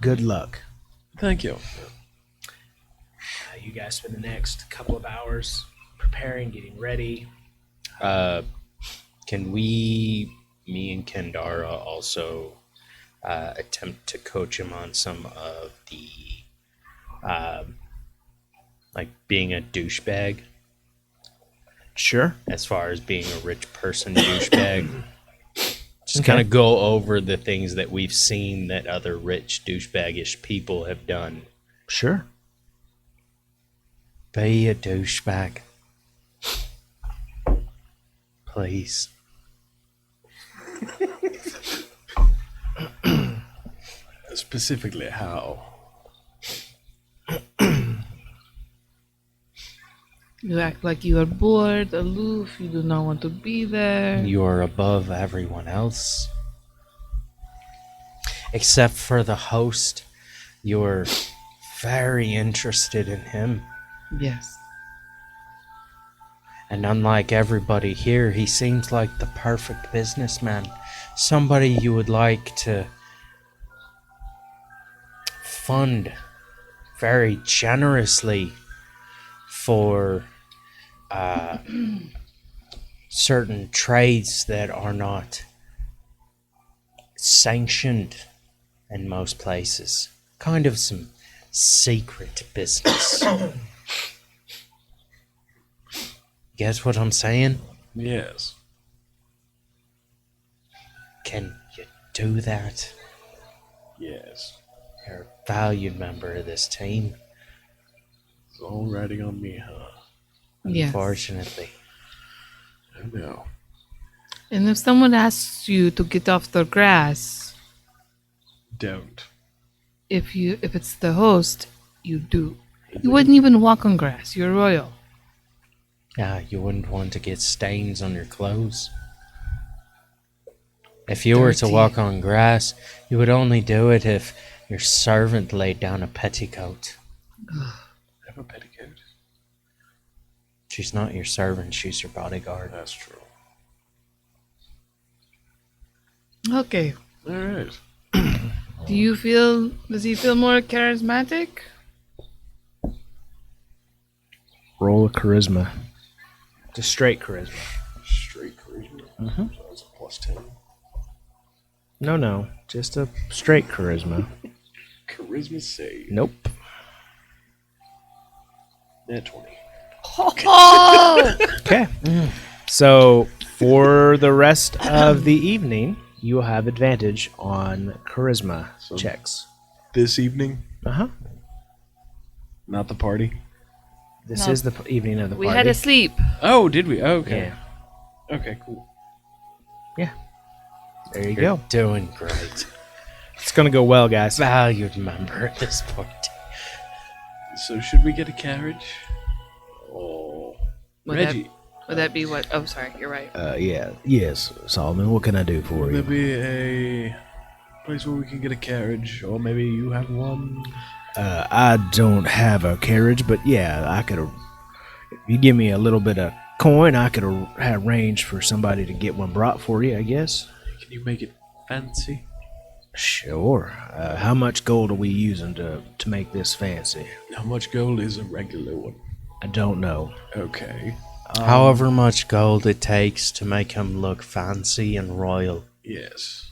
Good luck. Thank you. You guys spend the next couple of hours preparing, getting ready. Can me and Kendara also attempt to coach him on some of the, like being a douchebag, Sure. as far as being a rich person douchebag? Just kind of go over the things that we've seen that other rich douchebaggish people have done. Sure. Be a douchebag. Please. Specifically, how? You act like you are bored, aloof, you do not want to be there. You are above everyone else. Except for the host. You're very interested in him. Yes. And unlike everybody here, he seems like the perfect businessman. Somebody you would like to fund very generously for certain trades that are not sanctioned in most places. Kind of some secret business. Guess what I'm saying? Yes. Can you do that? Yes. You're a valued member of this team. It's all riding on me, huh? Yes. Unfortunately. I know. And if someone asks you to get off the grass, Don't. if it's the host, you do. You wouldn't even walk on grass. You're royal. You wouldn't want to get stains on your clothes. If you were to Dirty. walk on grass, you would only do it if your servant laid down a petticoat. I have a petticoat. She's not your servant, she's your bodyguard. That's true. Okay. All right. Does he feel more charismatic? Roll a charisma. Just straight charisma. Straight charisma. Mm-hmm. So that's a plus 10. No. Just a straight charisma. Charisma save. Nope. Net 20. Oh! Okay. So for the rest of the evening, you will have advantage on charisma So- checks. This evening, Uh-huh. not the party. This No. is the evening of the We party. had to sleep. Oh, did we? Oh, okay. Yeah. Okay, cool. There you You're go. doing great. It's going to go well, guys. Valued member of this party. So should we get a carriage? Oh, Would Reggie. Would that be what? Oh, sorry. You're right. Yeah. Yes, Solomon. What can I do for Would there you? be a place where we can get a carriage, or maybe you have one? I don't have a carriage, but yeah, I could. If you give me a little bit of coin, I could arrange for somebody to get one brought for you, I guess. Can you make it fancy? Sure. How much gold are we using to make this fancy? How much gold is a regular one? I don't know. Okay. However much gold it takes to make him look fancy and royal. Yes.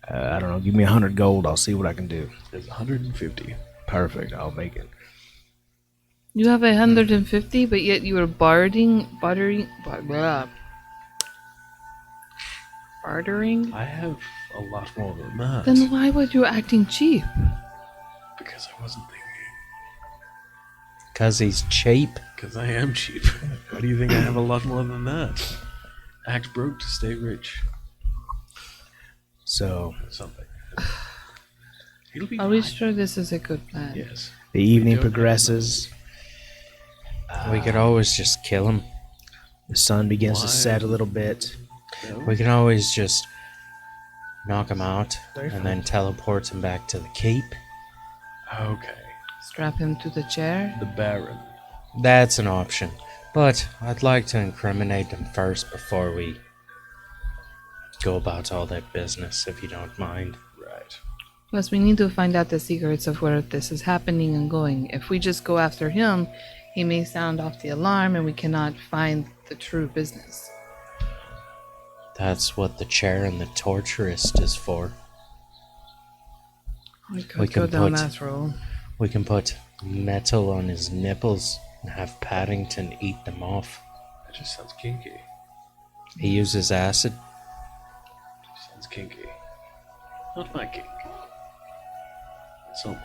I don't know. Give me 100 gold. I'll see what I can do. There's 150. Perfect. I'll make it. You have 150, but yet you were bartering. I have a lot more than that. Then why would you acting cheap? Because I wasn't thinking. Because he's cheap. Because I am cheap. Why do you think I have a lot more than that? Act broke to stay rich. So Something. It'll be Are we fine. sure this is a good plan? Yes. the evening don't have progresses. We could always just kill him. The sun begins to Why? set a little bit. No? We can always just knock him out Very and fine. then teleport him back to the keep. Okay. Strap him to the chair. The Baron. That's an option. But I'd like to incriminate him first before we go about all that business, if you don't mind. Right. Plus, we need to find out the secrets of where this is happening and going. If we just go after him, he may sound off the alarm and we cannot find the true business. That's what the chair and the torturist is for. We could We go can down put- that road. We can put metal on his nipples and have Paddington eat them off. That just sounds kinky. He uses acid. Just sounds kinky. Not my kink. It's almost.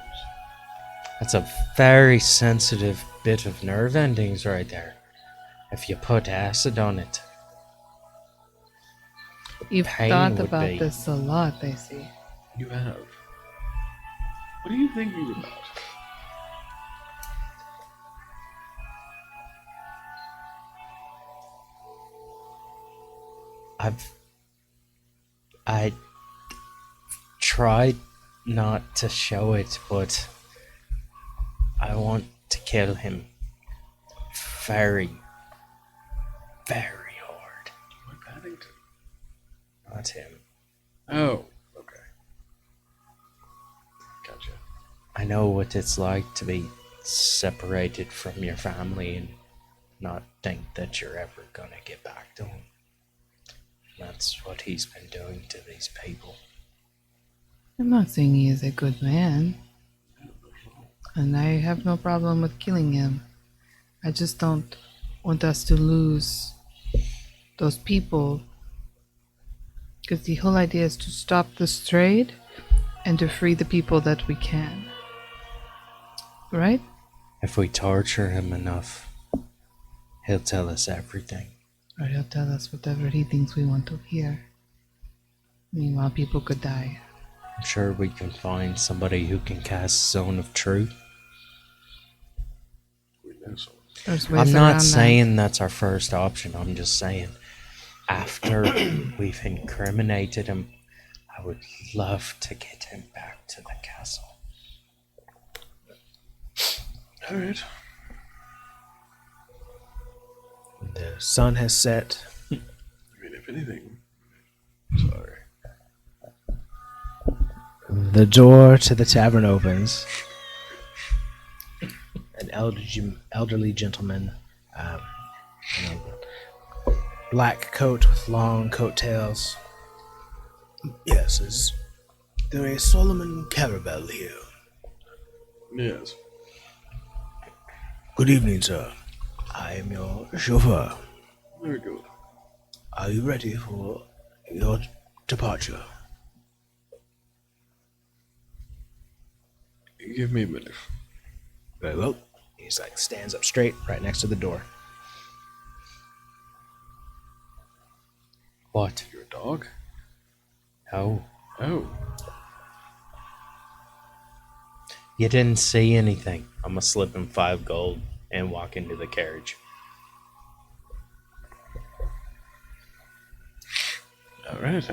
That's a very sensitive bit of nerve endings right there. If you put acid on it. You've pain thought would about be- this a lot, I see. You have. What are you thinking about? I tried not to show it, but I want to kill him very, very hard. My Paddington. Not him. Oh. Okay. Gotcha. I know what it's like to be separated from your family and not think that you're ever gonna get back to him. That's what he's been doing to these people. I'm not saying he is a good man. And I have no problem with killing him. I just don't want us to lose those people. Because the whole idea is to stop this trade and to free the people that we can. Right? If we torture him enough, he'll tell us everything. Or he'll tell us whatever he thinks we want to hear. Meanwhile, people could die. I'm sure we can find somebody who can cast Zone of Truth. We know someone. There's ways I'm around not saying that's our first option. I'm just saying, after we've incriminated him, I would love to get him back to the castle. All right. The sun has set. I mean, if anything, sorry. The door to the tavern opens. An elderly gentleman, in a black coat with long coattails. Yes, is there a Solomon Carabel here? Yes. Good evening, sir. I am your chauffeur. Very good. Are you ready for your departure? Give me a minute. Very well. He's like stands up straight right next to the door. What? Your dog? No. Oh. You didn't see anything. I'm gonna slip him 5 gold and walk into the carriage. All right.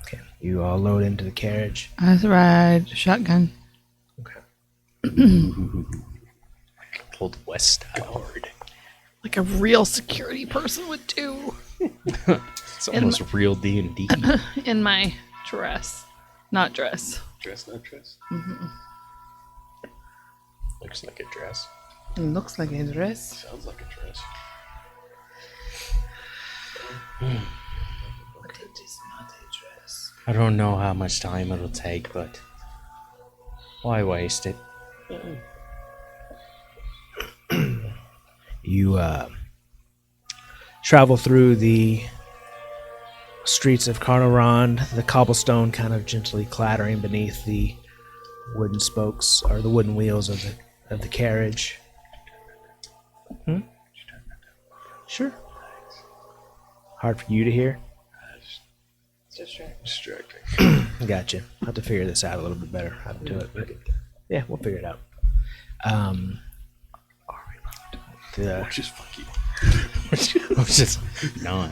Okay. You all load into the carriage. I ride shotgun. Okay. Old West Howard. Like a real security person would do. It's almost real D&D. In my dress. Not dress. Dress, not dress. Looks like a dress. It looks like a dress. Sounds like a dress. But it is not a dress. I don't know how much time it'll take, but why waste it? You travel through the streets of Carnarvon, the cobblestone kind of gently clattering beneath the wooden spokes or the wooden wheels of the carriage. Sure. Hard for you to hear? Distracting. Gotcha. I'll have to figure this out a little bit better how to do it, but yeah, we'll figure it out. The Just fuck you. I was just not.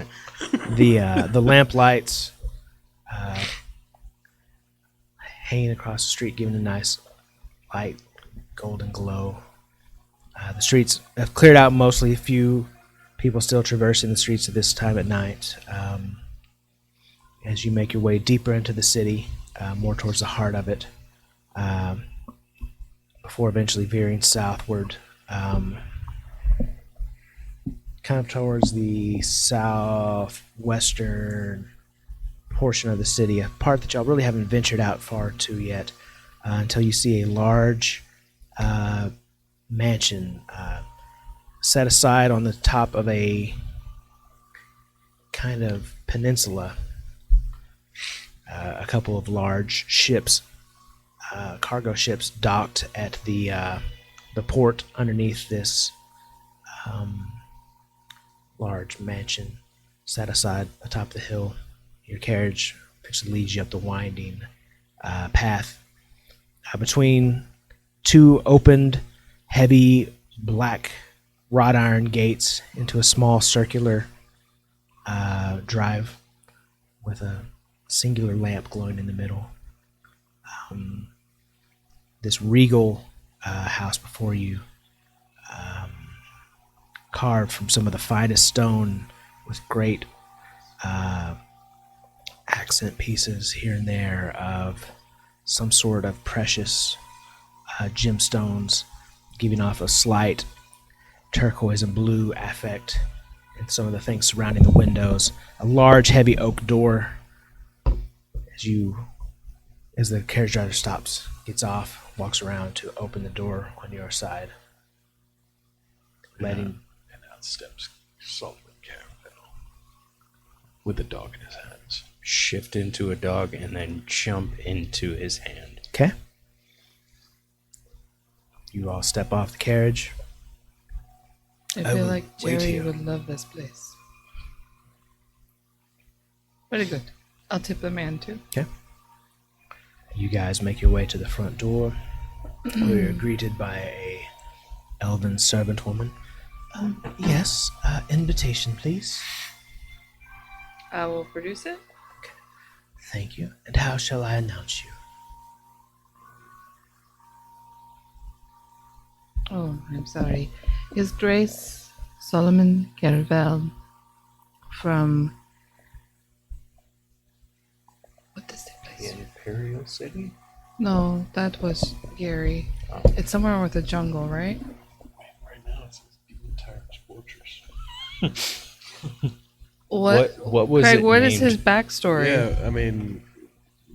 the lamp lights hanging across the street, giving a nice light golden glow. The streets have cleared out mostly. A few people still traversing the streets at this time at night. As you make your way deeper into the city, more towards the heart of it, before eventually veering southward, kind of towards the southwestern portion of the city, a part that y'all really haven't ventured out far to yet, until you see a large mansion set aside on the top of a kind of peninsula. A couple of large ships, cargo ships, docked at the port underneath this large mansion set aside atop the hill. Your carriage actually leads you up the winding path between two opened, heavy black wrought iron gates into a small circular drive with a singular lamp glowing in the middle. This regal house before you, carved from some of the finest stone with great accent pieces here and there of some sort of precious gemstones, giving off a slight turquoise and blue affect in some of the things surrounding the windows. A large, heavy oak door. As you As the carriage driver stops, gets off, walks around to open the door on your side, letting And out steps Solomon Caravel with the dog in his hands. Shift into a dog and then jump into his hand. Okay. You all step off the carriage. I I feel will like wait Jerry here. would love this place. Very good. I'll tip the man too. You guys make your way to the front door, where you're greeted by a elven servant woman. Yes, invitation, please. I will produce it. Thank you. And how shall I announce you? Oh, I'm sorry. His Grace Solomon Caravel from. What is that place? Imperial City? No, that was Gary. It's somewhere with a jungle, right? Right now it says Demon Tire's Fortress. What was Craig, it what is named? his backstory Yeah, I mean,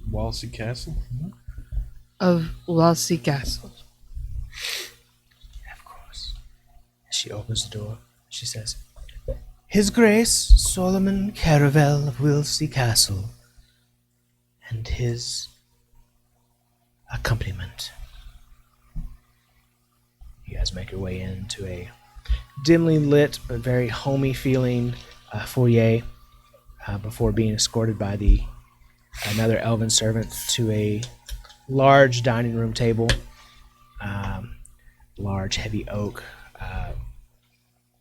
Walsey Castle? of Walsey Castle? Of course. She opens the door. She says, His Grace Solomon Caravel of Wilsey Castle, and his accompaniment. You guys make your way into a dimly lit but very homey feeling foyer before being escorted by another elven servant to a large dining room table, large heavy oak,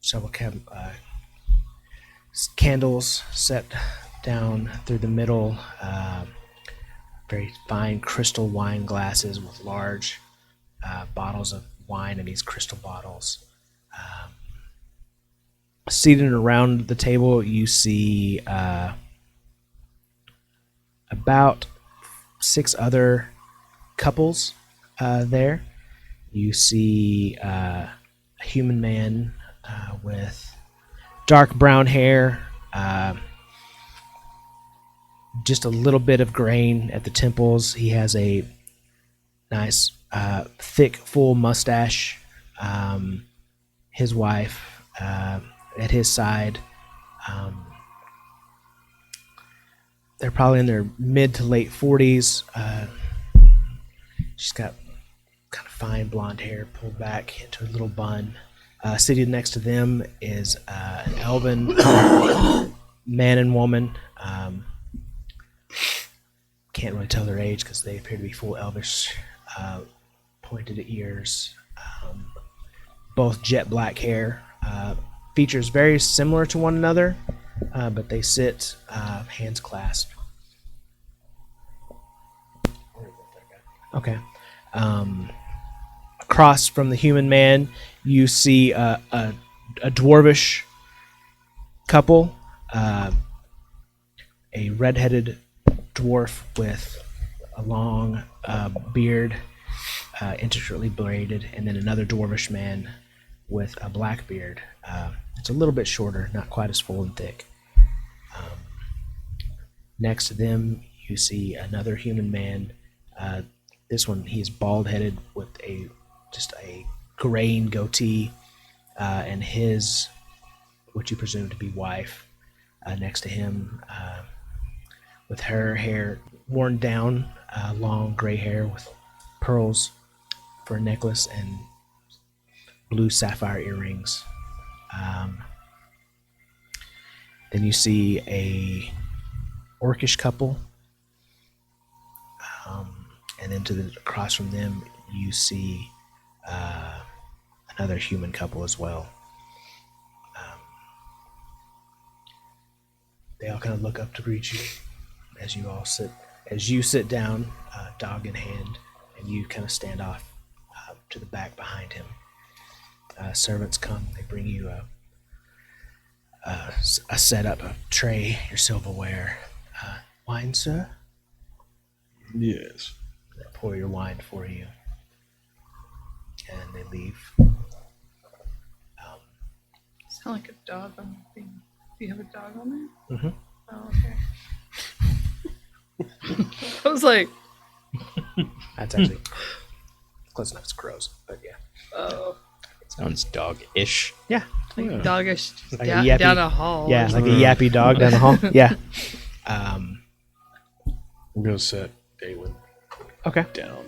several candles set down through the middle, very fine crystal wine glasses with large bottles of wine in these crystal bottles. Seated around the table, you see about 6 other couples there. You see a human man with dark brown hair, just a little bit of grain at the temples. He has a nice, thick, full mustache. His wife at his side. They're probably in their mid to late 40s. She's got kind of fine blonde hair pulled back into a little bun. Seated next to them is an elven man and woman. Can't really tell their age because they appear to be full elvish, pointed ears, both jet black hair. Features very similar to one another, but they sit hands clasped. Okay. Across from the human man, you see a dwarvish couple, a redheaded dwarf with a long beard, intricately braided, and then another dwarvish man with a black beard. It's a little bit shorter, not quite as full and thick. Next to them, you see another human man. This one, he is bald-headed with just a graying goatee, and his, what you presume to be wife, next to him, with her hair worn down, long gray hair with pearls for a necklace and blue sapphire earrings. Then you see a orcish couple, and then across from them you see another human couple as well. They all kind of look up to greet you as you sit down, dog in hand, and you kind of stand off to the back behind him. Servants come. They bring you a setup, a tray, your silverware. Wine, sir? Yes. They pour your wine for you. And they leave. Sound like a dog on the thing. Do you have a dog on there? Mhm. Oh, okay. I was like, That's actually close enough. It's crows, but yeah. Oh, Sounds dog-ish. Yeah. like Yeah. doggish, just Like a yappy- down a hall. Yeah, like a yappy dog down the hall. Yeah. I'm gonna set Dalen Okay. down.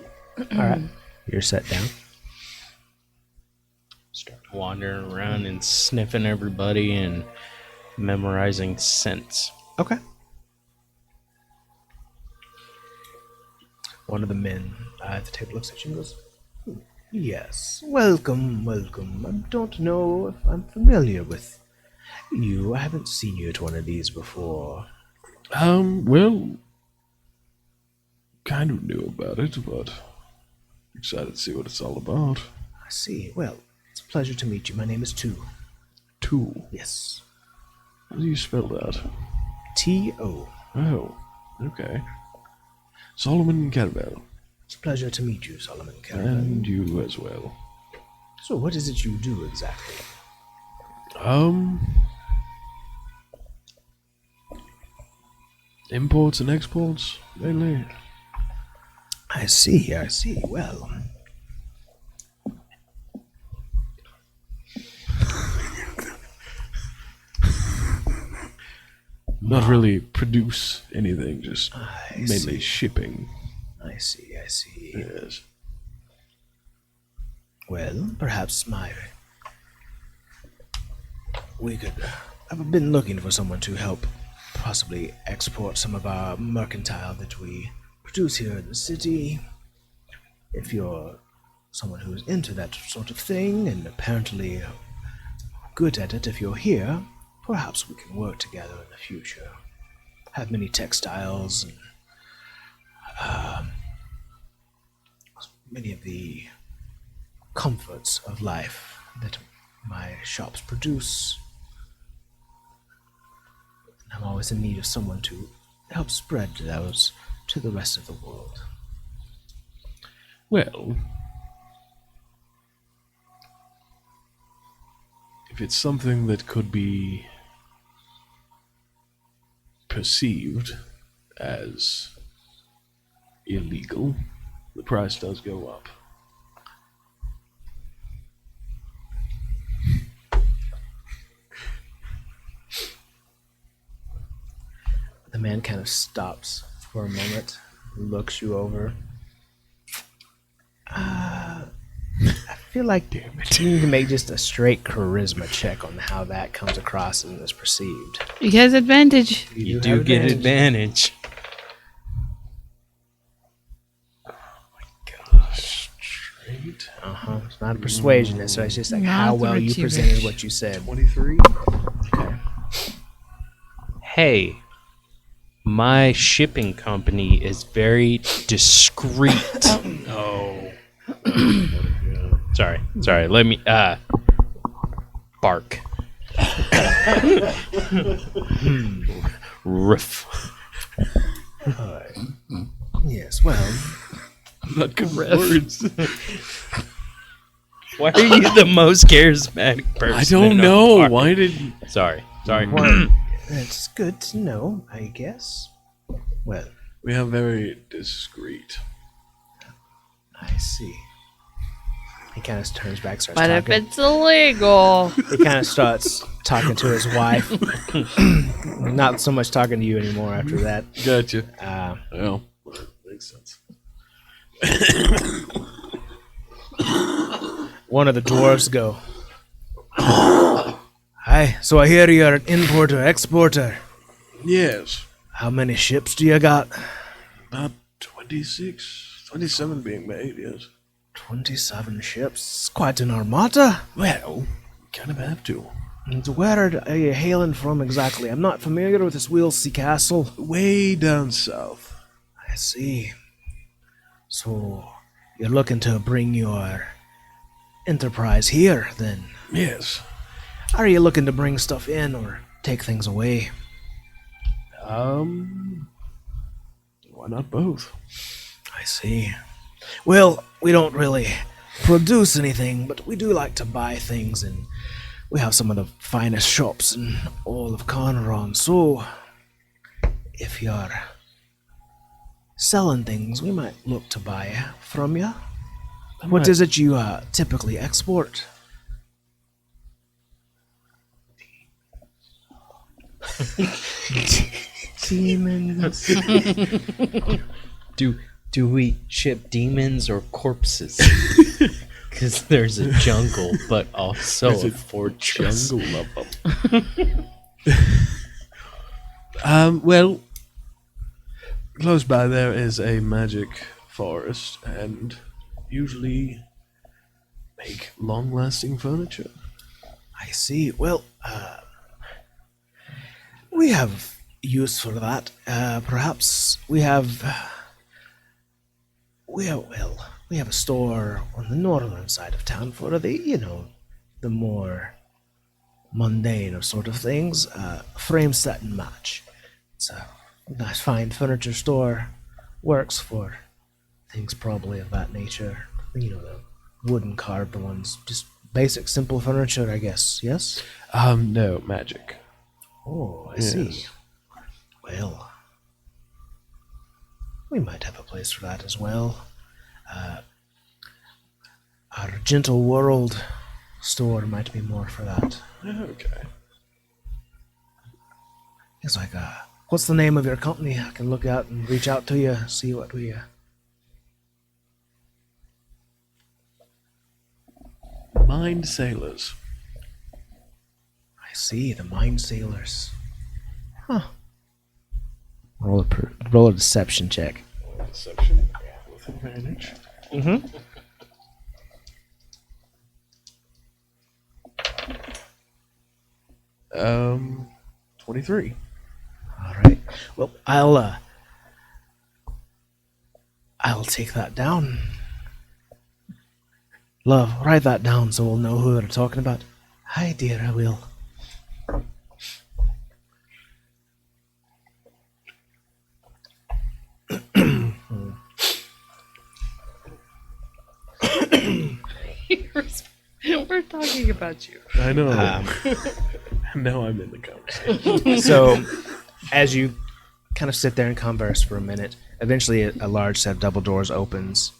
All right. You're set down. Start wandering around and sniffing everybody and memorizing scents. Okay. One of the men at the table looks at you and goes, "Yes, welcome, welcome. I don't know if I'm familiar with you. I haven't seen you at one of these before." Well, kind of knew about it, but excited to see what it's all about. I see. Well, it's a pleasure to meet you. My name is Tu. Two. Yes. How do you spell that? T-O. Oh, okay. Solomon Caravel. It's a pleasure to meet you, Solomon Caravan. And you as well. So what is it you do exactly? Imports and exports, mainly. I see, I see. Well, Not really produce anything, just I mainly see. shipping. I see, I see. Yes. Well, perhaps I've been looking for someone to help possibly export some of our mercantile that we produce here in the city. If you're someone who's into that sort of thing and apparently good at it, if you're here, perhaps we can work together in the future. Have many textiles and many of the comforts of life that my shops produce. I'm always in need of someone to help spread those to the rest of the world. Well, if it's something that could be perceived as illegal, the price does go up. The man kind of stops for a moment, looks you over. I feel like you need to make just a straight charisma check on how that comes across and is perceived. He has advantage. You have do get advantage. Straight. It's not a persuasion, so it's just like Not how the well you Richie presented Rich. what you said. 23? Hey, my shipping company is very discreet. Oh. Sorry. Let me bark. Roof. Yes, well, Not good words. Why are you the most charismatic person? I don't in our know. party? Why did... Sorry. it's good to know, I guess. Well, We are very discreet. I see. He kind of turns back, starts But if talking. it's illegal, He kind of starts talking to his wife. Not so much talking to you anymore after that. Gotcha. Uh, Well, makes sense. One of the dwarves go, "Hi, so I hear you're an importer, exporter. Yes. How many ships do you got?" About 26, 27 being made, yes. 27 ships. Quite an armada. Well, kind of have to. And where are you hailing from exactly? I'm not familiar with this Willsey Castle. Way down south. I see. So, you're looking to bring your enterprise here, then? Yes. Are you looking to bring stuff in or take things away? Why not both? I see. Well, we don't really produce anything, but we do like to buy things, and we have some of the finest shops in all of Conron. So, if you're selling things we might look to buy from you. What is it you typically export? Demons. Do we ship demons or corpses? Because there's a jungle, but also a fortress. Jungle of them. Well, close by there is a magic forest, and usually make long-lasting furniture. I see. Well, we have use for that. Perhaps we have a store on the northern side of town for the more mundane of sort of things. Frame set and match. It's a nice fine furniture store. Works for things probably of that nature. The wooden carved ones. Just basic, simple furniture, I guess. Yes? No, magic. Oh, I see. Yes. Well, we might have a place for that as well. Our Gentle World store might be more for that. Okay. It's like, what's the name of your company? I can look out and reach out to you, see what we... Mind Sailors. I see, the Mind Sailors. Huh. Roll a deception check. Deception with advantage. Mm-hmm. 23. All right. Well, I'll take that down. Love, write that down so we'll know who they're talking about. Hi, dear, I will. We're talking about you. I know. Now I'm in the conversation. So, as you kind of sit there and converse for a minute, eventually a large set of double doors opens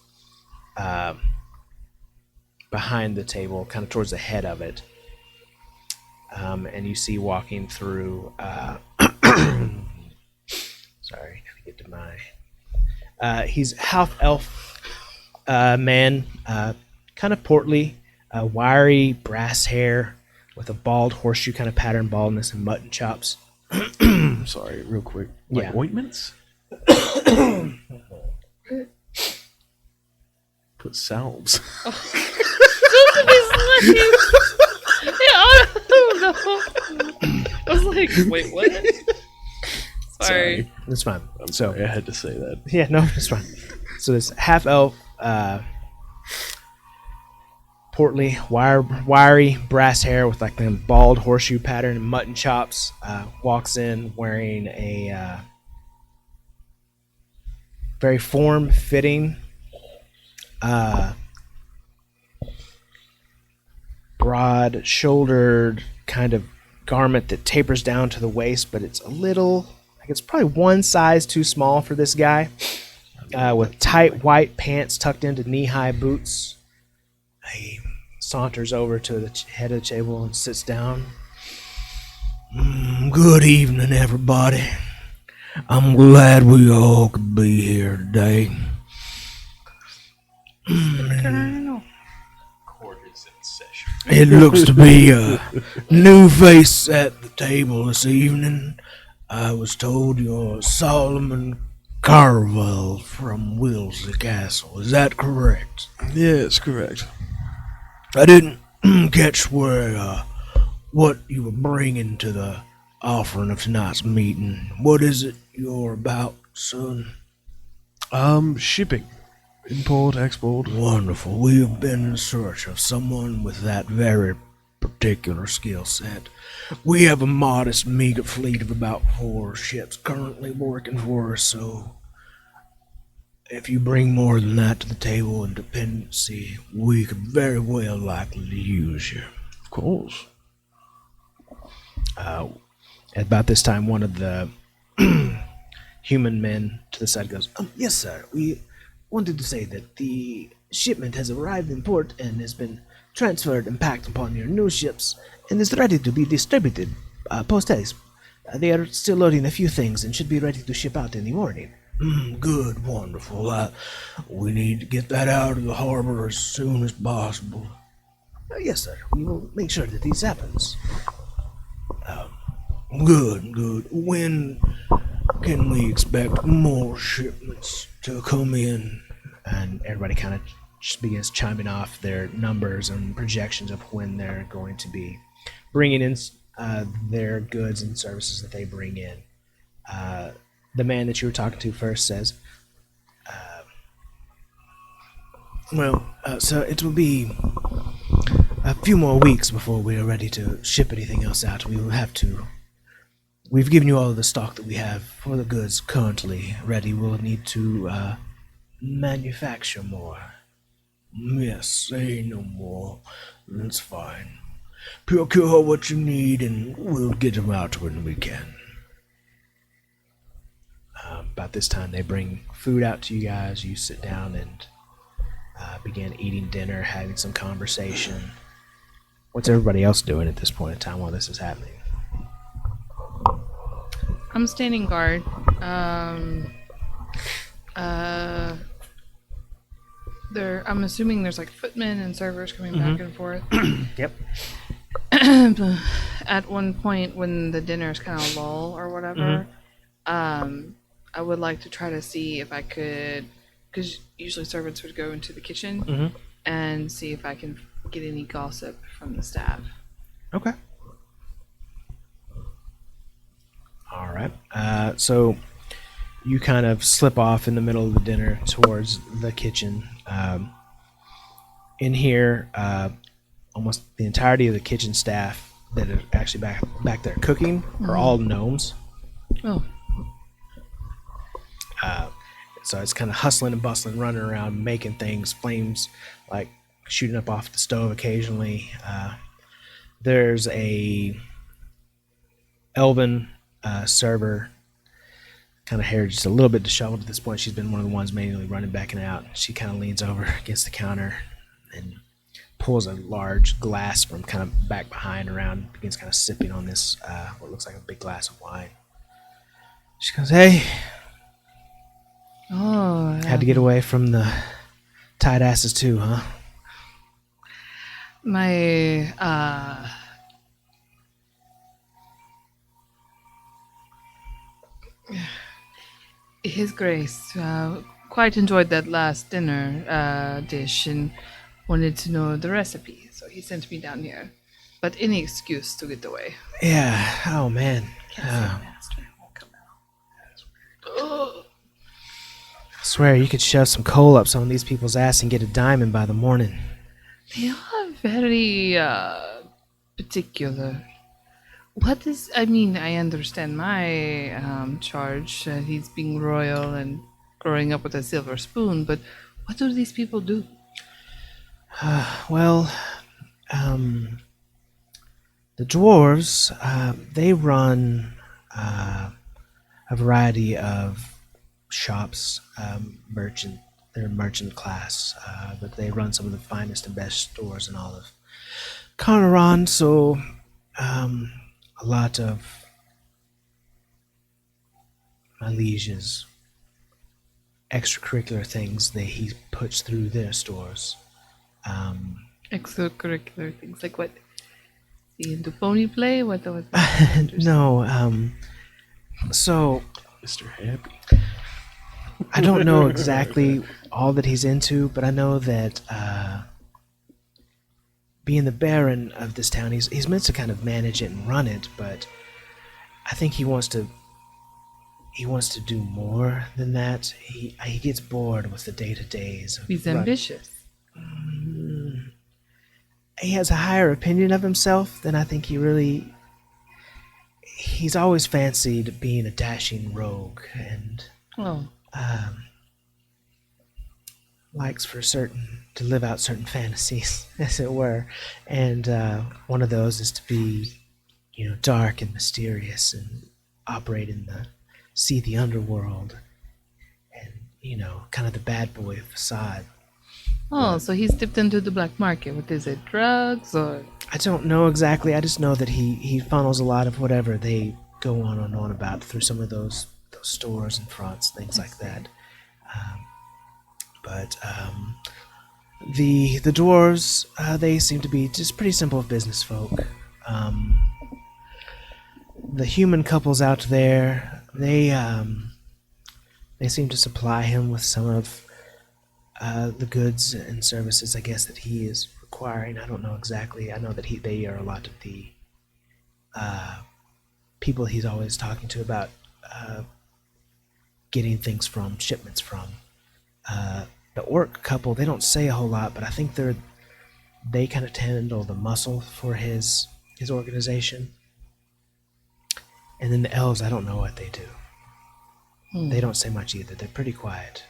behind the table, kind of towards the head of it. And you see walking through... sorry, gotta get to my... he's half-elf man, kind of portly, wiry brass hair with a bald horseshoe kind of pattern baldness and mutton chops. Sorry, real quick. Like Yeah. ointments? Put salves. I was like, wait, what? Sorry. That's fine. I'm sorry, I had to say that. Yeah, no, it's fine. So this half-elf, portly, wiry brass hair with like the bald horseshoe pattern and mutton chops, walks in wearing a very form-fitting, broad-shouldered kind of garment that tapers down to the waist, but it's a little, like it's probably one size too small for this guy, with tight white pants tucked into knee-high boots. He saunters over to the head of the table and sits down. Good evening, everybody. I'm glad we all could be here today. Court is in session. It looks to be a new face at the table this evening. I was told you're Solomon Carvel from Willsey Castle. Is that correct? Yes, correct. I didn't catch what you were bringing to the offering of tonight's meeting. What is it you're about, son? Shipping. Import, export. Wonderful. We have been in search of someone with that very particular skill set. We have a modest, meager fleet of about 4 ships currently working for us, so if you bring more than that to the table in dependency, we could very well likely to use you. Of course. At about this time, one of the human men to the side goes, yes, sir. We wanted to say that the shipment has arrived in port and has been transferred and packed upon your new ships and is ready to be distributed post haste. They are still loading a few things and should be ready to ship out in the morning. Good, wonderful. We need to get that out of the harbor as soon as possible. Yes, sir. We will make sure that this happens. Good, good. When can we expect more shipments to come in? And everybody kind of just begins chiming off their numbers and projections of when they're going to be bringing in their goods and services that they bring in. The man that you were talking to first says, so it will be a few more weeks before we are ready to ship anything else out. We will have to. We've given you all of the stock that we have for the goods currently ready. We'll need to manufacture more. Yes, say no more. That's fine. Procure what you need and we'll get them out when we can. About this time, they bring food out to you guys. You sit down and begin eating dinner, having some conversation. What's everybody else doing at this point in time while this is happening? I'm standing guard. I'm assuming there's like footmen and servers coming back and forth. Yep. At one point, when the dinner's kind of lull or whatever, I would like to try to see if I could, because usually servants would go into the kitchen and see if I can get any gossip from the staff. Okay. All right. So you kind of slip off in the middle of the dinner towards the kitchen. In here, almost the entirety of the kitchen staff that are actually back there cooking are all gnomes. Oh. So it's kind of hustling and bustling, running around, making things, flames like shooting up off the stove occasionally. There's a elven server, kind of hair just a little bit disheveled at this point. She's been one of the ones manually running back and out. She kind of leans over against the counter and pulls a large glass from kind of back behind around, begins kind of sipping on this, what looks like a big glass of wine. She goes, hey, Oh. had to get away from the tight asses too, huh? My, His Grace quite enjoyed that last dinner dish and wanted to know the recipe, so he sent me down here. But any excuse to get away. Yeah, oh man. Can't say master, it won't come out. I swear you could shove some coal up some of these people's ass and get a diamond by the morning. They are very particular. What is, I mean, I understand my charge. He's being royal and growing up with a silver spoon, but what do these people do? Well, the dwarves, they run a variety of shops, they're merchant class, but they run some of the finest and best stores in all of Carnarvon, so a lot of my liege's extracurricular things that he puts through their stores. Extracurricular things like what? See into pony play? What was No, so Mr. Happy. I don't know exactly all that he's into, but I know that being the Baron of this town, he's meant to kind of manage it and run it, but I think he wants to do more than that. He gets bored with the day-to-days. He's ambitious. He has a higher opinion of himself than I think he's always fancied being a dashing rogue and Oh. likes to live out certain fantasies, as it were. And one of those is to be, dark and mysterious and operate in the see the underworld and, you know, kind of the bad boy facade. Oh, so he's dipped into the black market. What is it, drugs or? I don't know exactly. I just know that he funnels a lot of whatever they go on and on about through some of those stores and fronts, things like that. But the dwarves, they seem to be just pretty simple business folk. The human couples out there, they seem to supply him with some of the goods and services, I guess, that he is requiring. I don't know exactly. I know that they are a lot of the people he's always talking to about getting things from, shipments from. The orc couple, they don't say a whole lot, but I think they kind of handle the muscle for his organization. And then the elves, I don't know what they do. They don't say much either. They're pretty quiet.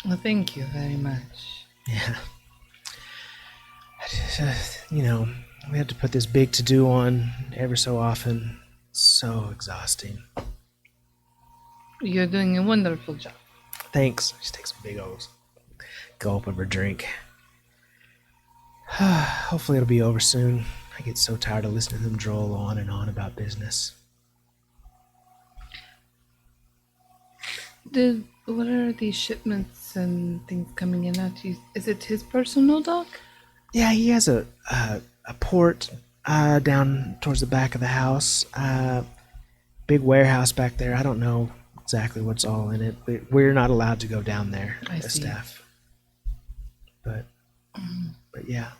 Well, thank you very much. Yeah. You know, we have to put this big to-do on ever so often. So exhausting. You're doing a wonderful job. Thanks. She takes a big old gulp of her drink. Hopefully it'll be over soon. I get so tired of listening to them droll on and on about business. What are these shipments and things coming in at you? Is it his personal dock? Yeah, he has a port down towards the back of the house. Big warehouse back there. I don't know exactly what's all in it. We're not allowed to go down there I as see. staff. But yeah.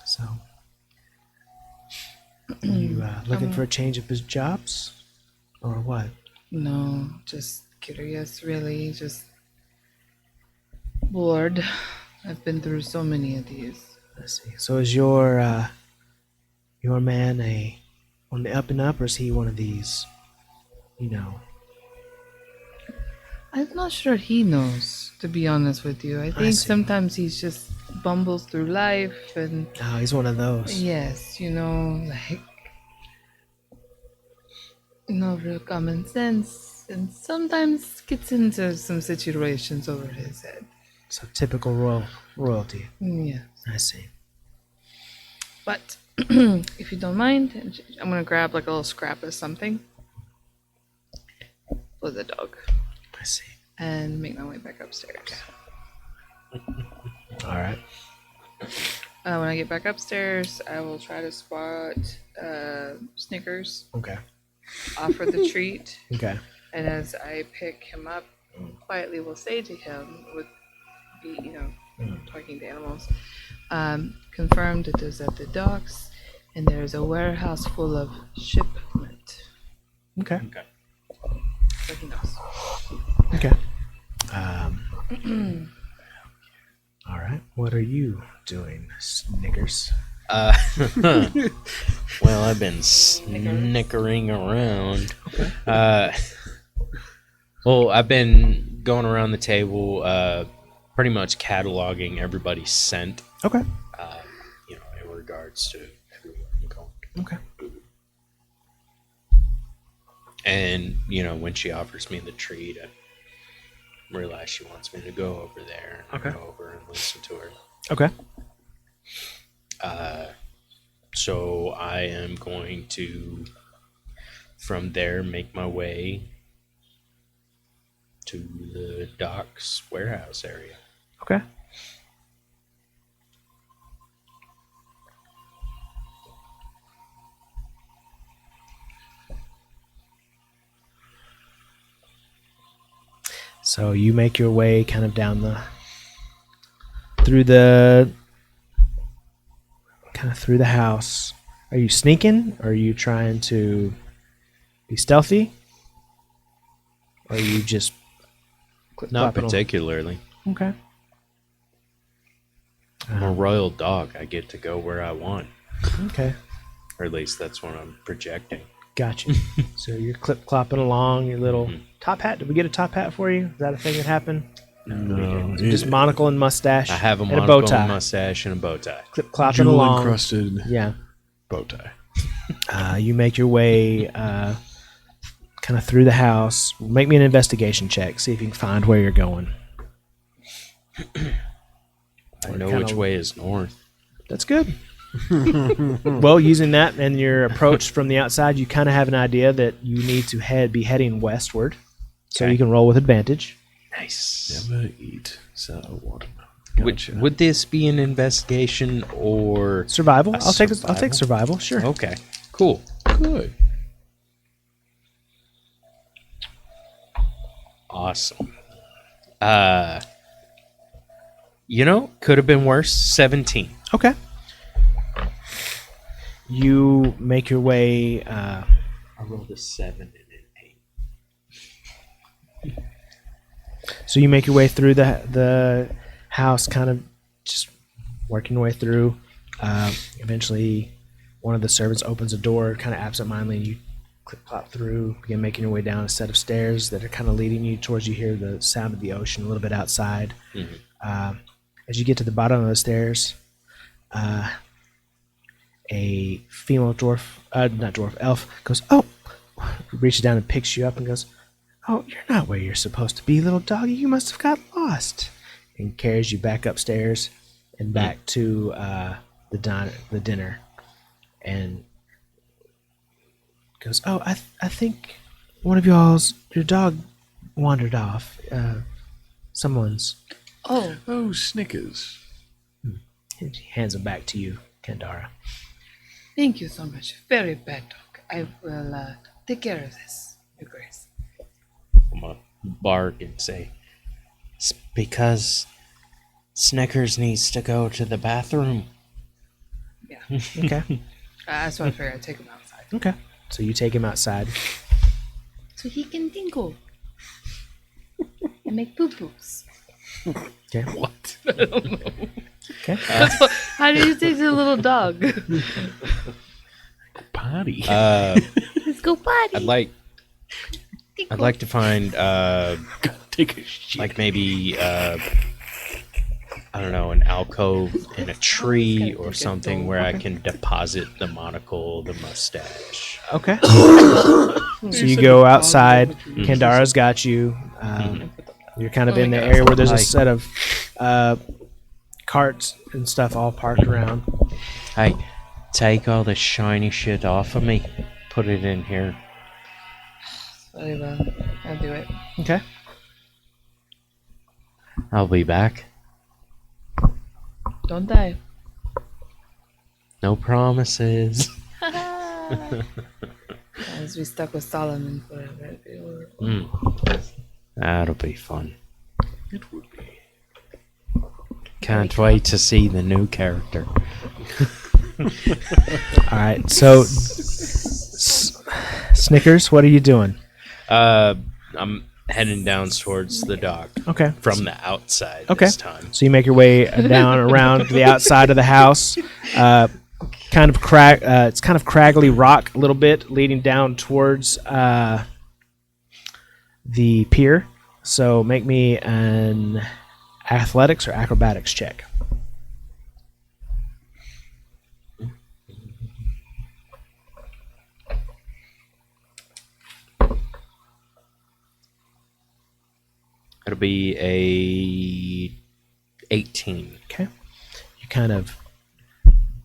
So, you looking for a change of his jobs, or what? No, just curious, really. Just bored. I've been through so many of these. Let's see. So is your man on the up and up, or is he one of these? You know. I'm not sure he knows, to be honest with you. I think see. sometimes he's just bumbles through life and Oh, he's one of those. yes, like no real common sense and sometimes gets into some situations over his head. So typical royalty. Yeah. I see. But if you don't mind, I'm gonna grab like a little scrap of something for the dog I see. and make my way back upstairs. All right. When I get back upstairs, I will try to spot Snickers, Okay. offer the treat, Okay. and as I pick him up, quietly will say to him, talking to animals, confirmed it is at the docks, and there is a warehouse full of shipment. Okay. Okay. So he knows. Okay. All right. What are you doing, Snickers? Well, I've been snickering around. Well, I've been going around the table, pretty much cataloging everybody's scent, Okay. in regards to everywhere I'm going. Okay. And, when she offers me the treat, I realize she wants me to go over there and Okay. go over and listen to her. Okay. So I am going to, from there, make my way to the docks warehouse area. Okay. So you make your way kind of down through the house. Are you sneaking? Or are you trying to be stealthy? Or are you just Not clopping on- particularly. Okay. I'm a royal dog. I get to go where I want. Okay. Or at least that's what I'm projecting. Gotcha. So you're clip-clopping along your little top hat. Did we get a top hat for you? Is that a thing that happened? No, Just monocle and mustache. I have a and a bow monocle tie. mustache and a bow tie. Clip-clopping jewel along. encrusted Yeah. bow tie. You make your way kind of through the house. Make me an investigation check. See if you can find where you're going. I know Kinda- which way is north. That's good. Well, using that and your approach from the outside, you kind of have an idea that you need to be heading westward. So Okay. you can roll with advantage. Nice. Never eat sour watermelon. Which Gotcha. would this be an investigation or Survival. A I'll take survival. Sure. okay? Cool. Good. Awesome. Could have been worse. 17. Okay. You make your way. I rolled a 7 and an 8. So you make your way through the house, kind of just working your way through. Eventually, one of the servants opens a door, kind of absentmindedly, and you clip-clop through, begin making your way down a set of stairs that are kind of leading you towards. You hear the sound of the ocean a little bit outside. Mhm. As you get to the bottom of the stairs, a female elf goes, "Oh," reaches down and picks you up and goes, "Oh, you're not where you're supposed to be, little doggy. You must have got lost." And carries you back upstairs and back to the dinner, and goes, "Oh, I think one of your dog wandered off. Someone's." Oh, Oh, Snickers. And he hands him back to you, Kendara. thank you so much. Very bad dog. I will take care of this, Your Grace. I'm gonna bark and say, "It's because Snickers needs to go to the bathroom." Yeah. Okay. That's what I figured. I'd take him outside. Okay. So you take him outside. So he can tinkle. And make poo-poos. Okay. What? Okay. How do you take the little dog? Potty. Let's go potty. I'd like to find Take a shit. like maybe I don't know, an alcove in a tree or something where I can deposit the monocle, the mustache. Okay. So you go outside. Kendara's got you. You're kind of in the area where there's a set of carts and stuff all parked around. Hey, take all the shiny shit off of me. Put it in here. Very well. I'll do it. Okay. I'll be back. Don't die. No promises. As we stuck with Solomon forever. That'll be fun. It would be. Can't wait to see the new character. All right. So, Snickers, what are you doing? I'm heading down towards the dock Okay. from the outside Okay. this time. So you make your way down around the outside of the house. Kind of it's kind of craggly rock a little bit, leading down towards the pier. So make me an athletics or acrobatics check. It'll be a 18. Okay. You kind of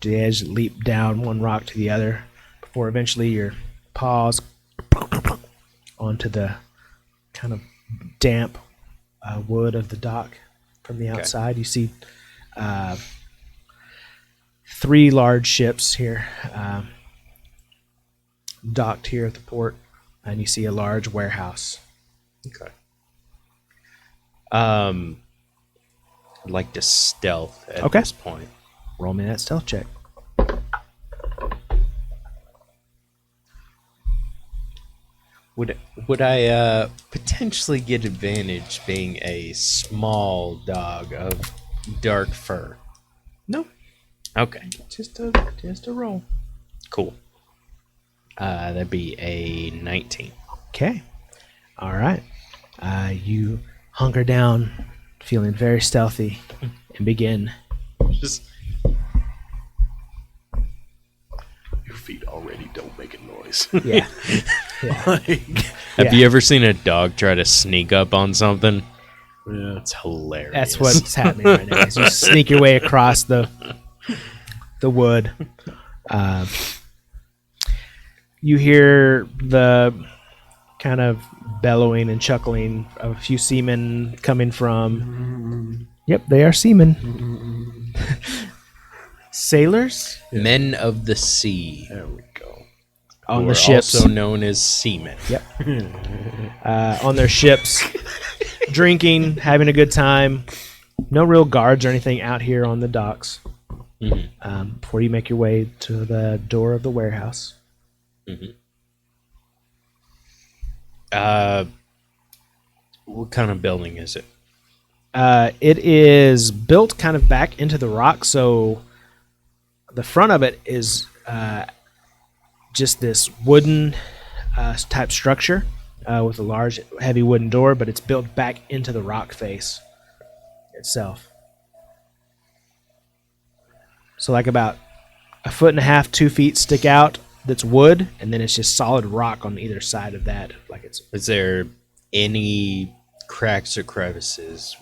leap down one rock to the other before eventually your paws onto the kind of damp wood of the dock from the outside. You see 3 large ships here docked here at the port, and you see a large warehouse. Okay. I'd like to stealth at Okay. this point. Roll me that stealth check. Would I potentially get advantage being a small dog of dark fur? No, Okay, just a roll. cool. That'd be a 19. Okay. All right. You hunker down, feeling very stealthy, and begin. Just Your feet already don't make a noise. Yeah. Like, Have you ever seen a dog try to sneak up on something? yeah. It's hilarious. That's what's happening right now. Is you sneak your way across the wood. You hear the kind of bellowing and chuckling of a few seamen coming from. Yep, they are seamen. Sailors Men of the sea. There we go. on who the are ships. also known as seamen. Yep. On their ships, drinking, having a good time. No real guards or anything out here on the docks. Mhm. Before you make your way to the door of the warehouse. What kind of building is it? It is built kind of back into the rock, so the front of it is just this wooden type structure with a large, heavy wooden door, but it's built back into the rock face itself. So like about 1.5 feet, 2 feet stick out that's wood, and then it's just solid rock on either side of that. Like it's Is there any cracks or crevices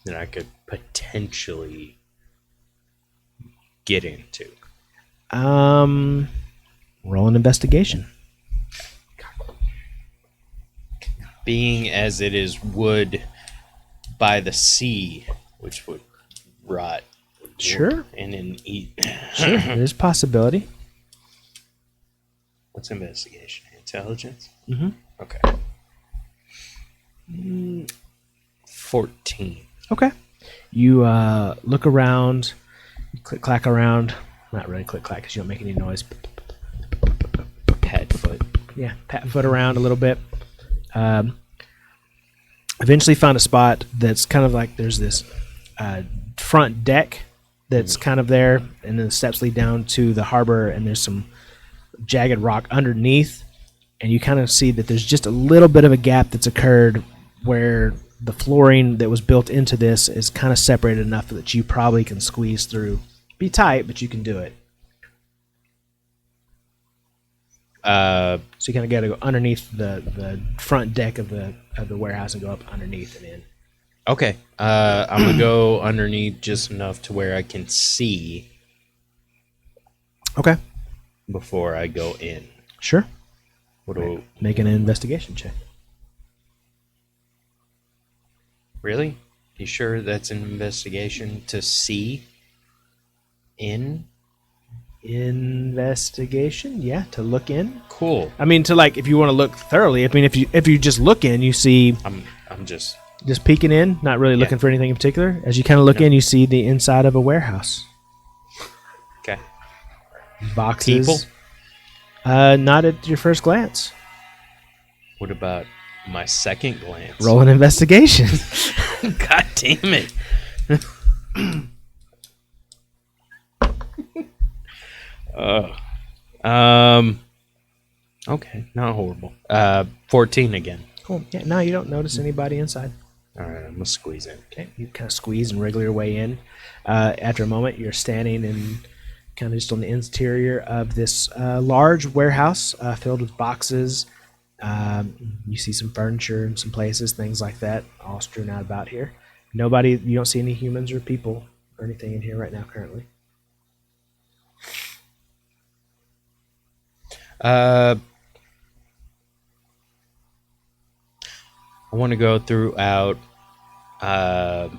that I could potentially get into? roll an investigation. Being as it is wood by the sea, which would rot. Sure. And then eat. Sure, there's a possibility. What's investigation? Intelligence? Mhm. Okay. 14. Okay. You look around, you click clack around. Not really click clack because you don't make any noise. Pad foot. Yeah, pat foot around a little bit. Eventually found a spot that's kind of like there's this front deck that's kind of there, and then the steps lead down to the harbor, and there's some jagged rock underneath, and you kind of see that there's just a little bit of a gap that's occurred where the flooring that was built into this is kind of separated enough that you probably can squeeze through. Be tight, but you can do it. So you kind of got to go underneath the front deck of the warehouse and go up underneath and in. Okay. I'm going to go underneath just enough to where I can see Okay, before I go in. sure. What do Make an investigation check. Really? You sure that's an investigation to see in? Investigation, yeah, to look in. Cool. I mean, to like, if you want to look thoroughly. I mean, if you just look in, you see I'm just peeking in, not really looking for anything in particular. As you kind of look in, you see the inside of a warehouse. okay. Boxes. People? Not at your first glance. What about my second glance? Roll an investigation. God damn it. Okay, not horrible. 14 again. Cool. Yeah, no, you don't notice anybody inside. All right, I'm gonna squeeze in. Okay, you kind of squeeze and wriggle your way in. After a moment, you're standing in kind of just on the interior of this large warehouse filled with boxes. You see some furniture in some places, things like that, all strewn out about here. Nobody, you don't see any humans or people or anything in here right now currently. I want to go throughout. I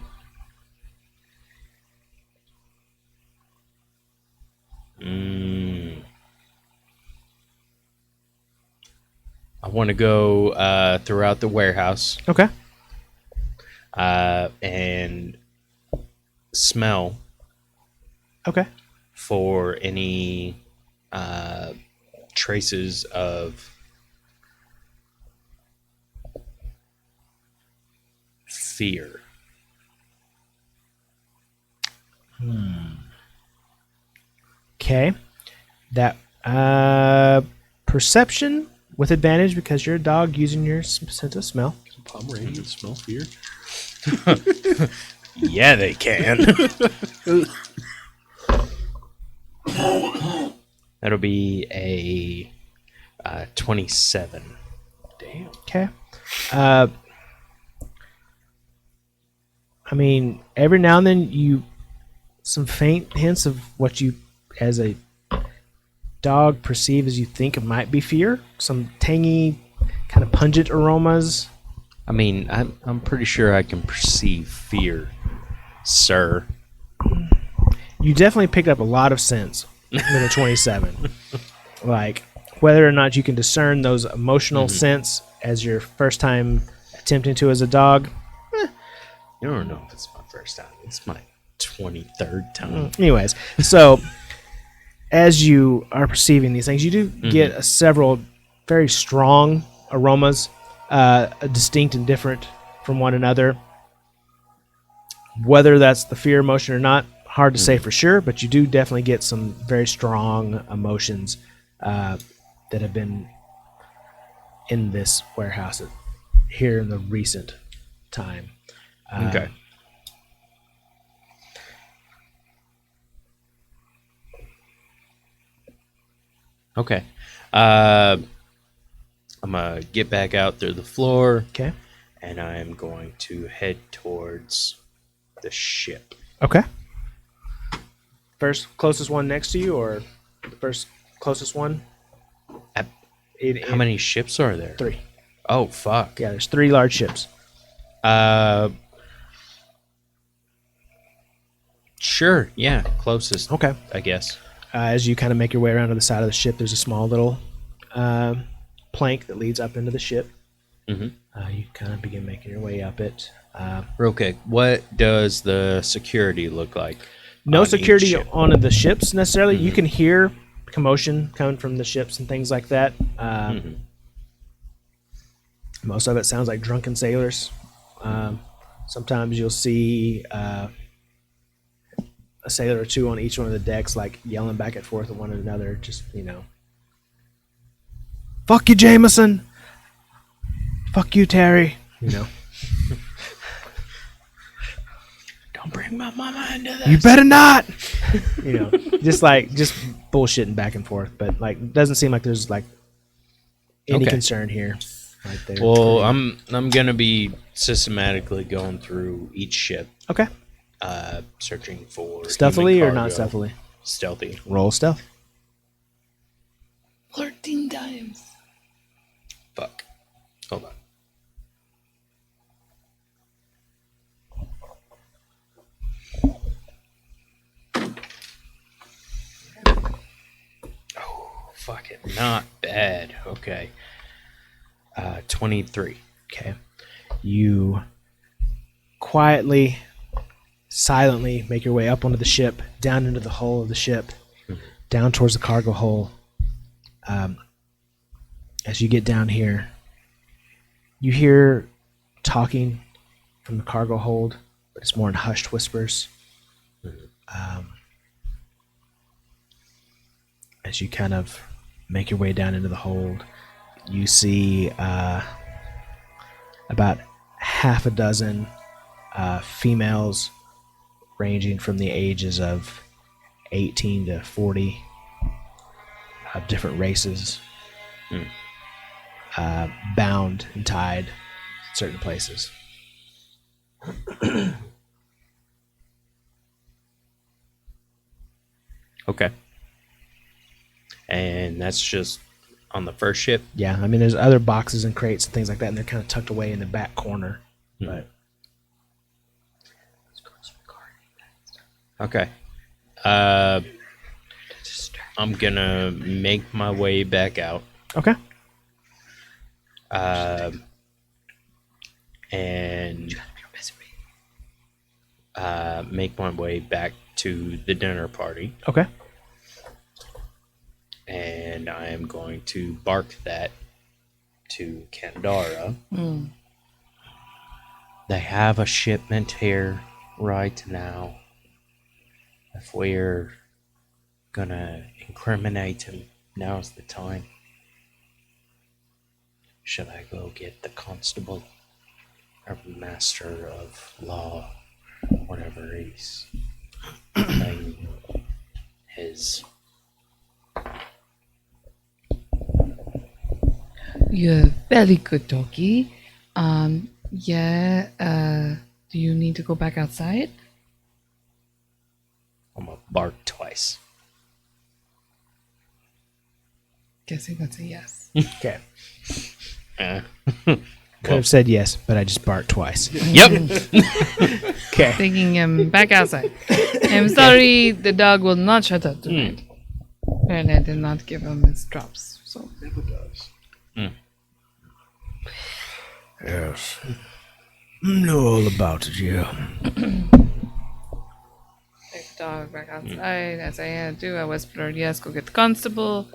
want to go throughout the warehouse Okay. and smell Okay. for any traces of fear. Okay. That perception with advantage because you're a dog using your sense of smell. Pomeranians smell fear. Yeah, they can. That'll be a 27. Damn. Okay. I mean, every now and then some faint hints of what you, as a dog, perceive as you think it might be fear. Some tangy, kind of pungent aromas. I mean, I'm pretty sure I can perceive fear, sir. You definitely picked up a lot of sense with a 27. Like, whether or not you can discern those emotional sense as your first time attempting to as a dog. I don't know if it's my first time. It's my 23rd time. Anyways, so as you are perceiving these things, you do get several very strong aromas, distinct and different from one another. Whether that's the fear emotion or not, hard to say for sure, but you do definitely get some very strong emotions that have been in this warehouse here in the recent time. Okay. Okay. I'm going to get back out through the floor, Okay. and I'm going to head towards the ship. Okay. First closest one next to you, or the first closest one? How many ships are there? 3. Oh, fuck. Yeah, there's 3 large ships. Sure. Yeah, closest. Okay. I guess. As you kind of make your way around to the side of the ship, there's a small little plank that leads up into the ship. Mhm. You kind of begin making your way up it. Real quick, what does the security look like? No on each security ship? on the ships necessarily. You can hear commotion coming from the ships and things like that. Most of it sounds like drunken sailors. Sometimes you'll see a sailor or two on each one of the decks, like yelling back and forth at one another. Just, fuck you, Jameson. Fuck you, Terry. Don't bring my mama into this. You better not. Just bullshitting back and forth, but doesn't seem like there's any Okay. concern here. Right there. Well, I'm gonna be systematically going through each ship, Okay. searching for Stealthily human or not cargo. stealthily? Stealthy. Roll stealth. 13 times. Fuck. Hold on. Oh, fuck it. Not bad. Okay. 23. Okay. You quietly, silently make your way up onto the ship, down into the hull of the ship, down towards the cargo hold. As you get down here, you hear talking from the cargo hold, but it's more in hushed whispers. As you kind of make your way down into the hold, you see about half a dozen females ranging from the ages of 18 to 40 of different races, bound and tied in certain places. Okay. And that's just on the first ship. Yeah, I mean, there's other boxes and crates and things like that, and they're kind of tucked away in the back corner. But Okay. I'm gonna make my way back out. okay, And make my way back to the dinner party. okay, And I am going to bark that to Kandara. They have a shipment here right now. If we're gonna incriminate him, now's the time. Should I go get the constable or master of law, whatever he's his You're a very good doggy. Yeah, do you need to go back outside? I'm gonna bark twice. Guessing that's a yes. Okay. Uh, Could have said yes, but I just barked twice. yep. Okay. Taking him back outside. I'm sorry, the dog will not shut up tonight. And I did not give him his drops. So Never does. Yes. Know all about it, yeah. take the dog back outside. As I do, I whispered, yes, go get the constable.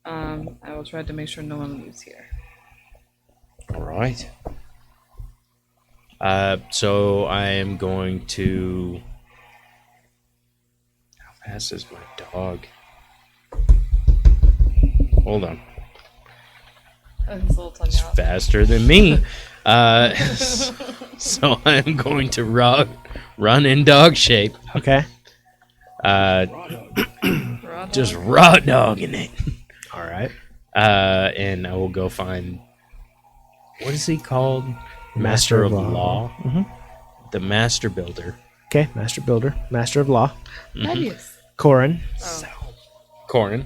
I will try to make sure no one leaves here. All right. So I am going to. How fast is my dog? Hold on. His little tongue It's out. faster than me. So I'm going to run in dog shape. Okay. Raw Just dog. raw dogging it. All right. And I will go find. What is he called? Master of Law. Mhm. The Master Builder. Okay. Master Builder. Master of Law. Thaddeus. Corin. Oh. Corin.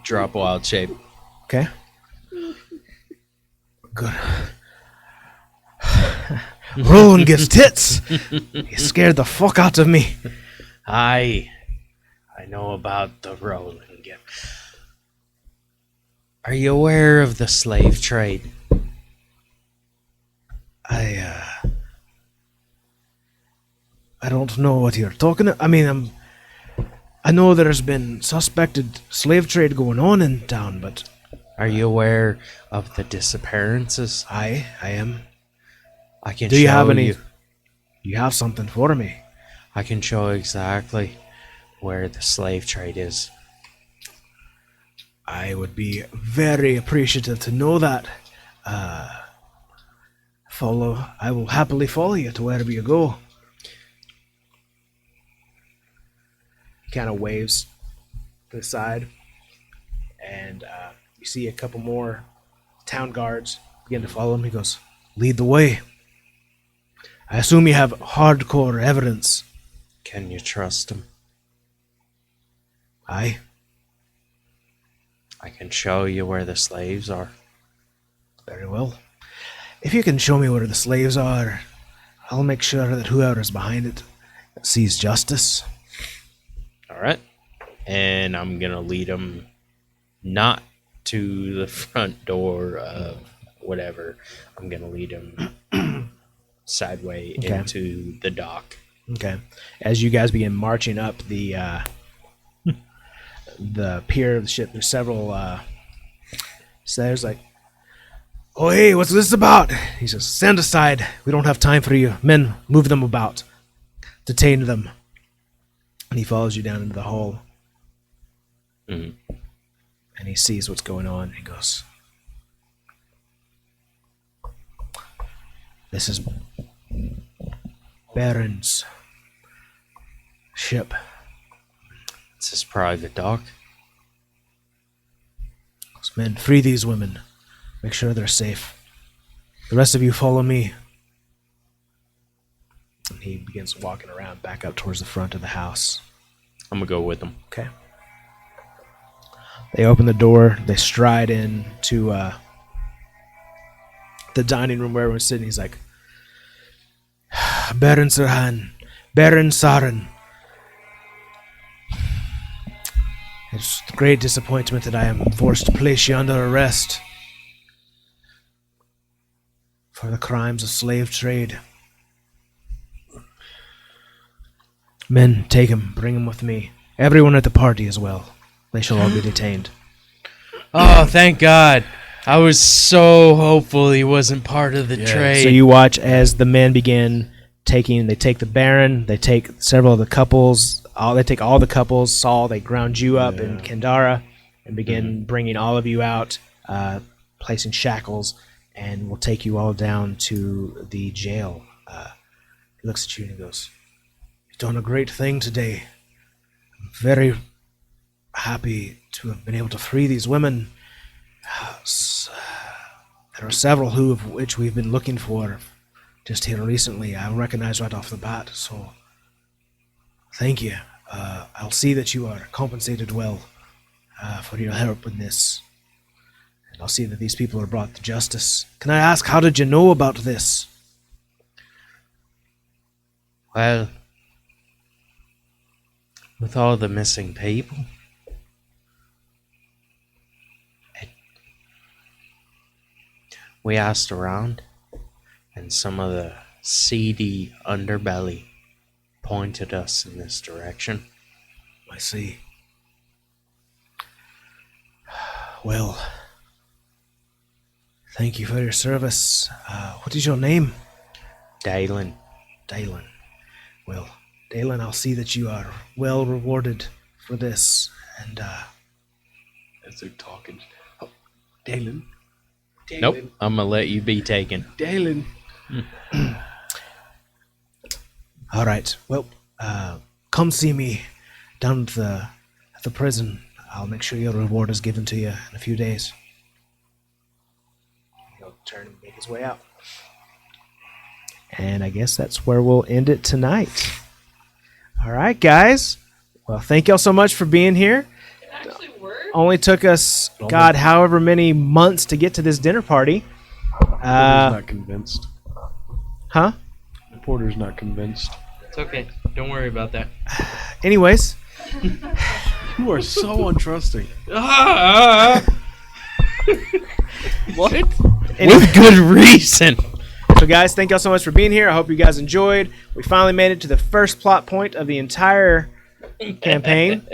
Drop wild shape. Okay. Good. Roland gets tits. He scared the fuck out of me. I know about the Roland gift. Are you aware of the slave trade? I don't know what you're talking. I mean, I know there's been suspected slave trade going on in town, but Are you aware of the disappearances? I am. I can Do you show have any? you. You have something for me? I can show exactly where the slave trade is. I would be very appreciative to know that. I will happily follow you to wherever you go. He kind of waves to the side, and you see a couple more town guards begin to follow him. He goes, "Lead the way. I assume you have hardcore evidence." Can you trust him? Aye. I can show you where the slaves are. Very well. If you can show me where the slaves are, I'll make sure that whoever's behind it sees justice. All right. And I'm going to lead them not to the front door of whatever. I'm going to lead them sideways Okay. into the dock. Okay. As you guys begin marching up the pier of the ship, there's several sailors like, "Oh, hey, what's this about?" He says, "Stand aside. We don't have time for you. Men, move them about. Detain them." And he follows you down into the hall. Mhm. And he sees what's going on. He goes, "This is Baron's ship. It's his private dock. Men, free these women. Make sure they're safe. The rest of you follow me." And he begins walking around back up towards the front of the house. I'm going to go with them. Okay. They open the door. They stride in to the dining room where everyone's sitting. He's like, "Baron Sirhan, Baron Saren. It's with great disappointment that I am forced to place you under arrest for the crimes of slave trade. Men, take him, bring him with me. Everyone at the party as well. They shall all be detained." Oh, thank God. I was so hopeful he wasn't part of the trade. So you watch as the men begin taking. They take the Baron. They take several of the couples. They take all the couples. Saul. They ground you up in Kendara and begin bringing all of you out, placing shackles, and will take you all down to the jail. He looks at you and he goes, "You've done a great thing today. I'm very happy to have been able to free these women. There are several of which we've been looking for just here recently. I recognize right off the bat, so thank you. I'll see that you are compensated well for your help in this. And I'll see that these people are brought to justice. Can I ask, how did you know about this? Well, with all the missing people, we asked around, and some of the seedy underbelly pointed us in this direction. I see. Well, thank you for your service. What is your name? Dalen, Dalen. Well, Dalen, I'll see that you are well rewarded for this. And, As they're talking. Oh, Dalen. nope, I'm gonna let you be taken. Dalen. all right. Well, come see me down at the prison. I'll make sure your reward is given to you in a few days. He'll turn and make his way out. And I guess that's where we'll end it tonight. All right, guys. Well, thank y'all so much for being here. It actually worked. Only took us, God, however many months to get to this dinner party. Porter's not convinced. Huh? The Porter's not convinced. It's okay. Don't worry about that. Anyways, You are so untrusting. What? any- With good reason. so guys, thank y'all so much for being here. I hope you guys enjoyed. We finally made it to the first plot point of the entire campaign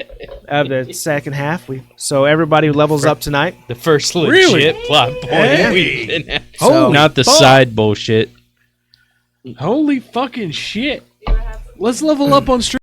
of the second half. So everybody levels up tonight. The first legit Really? plot point Hey. we didn't have. Holy Not the fuck. side bullshit. Holy fucking shit. Let's level up on stream.